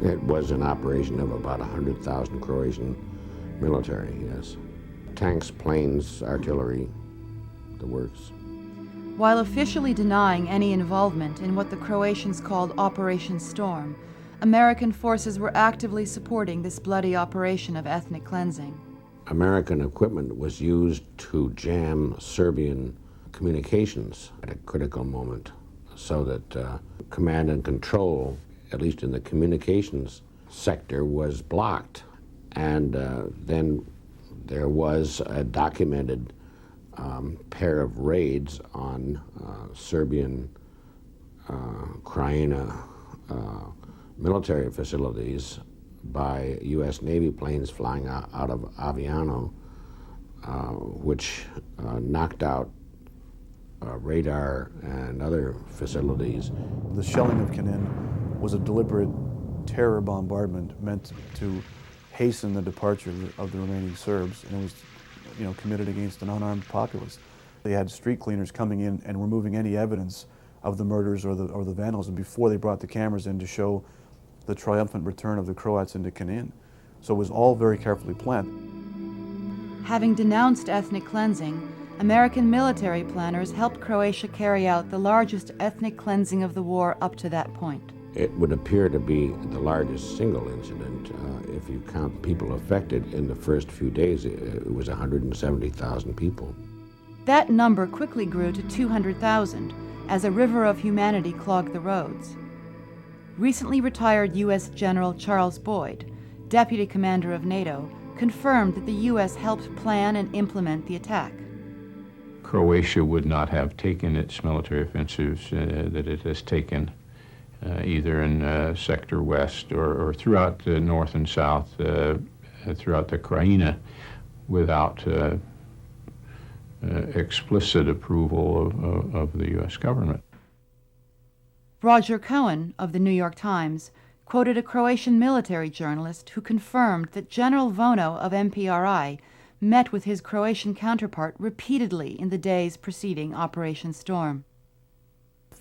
It was an operation of about 100,000 Croatian military, yes. Tanks, planes, artillery, the works. While officially denying any involvement in what the Croatians called Operation Storm, American forces were actively supporting this bloody operation of ethnic cleansing. American equipment was used to jam Serbian communications at a critical moment so that command and control, at least in the communications sector, was blocked. And then there was a documented pair of raids on Serbian Krajina military facilities by U.S. Navy planes flying out of Aviano, which knocked out radar and other facilities. The shelling of Knin was a deliberate terror bombardment meant to hasten the departure of the remaining Serbs, and it was, committed against an unarmed populace. They had street cleaners coming in and removing any evidence of the murders or the vandalism before they brought the cameras in to show the triumphant return of the Croats into Knin. So it was all very carefully planned. Having denounced ethnic cleansing, American military planners helped Croatia carry out the largest ethnic cleansing of the war up to that point. It would appear to be the largest single incident. If you count people affected in the first few days, it was 170,000 people. That number quickly grew to 200,000 as a river of humanity clogged the roads. Recently retired U.S. General Charles Boyd, Deputy Commander of NATO, confirmed that the U.S. helped plan and implement the attack. Croatia would not have taken its military offensives that it has taken either in Sector West or throughout the North and South, throughout the Krajina, without explicit approval of the U.S. government. Roger Cohen of the New York Times quoted a Croatian military journalist who confirmed that General Vono of MPRI met with his Croatian counterpart repeatedly in the days preceding Operation Storm.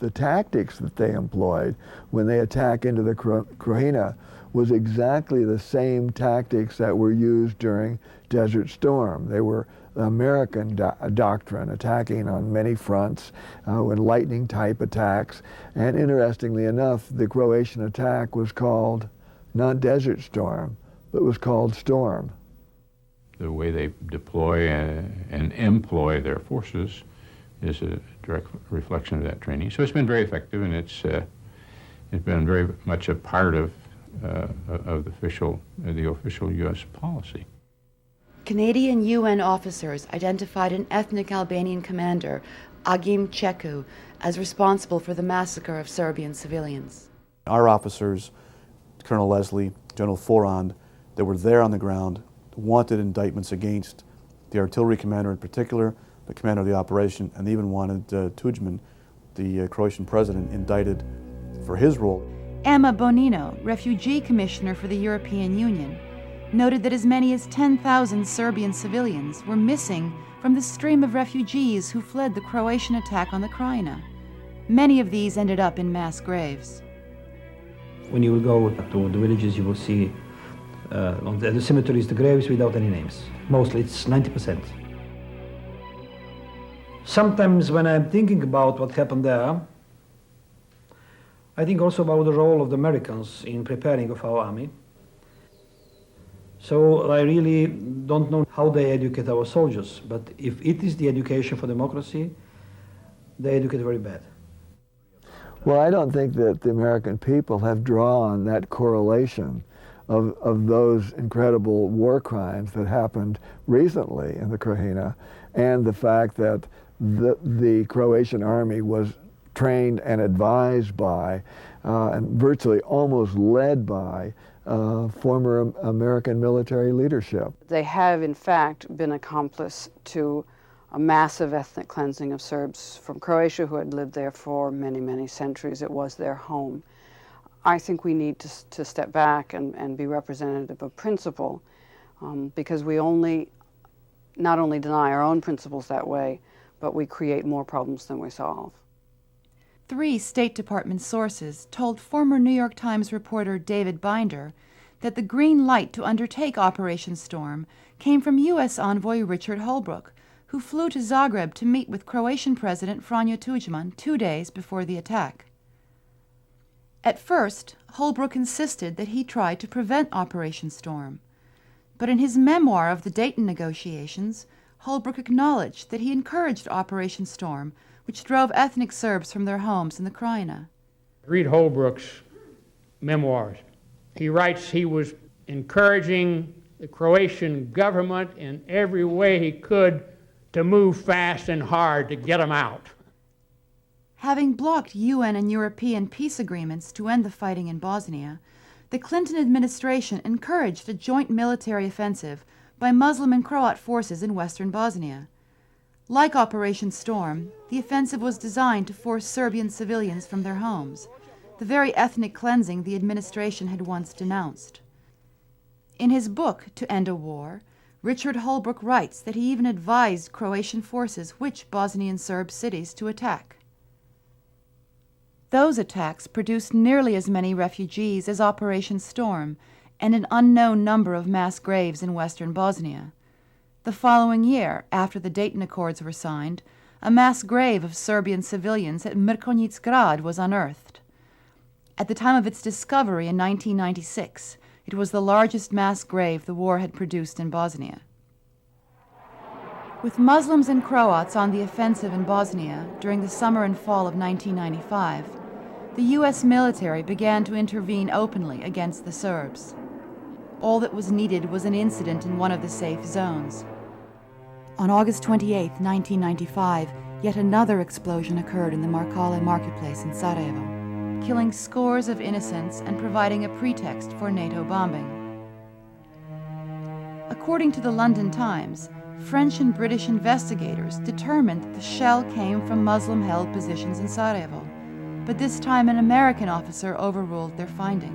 The tactics that they employed when they attack into the Krajina was exactly the same tactics that were used during Desert Storm. They were American doctrine, attacking on many fronts, with lightning-type attacks. And interestingly enough, the Croatian attack was called not Desert Storm, but was called Storm. The way they deploy and employ their forces is a direct reflection of that training. So it's been very effective, and it's been very much a part of the official U.S. policy. Canadian UN officers identified an ethnic Albanian commander, Agim Ceku, as responsible for the massacre of Serbian civilians. Our officers, Colonel Leslie, General Forand, that were there on the ground, wanted indictments against the artillery commander in particular, the commander of the operation, and even wanted Tudjman, the Croatian president, indicted for his role. Emma Bonino, refugee commissioner for the European Union, noted that as many as 10,000 Serbian civilians were missing from the stream of refugees who fled the Croatian attack on the Krajina. Many of these ended up in mass graves. When you will go to the villages, you will see on the cemeteries the graves without any names. Mostly it's 90%. Sometimes when I'm thinking about what happened there, I think also about the role of the Americans in preparing of our army. So I really don't know how they educate our soldiers, but if it is the education for democracy, they educate very bad. Well, I don't think that the American people have drawn that correlation of those incredible war crimes that happened recently in the Krajina, and the fact that the Croatian army was trained and advised by, and virtually almost led by, former American military leadership. They have, in fact, been accomplice to a massive ethnic cleansing of Serbs from Croatia who had lived there for many, many centuries. It was their home. I think we need to step back and be representative of principle, because we not only deny our own principles that way, but we create more problems than we solve. 3 State Department sources told former New York Times reporter David Binder that the green light to undertake Operation Storm came from U.S. envoy Richard Holbrooke, who flew to Zagreb to meet with Croatian President Franjo Tudjman 2 days before the attack. At first, Holbrooke insisted that he tried to prevent Operation Storm, but in his memoir of the Dayton negotiations, Holbrooke acknowledged that he encouraged Operation Storm, which drove ethnic Serbs from their homes in the Krajina. Read Holbrooke's memoirs. He writes he was encouraging the Croatian government in every way he could to move fast and hard to get them out. Having blocked UN and European peace agreements to end the fighting in Bosnia, the Clinton administration encouraged a joint military offensive by Muslim and Croat forces in western Bosnia. Like Operation Storm, the offensive was designed to force Serbian civilians from their homes, the very ethnic cleansing the administration had once denounced. In his book, To End a War, Richard Holbrooke writes that he even advised Croatian forces which Bosnian Serb cities to attack. Those attacks produced nearly as many refugees as Operation Storm and an unknown number of mass graves in western Bosnia. The following year, after the Dayton Accords were signed, a mass grave of Serbian civilians at Mrkonjić Grad was unearthed. At the time of its discovery in 1996, it was the largest mass grave the war had produced in Bosnia. With Muslims and Croats on the offensive in Bosnia during the summer and fall of 1995, the U.S. military began to intervene openly against the Serbs. All that was needed was an incident in one of the safe zones. On August 28, 1995, yet another explosion occurred in the Markale marketplace in Sarajevo, killing scores of innocents and providing a pretext for NATO bombing. According to the London Times, French and British investigators determined that the shell came from Muslim-held positions in Sarajevo, but this time an American officer overruled their finding.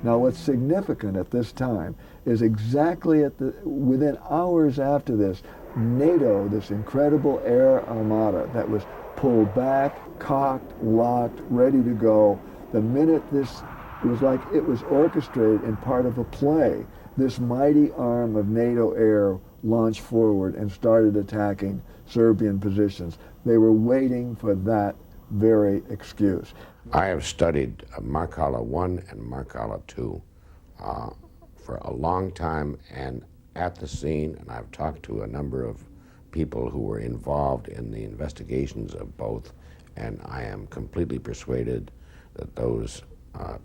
Now what's significant at this time is exactly within hours after this, NATO, this incredible air armada that was pulled back, cocked, locked, ready to go, the minute this, it was like it was orchestrated in part of a play, this mighty arm of NATO air launched forward and started attacking Serbian positions. They were waiting for that very excuse. I have studied Markala 1 and Markala 2 for a long time and at the scene, and I've talked to a number of people who were involved in the investigations of both, and I am completely persuaded that those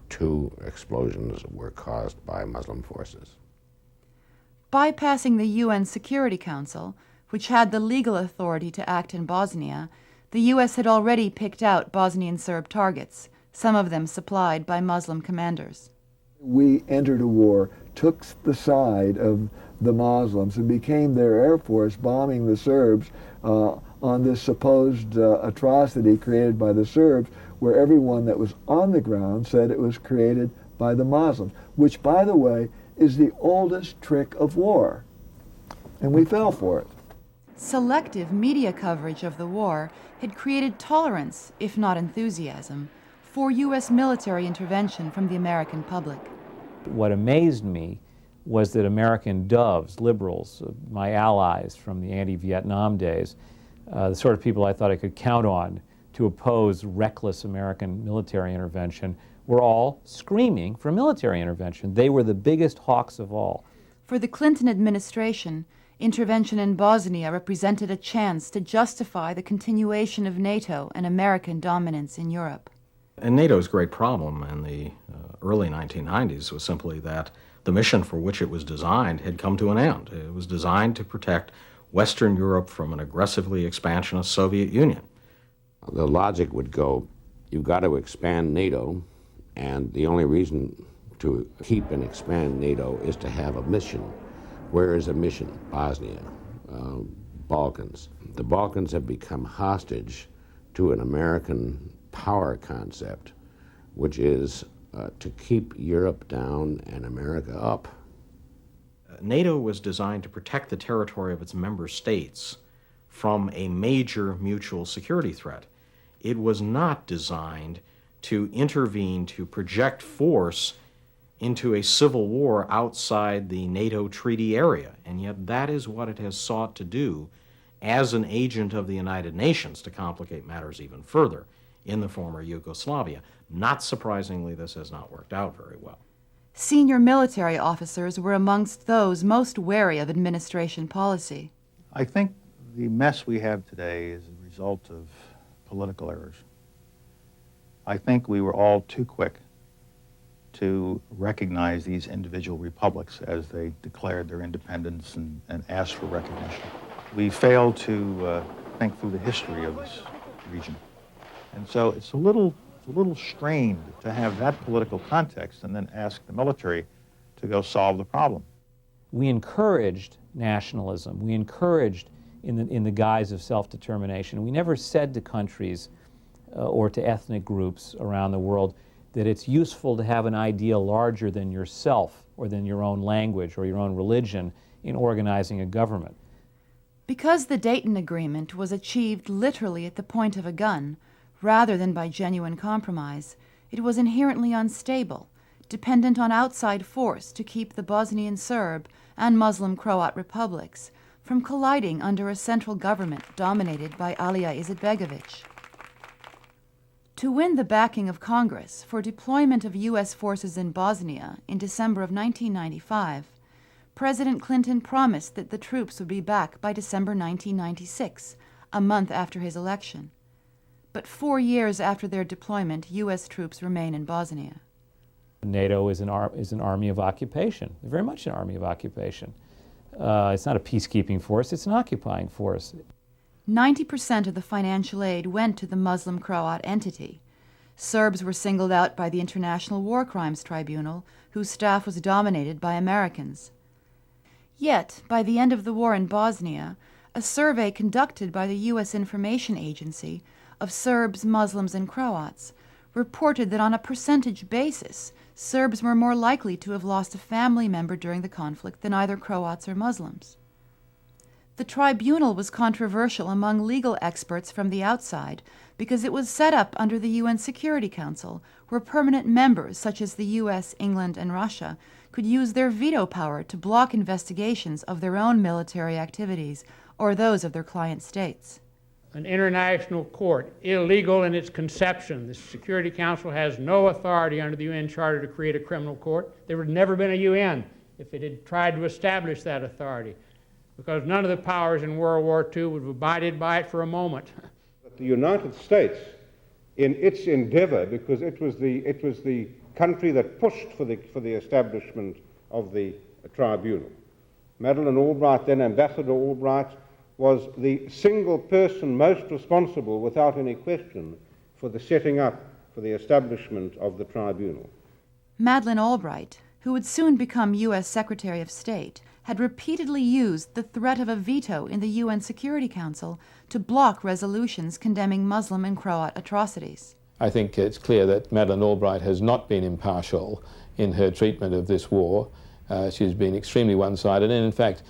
two explosions were caused by Muslim forces. Bypassing the UN Security Council, which had the legal authority to act in Bosnia, the U.S. had already picked out Bosnian Serb targets, some of them supplied by Muslim commanders. We entered a war, took the side of the Muslims, and became their air force bombing the Serbs on this supposed atrocity created by the Serbs, where everyone that was on the ground said it was created by the Muslims, which, by the way, is the oldest trick of war. And we fell for it. Selective media coverage of the war had created tolerance, if not enthusiasm, for U.S. military intervention from the American public. What amazed me was that American doves, liberals, my allies from the anti-Vietnam days, the sort of people I thought I could count on to oppose reckless American military intervention, were all screaming for military intervention. They were the biggest hawks of all. For the Clinton administration, intervention in Bosnia represented a chance to justify the continuation of NATO and American dominance in Europe. And NATO's great problem in the early 1990s was simply that the mission for which it was designed had come to an end. It was designed to protect Western Europe from an aggressively expansionist Soviet Union. The logic would go, you've got to expand NATO, and the only reason to keep and expand NATO is to have a mission. Where is a mission? Bosnia, Balkans. The Balkans have become hostage to an American power concept, which is to keep Europe down and America up. NATO was designed to protect the territory of its member states from a major mutual security threat. It was not designed to intervene, to project force into a civil war outside the NATO treaty area, and yet that is what it has sought to do as an agent of the United Nations, to complicate matters even further, in the former Yugoslavia. Not surprisingly, this has not worked out very well. Senior military officers were amongst those most wary of administration policy. I think the mess we have today is a result of political errors. I think we were all too quick to recognize these individual republics as they declared their independence and asked for recognition. We failed to think through the history of this region. And so it's a little strained to have that political context and then ask the military to go solve the problem. We encouraged nationalism. We encouraged in the guise of self-determination. We never said to countries or to ethnic groups around the world that it's useful to have an idea larger than yourself or than your own language or your own religion in organizing a government. Because the Dayton Agreement was achieved literally at the point of a gun, rather than by genuine compromise, it was inherently unstable, dependent on outside force to keep the Bosnian Serb and Muslim Croat republics from colliding under a central government dominated by Alija Izetbegović. To win the backing of Congress for deployment of U.S. forces in Bosnia in December of 1995, President Clinton promised that the troops would be back by December 1996, a month after his election. But 4 years after their deployment, U.S. troops remain in Bosnia. NATO is an army of occupation, very much an army of occupation. It's not a peacekeeping force, it's an occupying force. 90% of the financial aid went to the Muslim Croat entity. Serbs were singled out by the International War Crimes Tribunal, whose staff was dominated by Americans. Yet, by the end of the war in Bosnia, a survey conducted by the U.S. Information Agency of Serbs, Muslims, and Croats reported that on a percentage basis, Serbs were more likely to have lost a family member during the conflict than either Croats or Muslims. The tribunal was controversial among legal experts from the outside because it was set up under the UN Security Council, where permanent members such as the US, England, and Russia could use their veto power to block investigations of their own military activities or those of their client states. An international court, illegal in its conception. The Security Council has no authority under the UN Charter to create a criminal court. There would never been a UN if it had tried to establish that authority, because none of the powers in World War II would have abided by it for a moment. The United States, in its endeavor, because it was the country that pushed for the establishment of the tribunal. Madeleine Albright, then Ambassador Albright, was the single person most responsible, without any question, for the setting up, for the establishment of the tribunal. Madeleine Albright, who would soon become U.S. Secretary of State, had repeatedly used the threat of a veto in the UN Security Council to block resolutions condemning Muslim and Croat atrocities. I think it's clear that Madeleine Albright has not been impartial in her treatment of this war. She's been extremely one-sided, and in fact,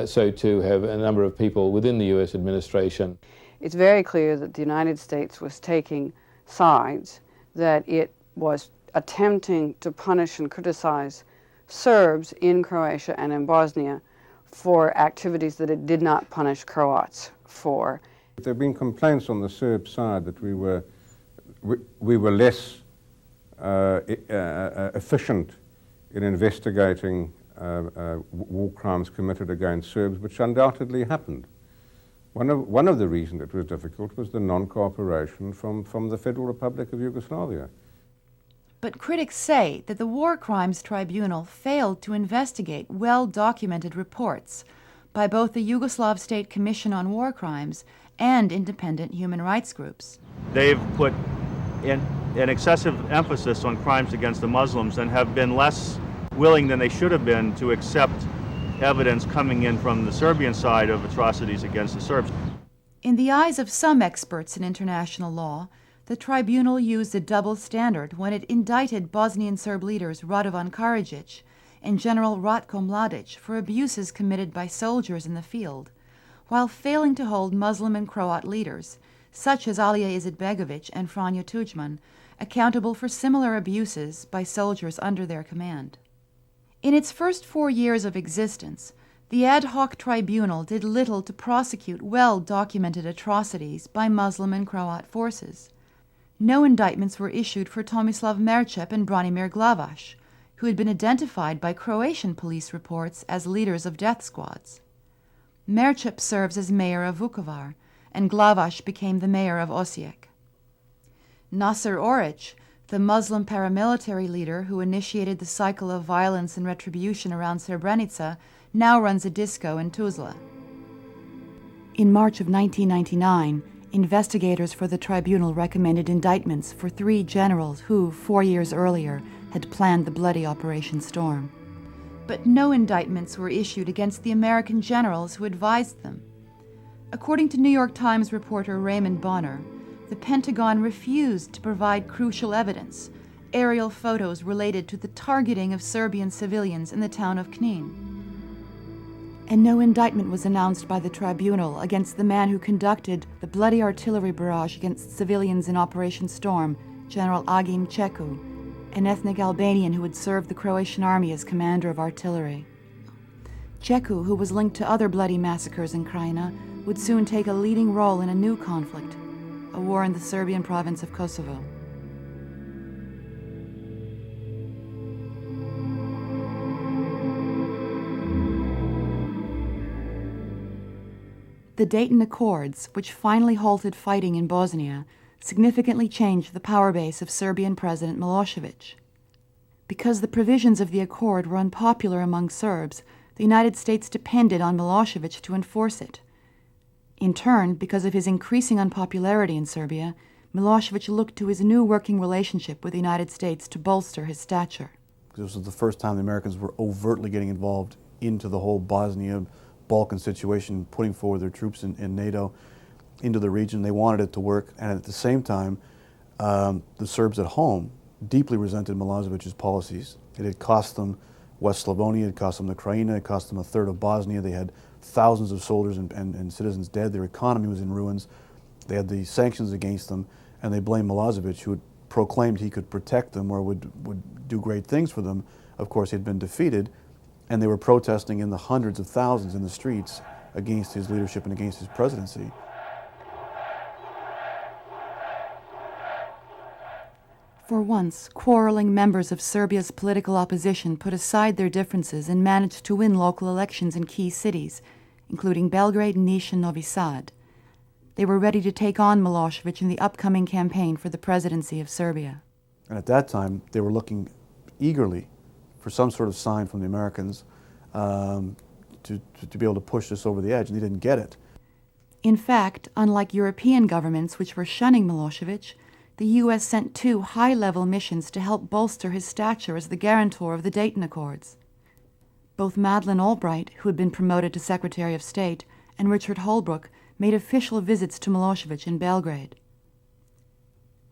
so too have a number of people within the U.S. administration. It's very clear that the United States was taking sides, that it was attempting to punish and criticize Serbs in Croatia and in Bosnia for activities that it did not punish Croats for. There have been complaints on the Serb side that we were less efficient in investigating war crimes committed against Serbs, which undoubtedly happened. One of the reasons it was difficult was the non-cooperation from the Federal Republic of Yugoslavia. But critics say that the War Crimes Tribunal failed to investigate well-documented reports by both the Yugoslav State Commission on War Crimes and independent human rights groups. They've put an excessive emphasis on crimes against the Muslims and have been less willing than they should have been to accept evidence coming in from the Serbian side of atrocities against the Serbs. In the eyes of some experts in international law, the tribunal used a double standard when it indicted Bosnian Serb leaders Radovan Karadzic and General Ratko Mladic for abuses committed by soldiers in the field, while failing to hold Muslim and Croat leaders, such as Alija Izetbegovic and Franjo Tudjman, accountable for similar abuses by soldiers under their command. In its first 4 years of existence, the ad hoc tribunal did little to prosecute well-documented atrocities by Muslim and Croat forces. No indictments were issued for Tomislav Merčep and Branimir Glavaš, who had been identified by Croatian police reports as leaders of death squads. Merčep serves as mayor of Vukovar, and Glavaš became the mayor of Osijek. Nasser Oric, the Muslim paramilitary leader who initiated the cycle of violence and retribution around Srebrenica, now runs a disco in Tuzla. In March of 1999, investigators for the tribunal recommended indictments for 3 generals who, 4 years earlier, had planned the bloody Operation Storm. But no indictments were issued against the American generals who advised them. According to New York Times reporter Raymond Bonner, the Pentagon refused to provide crucial evidence, aerial photos related to the targeting of Serbian civilians in the town of Knin. And no indictment was announced by the tribunal against the man who conducted the bloody artillery barrage against civilians in Operation Storm, General Agim Ceku, an ethnic Albanian who had served the Croatian army as commander of artillery. Ceku, who was linked to other bloody massacres in Krajina, would soon take a leading role in a new conflict, a war in the Serbian province of Kosovo. The Dayton Accords, which finally halted fighting in Bosnia, significantly changed the power base of Serbian President Milosevic. Because the provisions of the accord were unpopular among Serbs, the United States depended on Milosevic to enforce it. In turn, because of his increasing unpopularity in Serbia, Milosevic looked to his new working relationship with the United States to bolster his stature. This was the first time the Americans were overtly getting involved into the whole Bosnia-Balkan situation, putting forward their troops in NATO into the region. They wanted it to work, and at the same time, the Serbs at home deeply resented Milosevic's policies. It had cost them West Slavonia, it cost them the Krajina, it cost them a third of Bosnia. They had thousands of soldiers and citizens dead. Their economy was in ruins. They had the sanctions against them, and they blamed Milosevic, who had proclaimed he could protect them or would do great things for them. Of course, he'd been defeated, and they were protesting in the hundreds of thousands in the streets against his leadership and against his presidency. For once, quarreling members of Serbia's political opposition put aside their differences and managed to win local elections in key cities, including Belgrade, Niš, and Novi Sad. They were ready to take on Milosevic in the upcoming campaign for the presidency of Serbia. And at that time, they were looking eagerly for some sort of sign from the Americans to be able to push this over the edge, and they didn't get it. In fact, unlike European governments which were shunning Milosevic, the U.S. sent 2 high-level missions to help bolster his stature as the guarantor of the Dayton Accords. Both Madeleine Albright, who had been promoted to Secretary of State, and Richard Holbrooke made official visits to Milosevic in Belgrade.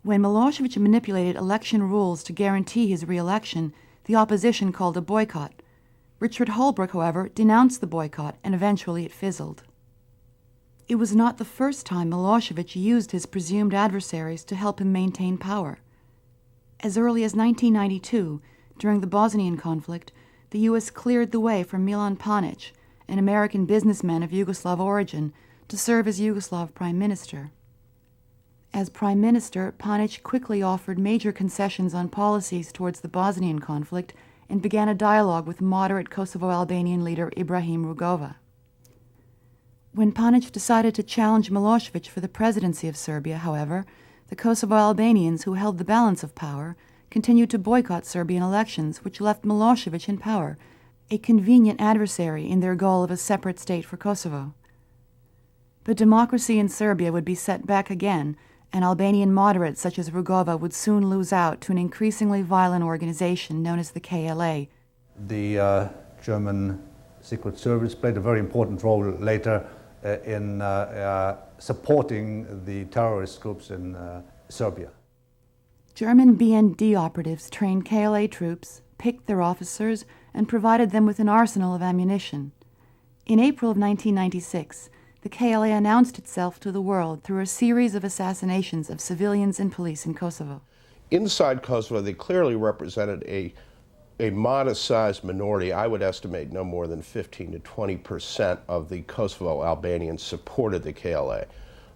When Milosevic manipulated election rules to guarantee his re-election, the opposition called a boycott. Richard Holbrooke, however, denounced the boycott, and eventually it fizzled. It was not the first time Milosevic used his presumed adversaries to help him maintain power. As early as 1992, during the Bosnian conflict, the U.S. cleared the way for Milan Panic, an American businessman of Yugoslav origin, to serve as Yugoslav Prime Minister. As Prime Minister, Panic quickly offered major concessions on policies towards the Bosnian conflict and began a dialogue with moderate Kosovo-Albanian leader Ibrahim Rugova. When Panic decided to challenge Milosevic for the presidency of Serbia, however, the Kosovo Albanians, who held the balance of power, continued to boycott Serbian elections, which left Milosevic in power, a convenient adversary in their goal of a separate state for Kosovo. But democracy in Serbia would be set back again, and Albanian moderates such as Rugova would soon lose out to an increasingly violent organization known as the KLA. The German Secret Service played a very important role later in supporting the terrorist groups in Serbia. German BND operatives trained KLA troops, picked their officers, and provided them with an arsenal of ammunition. In April of 1996, the KLA announced itself to the world through a series of assassinations of civilians and police in Kosovo. Inside Kosovo, they clearly represented a modest-sized minority. I would estimate no more than 15 to 20% of the Kosovo Albanians supported the KLA.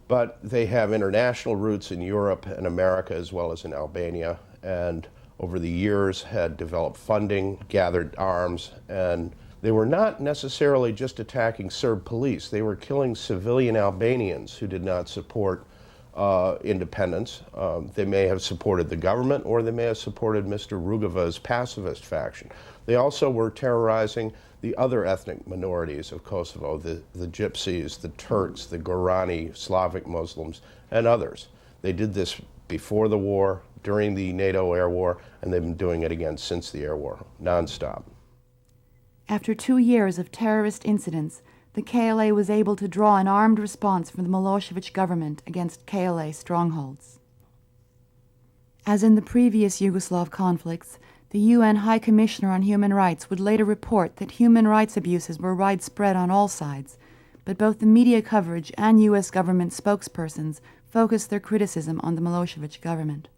But they have international roots in Europe and America as well as in Albania, and over the years had developed funding, gathered arms, and they were not necessarily just attacking Serb police. They were killing civilian Albanians who did not support independence. They may have supported the government, or they may have supported Mr. Rugova's pacifist faction. They also were terrorizing the other ethnic minorities of Kosovo, the Gypsies, the Turks, the Gorani, Slavic Muslims, and others. They did this before the war, during the NATO air war, and they've been doing it again since the air war, nonstop. After 2 years of terrorist incidents, the KLA was able to draw an armed response from the Milosevic government against KLA strongholds. As in the previous Yugoslav conflicts, the UN High Commissioner on Human Rights would later report that human rights abuses were widespread on all sides, but both the media coverage and U.S. government spokespersons focused their criticism on the Milosevic government.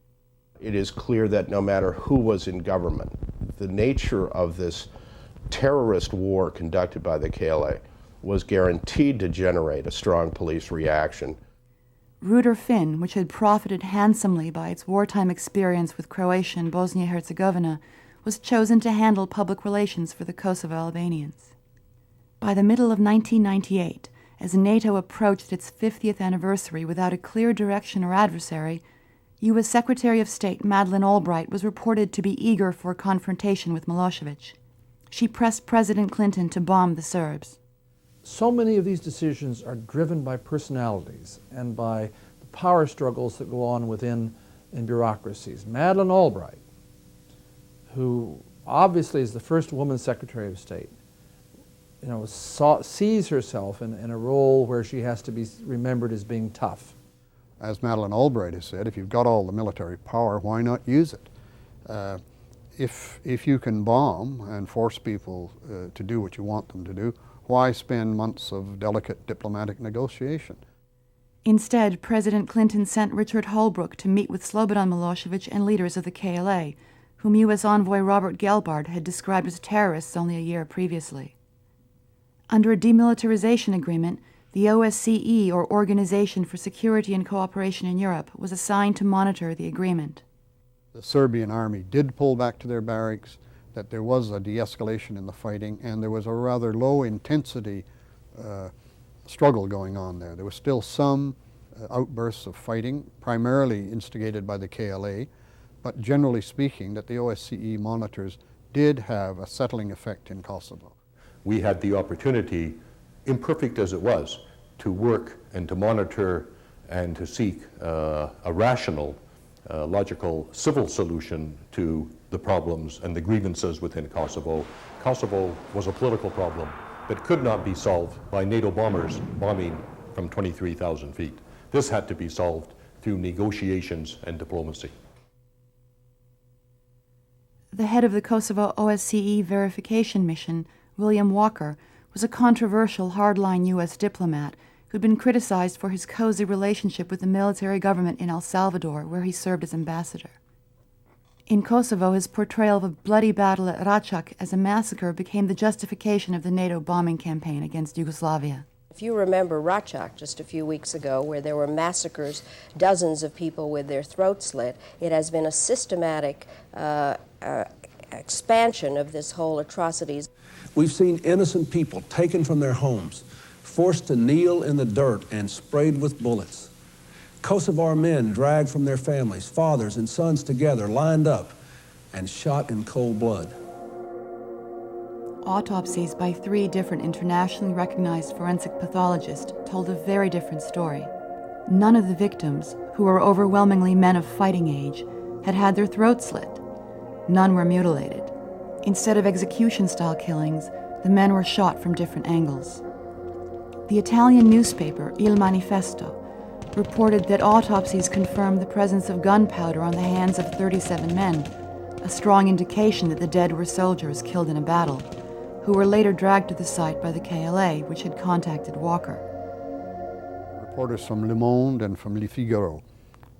It is clear that no matter who was in government, the nature of this terrorist war conducted by the KLA was guaranteed to generate a strong police reaction. Ruder Finn, which had profited handsomely by its wartime experience with Croatia and Bosnia-Herzegovina, was chosen to handle public relations for the Kosovo Albanians. By the middle of 1998, as NATO approached its 50th anniversary without a clear direction or adversary, U.S. Secretary of State Madeleine Albright was reported to be eager for a confrontation with Milosevic. She pressed President Clinton to bomb the Serbs. So many of these decisions are driven by personalities and by the power struggles that go on within bureaucracies. Madeleine Albright, who obviously is the first woman Secretary of State, sees herself in a role where she has to be remembered as being tough. As Madeleine Albright has said, if you've got all the military power, why not use it? If you can bomb and force people to do what you want them to do, why spend months of delicate diplomatic negotiation? Instead, President Clinton sent Richard Holbrooke to meet with Slobodan Milosevic and leaders of the KLA, whom U.S. envoy Robert Gelbard had described as terrorists only a year previously. Under a demilitarization agreement, the OSCE, or Organization for Security and Cooperation in Europe, was assigned to monitor the agreement. The Serbian army did pull back to their barracks, that there was a de-escalation in the fighting, and there was a rather low-intensity struggle going on there. There was still some outbursts of fighting, primarily instigated by the KLA, but generally speaking, that the OSCE monitors did have a settling effect in Kosovo. We had the opportunity, imperfect as it was, to work and to monitor and to seek a rational, logical civil solution to the problems and the grievances within Kosovo. Kosovo was a political problem that could not be solved by NATO bombers bombing from 23,000 feet. This had to be solved through negotiations and diplomacy. The head of the Kosovo OSCE verification mission, William Walker, was a controversial hardline U.S. diplomat who'd been criticized for his cozy relationship with the military government in El Salvador, where he served as ambassador. In Kosovo, his portrayal of a bloody battle at Račak as a massacre became the justification of the NATO bombing campaign against Yugoslavia. If you remember Račak just a few weeks ago, where there were massacres, dozens of people with their throats slit, it has been a systematic expansion of this whole atrocities. We've seen innocent people taken from their homes, forced to kneel in the dirt and sprayed with bullets. Kosovar men dragged from their families, fathers and sons together, lined up, and shot in cold blood. Autopsies by 3 different internationally recognized forensic pathologists told a very different story. None of the victims, who were overwhelmingly men of fighting age, had had their throats slit. None were mutilated. Instead of execution-style killings, the men were shot from different angles. The Italian newspaper Il Manifesto reported that autopsies confirmed the presence of gunpowder on the hands of 37 men, a strong indication that the dead were soldiers killed in a battle, who were later dragged to the site by the KLA, which had contacted Walker. Reporters from Le Monde and from Le Figaro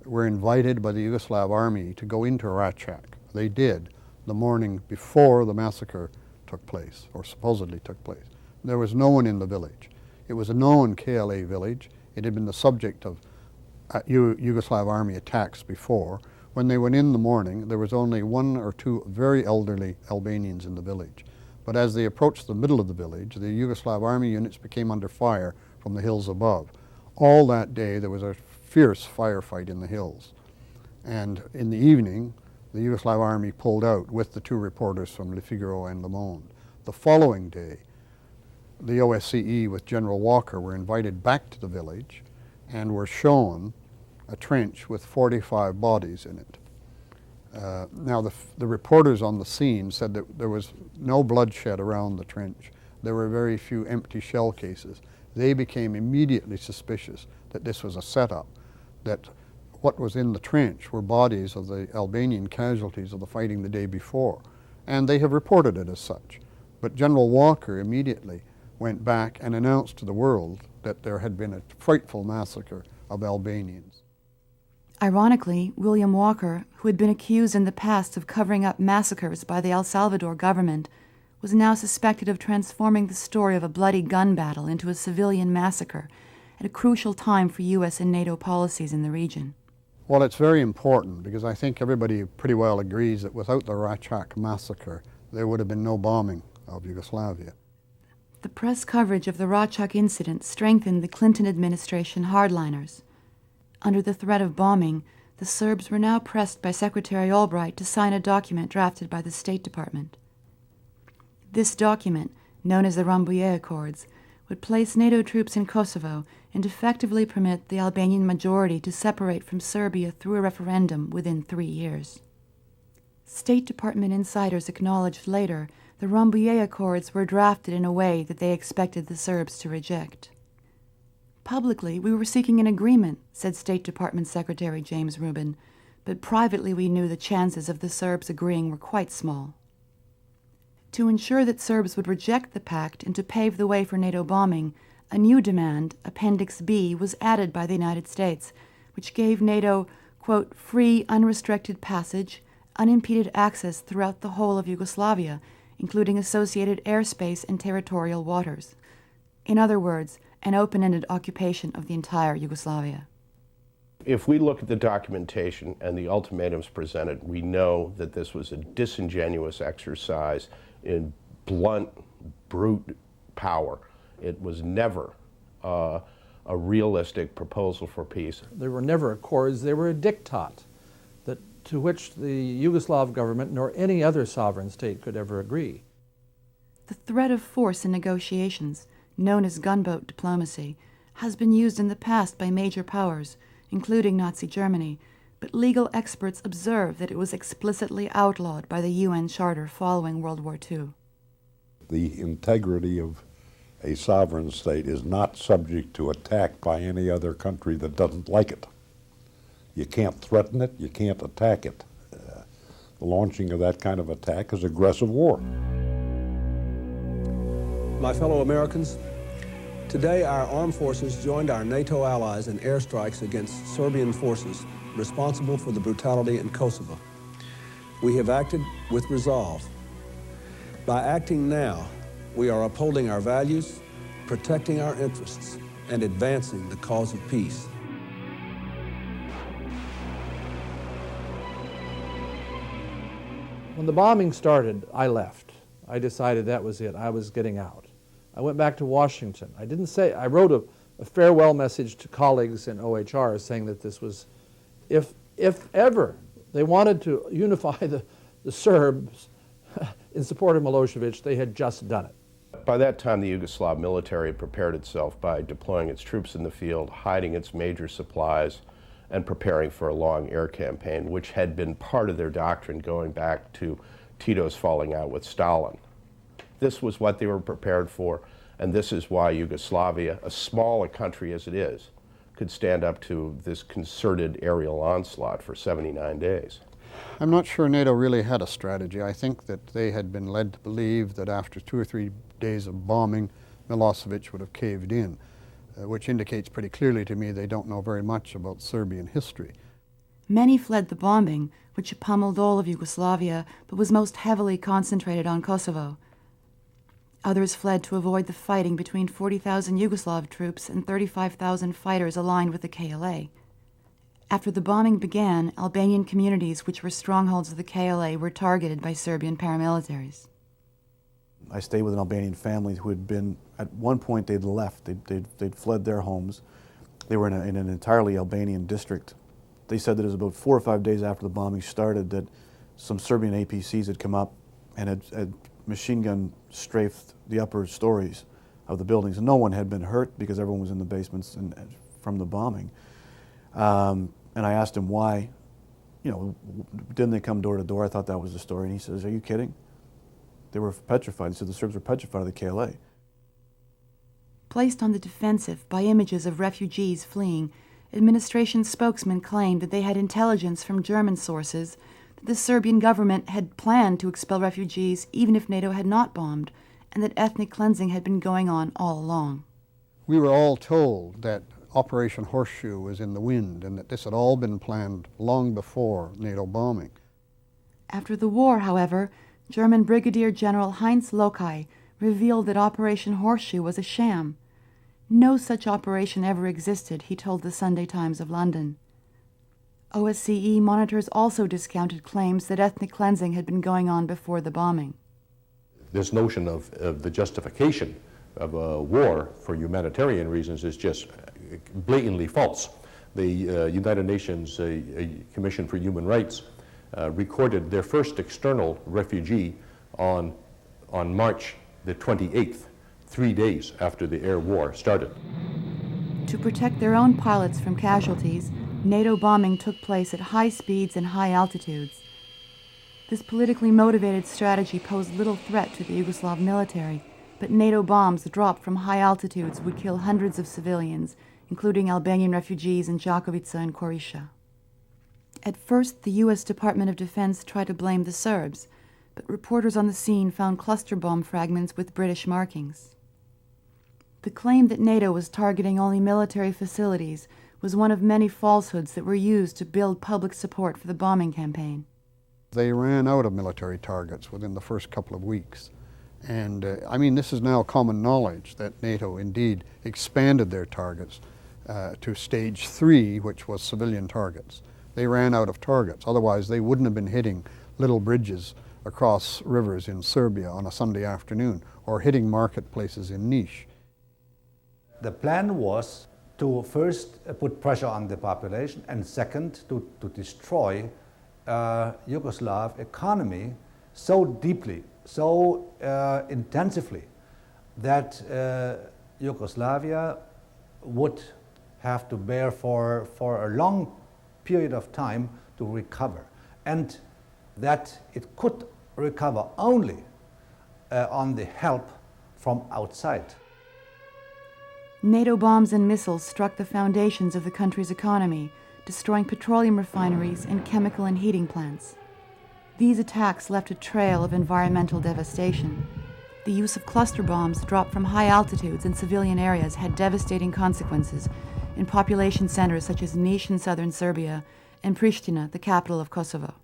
were invited by the Yugoslav army to go into Račak. They did, the morning before the massacre took place, or supposedly took place. There was no one in the village. It was a known KLA village. It had been the subject of Yugoslav army attacks before. When they went in the morning, there was only 1 or 2 very elderly Albanians in the village. But as they approached the middle of the village, the Yugoslav army units became under fire from the hills above. All that day, there was a fierce firefight in the hills. And in the evening, the Yugoslav army pulled out with the 2 reporters from Le Figaro and Le Monde. The following day, the OSCE with General Walker were invited back to the village and were shown a trench with 45 bodies in it. Now, the reporters on the scene said that there was no bloodshed around the trench. There were very few empty shell cases. They became immediately suspicious that this was a setup, that what was in the trench were bodies of the Albanian casualties of the fighting the day before, and they have reported it as such. But General Walker immediately went back and announced to the world that there had been a frightful massacre of Albanians. Ironically, William Walker, who had been accused in the past of covering up massacres by the El Salvador government, was now suspected of transforming the story of a bloody gun battle into a civilian massacre at a crucial time for U.S. and NATO policies in the region. Well, it's very important because I think everybody pretty well agrees that without the Račak massacre, there would have been no bombing of Yugoslavia. The press coverage of the Račak incident strengthened the Clinton administration hardliners. Under the threat of bombing, the Serbs were now pressed by Secretary Albright to sign a document drafted by the State Department. This document, known as the Rambouillet Accords, would place NATO troops in Kosovo and effectively permit the Albanian majority to separate from Serbia through a referendum within 3 years. State Department insiders acknowledged later the Rambouillet Accords were drafted in a way that they expected the Serbs to reject. Publicly, we were seeking an agreement, said State Department Secretary James Rubin, but privately we knew the chances of the Serbs agreeing were quite small. To ensure that Serbs would reject the pact and to pave the way for NATO bombing, a new demand, Appendix B, was added by the United States, which gave NATO, quote, free, unrestricted passage, unimpeded access throughout the whole of Yugoslavia, including associated airspace and territorial waters. In other words, an open-ended occupation of the entire Yugoslavia. If we look at the documentation and the ultimatums presented, we know that this was a disingenuous exercise in blunt, brute power. It was never a realistic proposal for peace. There were never accords, they were a diktat to which the Yugoslav government nor any other sovereign state could ever agree. The threat of force in negotiations, known as gunboat diplomacy, has been used in the past by major powers, including Nazi Germany, but legal experts observe that it was explicitly outlawed by the UN Charter following World War II. The integrity of a sovereign state is not subject to attack by any other country that doesn't like it. You can't threaten it, you can't attack it. The launching of that kind of attack is aggressive war. My fellow Americans, today our armed forces joined our NATO allies in airstrikes against Serbian forces responsible for the brutality in Kosovo. We have acted with resolve. By acting now, we are upholding our values, protecting our interests, and advancing the cause of peace. When the bombing started, I left. I decided that was it. I was getting out. I went back to Washington. I wrote a farewell message to colleagues in OHR saying that this was, if ever they wanted to unify the Serbs in support of Milosevic, they had just done it. By that time, the Yugoslav military had prepared itself by deploying its troops in the field, hiding its major supplies, and preparing for a long air campaign, which had been part of their doctrine going back to Tito's falling out with Stalin. This was what they were prepared for, and this is why Yugoslavia, as small a country as it is, could stand up to this concerted aerial onslaught for 79 days. I'm not sure NATO really had a strategy. I think that they had been led to believe that after 2 or 3 days of bombing, Milosevic would have caved in, which indicates pretty clearly to me they don't know very much about Serbian history. Many fled the bombing, which pummeled all of Yugoslavia, but was most heavily concentrated on Kosovo. Others fled to avoid the fighting between 40,000 Yugoslav troops and 35,000 fighters aligned with the KLA. After the bombing began, Albanian communities which were strongholds of the KLA were targeted by Serbian paramilitaries. I stayed with an Albanian family who had been, at one point they'd left, they'd fled their homes. They were in an entirely Albanian district. They said that it was about 4 or 5 days after the bombing started that some Serbian APCs had come up and had machine gun strafed the upper stories of the buildings. And no one had been hurt because everyone was in the basements from the bombing. And I asked him why, didn't they come door to door? I thought that was the story. And he says, are you kidding? They were petrified. He said the Serbs were petrified of the KLA. Placed on the defensive by images of refugees fleeing, administration spokesmen claimed that they had intelligence from German sources that the Serbian government had planned to expel refugees even if NATO had not bombed, and that ethnic cleansing had been going on all along. We were all told that Operation Horseshoe was in the wind and that this had all been planned long before NATO bombing. After the war, however, German Brigadier General Heinz Locke revealed that Operation Horseshoe was a sham. No such operation ever existed, he told the Sunday Times of London. OSCE monitors also discounted claims that ethnic cleansing had been going on before the bombing. This notion of the justification of a war for humanitarian reasons is just blatantly false. The United Nations Commission for Human Rights recorded their first external refugee on March the 28th, 3 days after the air war started. To protect their own pilots from casualties, NATO bombing took place at high speeds and high altitudes. This politically motivated strategy posed little threat to the Yugoslav military, but NATO bombs dropped from high altitudes would kill hundreds of civilians, including Albanian refugees in Đakovica and Korisha. At first, the U.S. Department of Defense tried to blame the Serbs, but reporters on the scene found cluster bomb fragments with British markings. The claim that NATO was targeting only military facilities was one of many falsehoods that were used to build public support for the bombing campaign. They ran out of military targets within the first couple of weeks. And I mean, this is now common knowledge that NATO indeed expanded their targets to stage 3, which was civilian targets. They ran out of targets. Otherwise, they wouldn't have been hitting little bridges across rivers in Serbia on a Sunday afternoon or hitting marketplaces in Niš. The plan was to first put pressure on the population, and second, to destroy Yugoslav economy so deeply, so intensively, that Yugoslavia would have to bear for a long period of time to recover, and that it could recover only on the help from outside. NATO bombs and missiles struck the foundations of the country's economy, destroying petroleum refineries and chemical and heating plants. These attacks left a trail of environmental devastation. The use of cluster bombs dropped from high altitudes in civilian areas had devastating consequences in population centers such as Niš in southern Serbia and Pristina, the capital of Kosovo.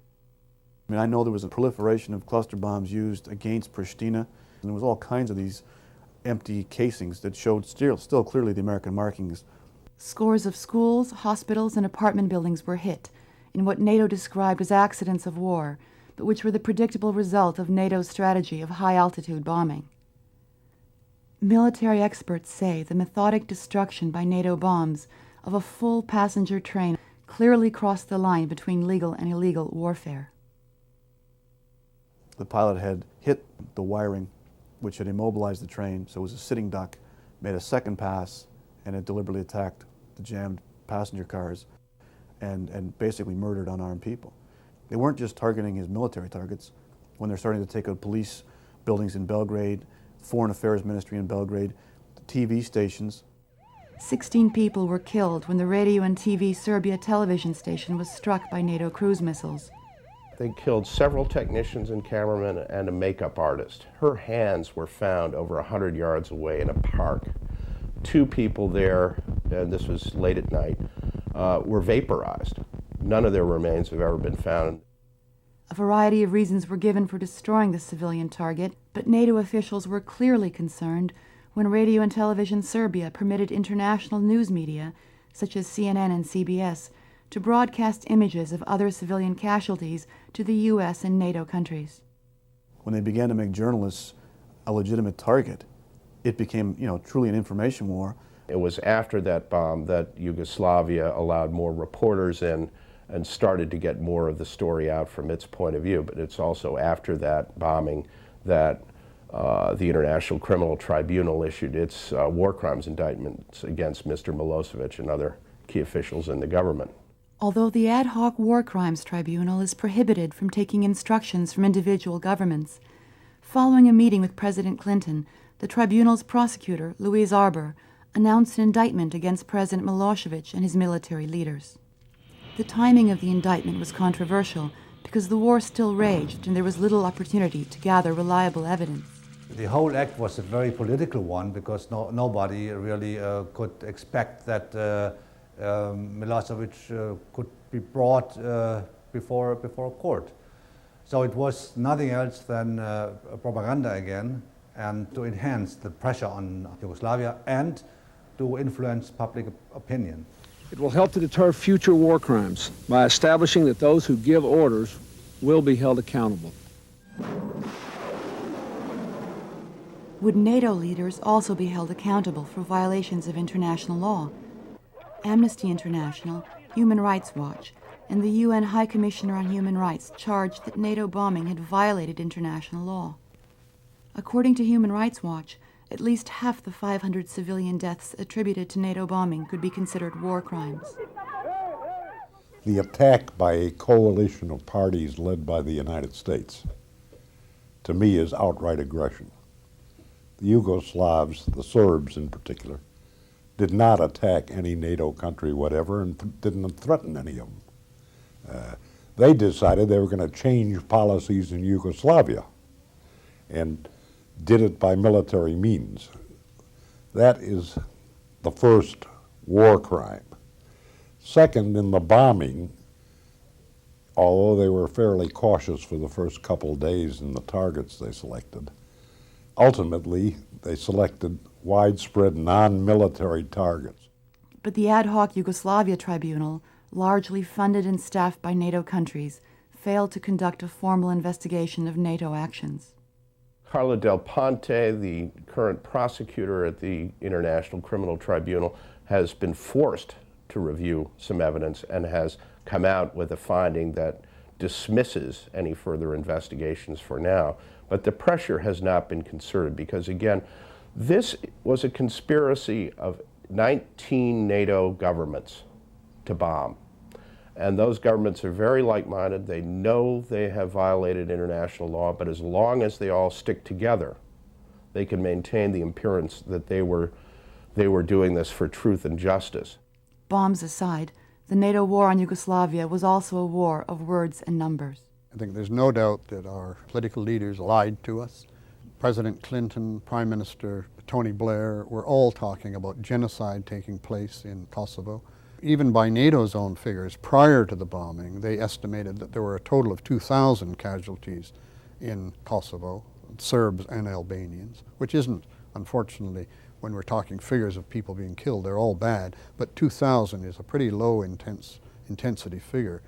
I mean, I know there was a proliferation of cluster bombs used against Pristina, and there was all kinds of these empty casings that showed still clearly the American markings. Scores of schools, hospitals, and apartment buildings were hit in what NATO described as accidents of war, but which were the predictable result of NATO's strategy of high-altitude bombing. Military experts say the methodic destruction by NATO bombs of a full passenger train clearly crossed the line between legal and illegal warfare. The pilot had hit the wiring, which had immobilized the train, so it was a sitting duck, made a second pass, and it deliberately attacked the jammed passenger cars and basically murdered unarmed people. They weren't just targeting his military targets. When they're starting to take out police buildings in Belgrade, Foreign Affairs Ministry in Belgrade, the TV stations. 16 people were killed when the Radio and TV Serbia television station was struck by NATO cruise missiles. They killed several technicians and cameramen and a makeup artist. Her hands were found over 100 yards away in a park. 2 people there, and this was late at night, were vaporized. None of their remains have ever been found. A variety of reasons were given for destroying the civilian target, but NATO officials were clearly concerned when Radio and Television Serbia permitted international news media, such as CNN and CBS, to broadcast images of other civilian casualties to the U.S. and NATO countries. When they began to make journalists a legitimate target, it became, truly an information war. It was after that bomb that Yugoslavia allowed more reporters in and started to get more of the story out from its point of view. But it's also after that bombing that the International Criminal Tribunal issued its war crimes indictments against Mr. Milosevic and other key officials in the government. Although the ad hoc War Crimes Tribunal is prohibited from taking instructions from individual governments, following a meeting with President Clinton, the tribunal's prosecutor, Louise Arbour, announced an indictment against President Milosevic and his military leaders. The timing of the indictment was controversial because the war still raged and there was little opportunity to gather reliable evidence. The whole act was a very political one because nobody really could expect that Milosevic could be brought before a court. So it was nothing else than propaganda again, and to enhance the pressure on Yugoslavia and to influence public opinion. It will help to deter future war crimes by establishing that those who give orders will be held accountable. Would NATO leaders also be held accountable for violations of international law? Amnesty International, Human Rights Watch, and the UN High Commissioner on Human Rights charged that NATO bombing had violated international law. According to Human Rights Watch, at least half the 500 civilian deaths attributed to NATO bombing could be considered war crimes. The attack by a coalition of parties led by the United States, to me, is outright aggression. The Yugoslavs, the Serbs in particular, did not attack any NATO country whatever and didn't threaten any of them. They decided they were going to change policies in Yugoslavia and did it by military means. That is the first war crime. Second, in the bombing, although they were fairly cautious for the first couple days in the targets they selected, ultimately they selected widespread non-military targets. But the ad hoc Yugoslavia Tribunal, largely funded and staffed by NATO countries, failed to conduct a formal investigation of NATO actions. Carla Del Ponte, the current prosecutor at the International Criminal Tribunal, has been forced to review some evidence and has come out with a finding that dismisses any further investigations for now. But the pressure has not been concerted because, again, this was a conspiracy of 19 NATO governments to bomb. And those governments are very like-minded. They know they have violated international law, but as long as they all stick together, they can maintain the appearance that they were doing this for truth and justice. Bombs aside, the NATO war on Yugoslavia was also a war of words and numbers. I think there's no doubt that our political leaders lied to us. President Clinton, Prime Minister Tony Blair were all talking about genocide taking place in Kosovo. Even by NATO's own figures, prior to the bombing, they estimated that there were a total of 2,000 casualties in Kosovo, Serbs and Albanians, which isn't, unfortunately, when we're talking figures of people being killed, they're all bad, but 2,000 is a pretty low intensity figure.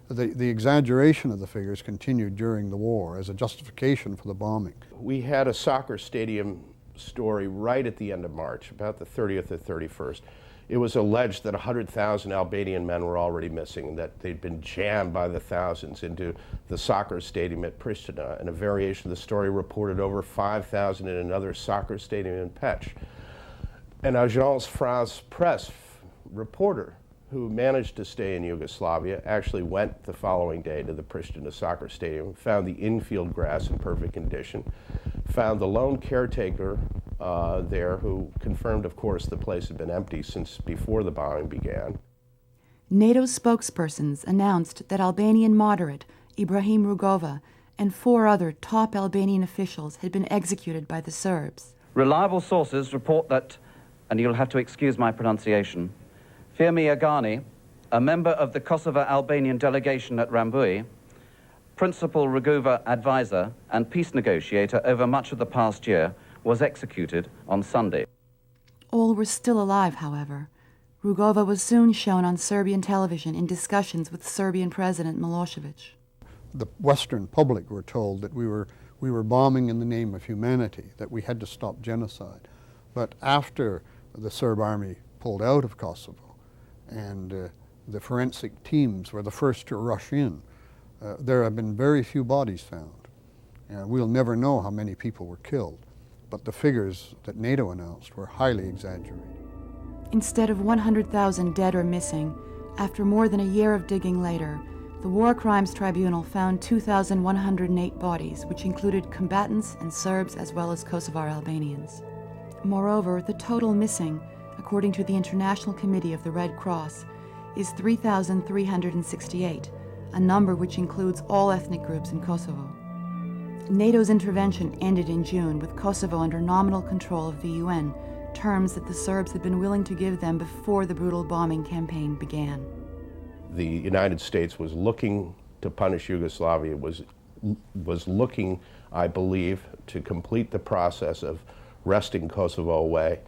The exaggeration of the figures continued during the war as a justification for the bombing. We had a soccer stadium story right at the end of March, about the 30th or 31st. It was alleged that 100,000 Albanian men were already missing and that they'd been jammed by the thousands into the soccer stadium at Pristina. And a variation of the story reported over 5,000 in another soccer stadium in Peć. An Agence France Presse reporter who managed to stay in Yugoslavia actually went the following day to the Pristina soccer stadium, found the infield grass in perfect condition, found the lone caretaker there who confirmed, of course, the place had been empty since before the bombing began. NATO spokespersons announced that Albanian moderate Ibrahim Rugova and 4 other top Albanian officials had been executed by the Serbs. Reliable sources report that, and you'll have to excuse my pronunciation, Firmi Agani, a member of the Kosovo-Albanian delegation at Rambui, principal Rugova advisor and peace negotiator over much of the past year, was executed on Sunday. All were still alive, however. Rugova was soon shown on Serbian television in discussions with Serbian President Milosevic. The Western public were told that we were bombing in the name of humanity, that we had to stop genocide. But after the Serb army pulled out of Kosovo and the forensic teams were the first to rush in, there have been very few bodies found. We'll never know how many people were killed, but the figures that NATO announced were highly exaggerated. Instead of 100,000 dead or missing, after more than a year of digging later, the War Crimes Tribunal found 2,108 bodies, which included combatants and Serbs as well as Kosovar Albanians. Moreover, the total missing, according to the International Committee of the Red Cross, is 3,368, a number which includes all ethnic groups in Kosovo. NATO's intervention ended in June with Kosovo under nominal control of the UN, terms that the Serbs had been willing to give them before the brutal bombing campaign began. The United States was looking to punish Yugoslavia, was looking, I believe, to complete the process of wresting Kosovo away.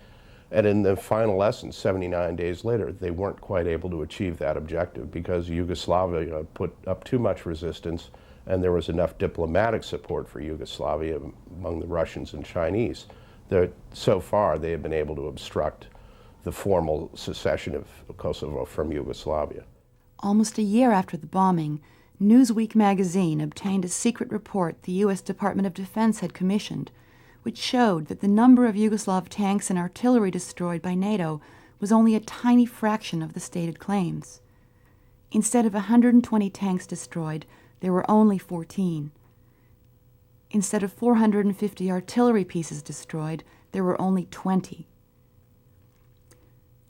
And in the final essence, 79 days later, they weren't quite able to achieve that objective because Yugoslavia put up too much resistance and there was enough diplomatic support for Yugoslavia among the Russians and Chinese that so far they have been able to obstruct the formal secession of Kosovo from Yugoslavia. Almost a year after the bombing, Newsweek magazine obtained a secret report the U.S. Department of Defense had commissioned, which showed that the number of Yugoslav tanks and artillery destroyed by NATO was only a tiny fraction of the stated claims. Instead of 120 tanks destroyed, there were only 14. Instead of 450 artillery pieces destroyed, there were only 20.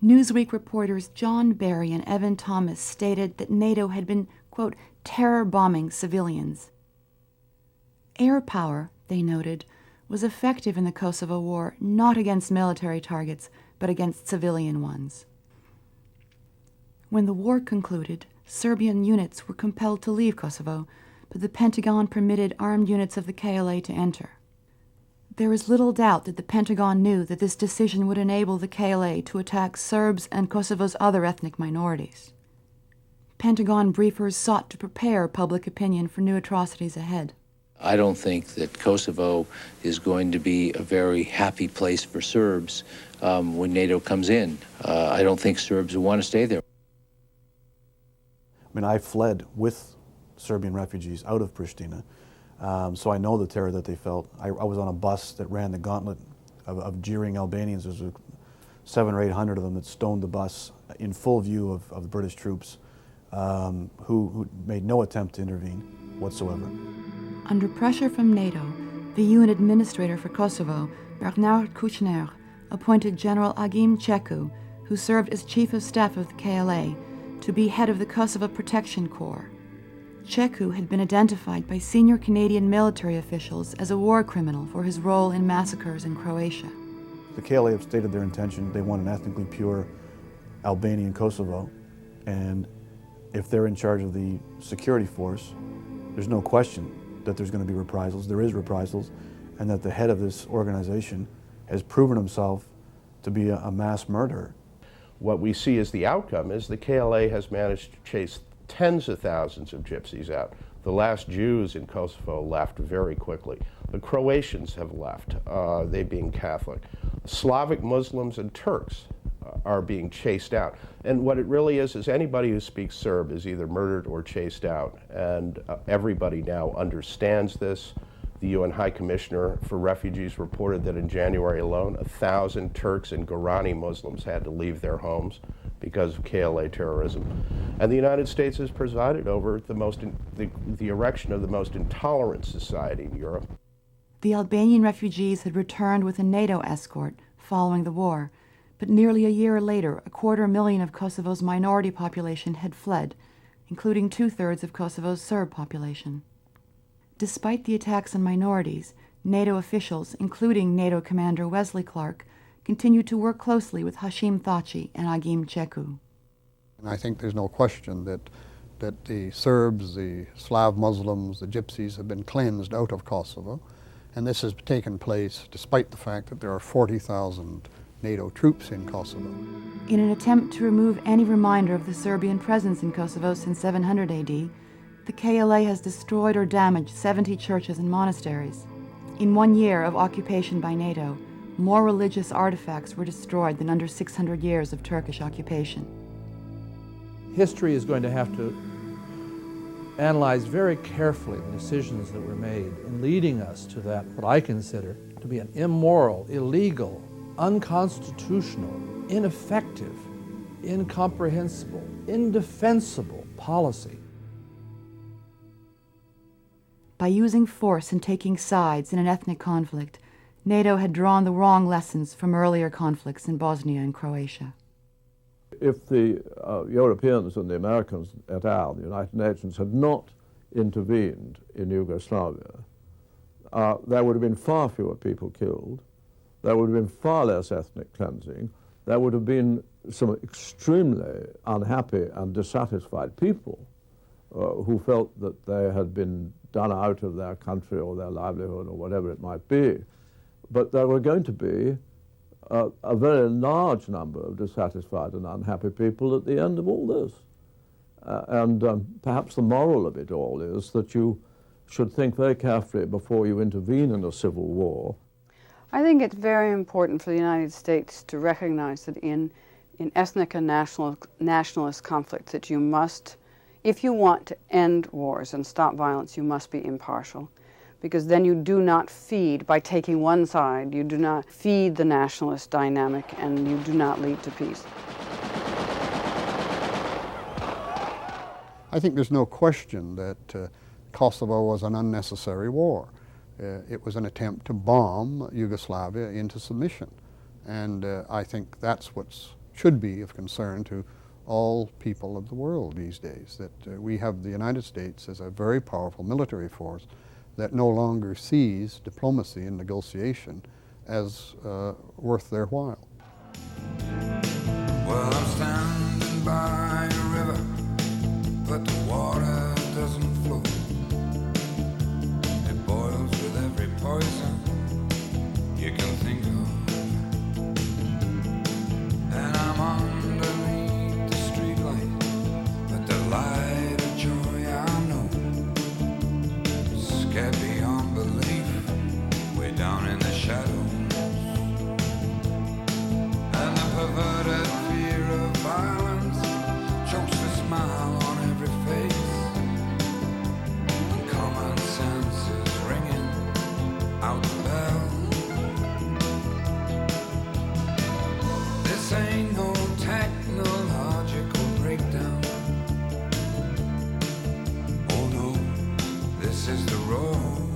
Newsweek reporters John Barry and Evan Thomas stated that NATO had been, quote, terror bombing civilians. Air power, they noted, was effective in the Kosovo War not against military targets, but against civilian ones. When the war concluded, Serbian units were compelled to leave Kosovo, but the Pentagon permitted armed units of the KLA to enter. There is little doubt that the Pentagon knew that this decision would enable the KLA to attack Serbs and Kosovo's other ethnic minorities. Pentagon briefers sought to prepare public opinion for new atrocities ahead. I don't think that Kosovo is going to be a very happy place for Serbs when NATO comes in. I don't think Serbs will want to stay there. I mean, I fled with Serbian refugees out of Pristina, so I know the terror that they felt. I was on a bus that ran the gauntlet of jeering Albanians. There was 700 or 800 of them that stoned the bus in full view of the British troops, who made no attempt to intervene whatsoever. Under pressure from NATO, the UN administrator for Kosovo, Bernard Kouchner, appointed General Agim Ceku, who served as chief of staff of the KLA, to be head of the Kosovo Protection Corps. Ceku had been identified by senior Canadian military officials as a war criminal for his role in massacres in Croatia. The KLA have stated their intention. They want an ethnically pure Albanian Kosovo, and if they're in charge of the security force, there's no question that there's going to be reprisals. There is reprisals, and that the head of this organization has proven himself to be a mass murderer. What we see as the outcome is the KLA has managed to chase tens of thousands of gypsies out. The last Jews in Kosovo left very quickly. The Croatians have left, they being Catholic. Slavic Muslims and Turks are being chased out. And what it really is anybody who speaks Serb is either murdered or chased out. And everybody now understands this. The UN High Commissioner for Refugees reported that in January alone, 1,000 Turks and Gorani Muslims had to leave their homes because of KLA terrorism. And the United States has presided over the erection of the most intolerant society in Europe. The Albanian refugees had returned with a NATO escort following the war, but nearly a year later, 250,000 of Kosovo's minority population had fled, including 2/3 of Kosovo's Serb population. Despite the attacks on minorities, NATO officials, including NATO Commander Wesley Clark, continued to work closely with Hashim Thaçi and Agim Ceku. And I think there's no question that the Serbs, the Slav Muslims, the Gypsies have been cleansed out of Kosovo, and this has taken place despite the fact that there are 40,000 NATO troops in Kosovo. In an attempt to remove any reminder of the Serbian presence in Kosovo since 700 AD, the KLA has destroyed or damaged 70 churches and monasteries. In 1 year of occupation by NATO, more religious artifacts were destroyed than under 600 years of Turkish occupation. History is going to have to analyze very carefully the decisions that were made in leading us to that, what I consider to be an immoral, illegal, unconstitutional, ineffective, incomprehensible, indefensible policy. By using force and taking sides in an ethnic conflict, NATO had drawn the wrong lessons from earlier conflicts in Bosnia and Croatia. If the Europeans and the Americans et al., the United Nations, had not intervened in Yugoslavia, there would have been far fewer people killed, there would have been far less ethnic cleansing, there would have been some extremely unhappy and dissatisfied people who felt that they had been done out of their country or their livelihood or whatever it might be. But there were going to be a very large number of dissatisfied and unhappy people at the end of all this. And perhaps the moral of it all is that you should think very carefully before you intervene in a civil war. I think it's very important for the United States to recognize that in ethnic and nationalist conflicts that you must, if you want to end wars and stop violence, you must be impartial. Because then you do not feed, by taking one side, you do not feed the nationalist dynamic and you do not lead to peace. I think there's no question that Kosovo was an unnecessary war. It was an attempt to bomb Yugoslavia into submission. And I think that's what should be of concern to all people of the world these days, that we have the United States as a very powerful military force that no longer sees diplomacy and negotiation as worth their while. Well, I'm standing by a river, but the water doesn't flow. It boils with every poison you can think of. And I'm underneath the streetlight, but the light of joy I know, scared beyond belief, way down in the shadows. And the perverted fear of violence chokes the smile on every face, and common sense is ringing out the bell. This ain't no technological breakdown. Oh no, this is the road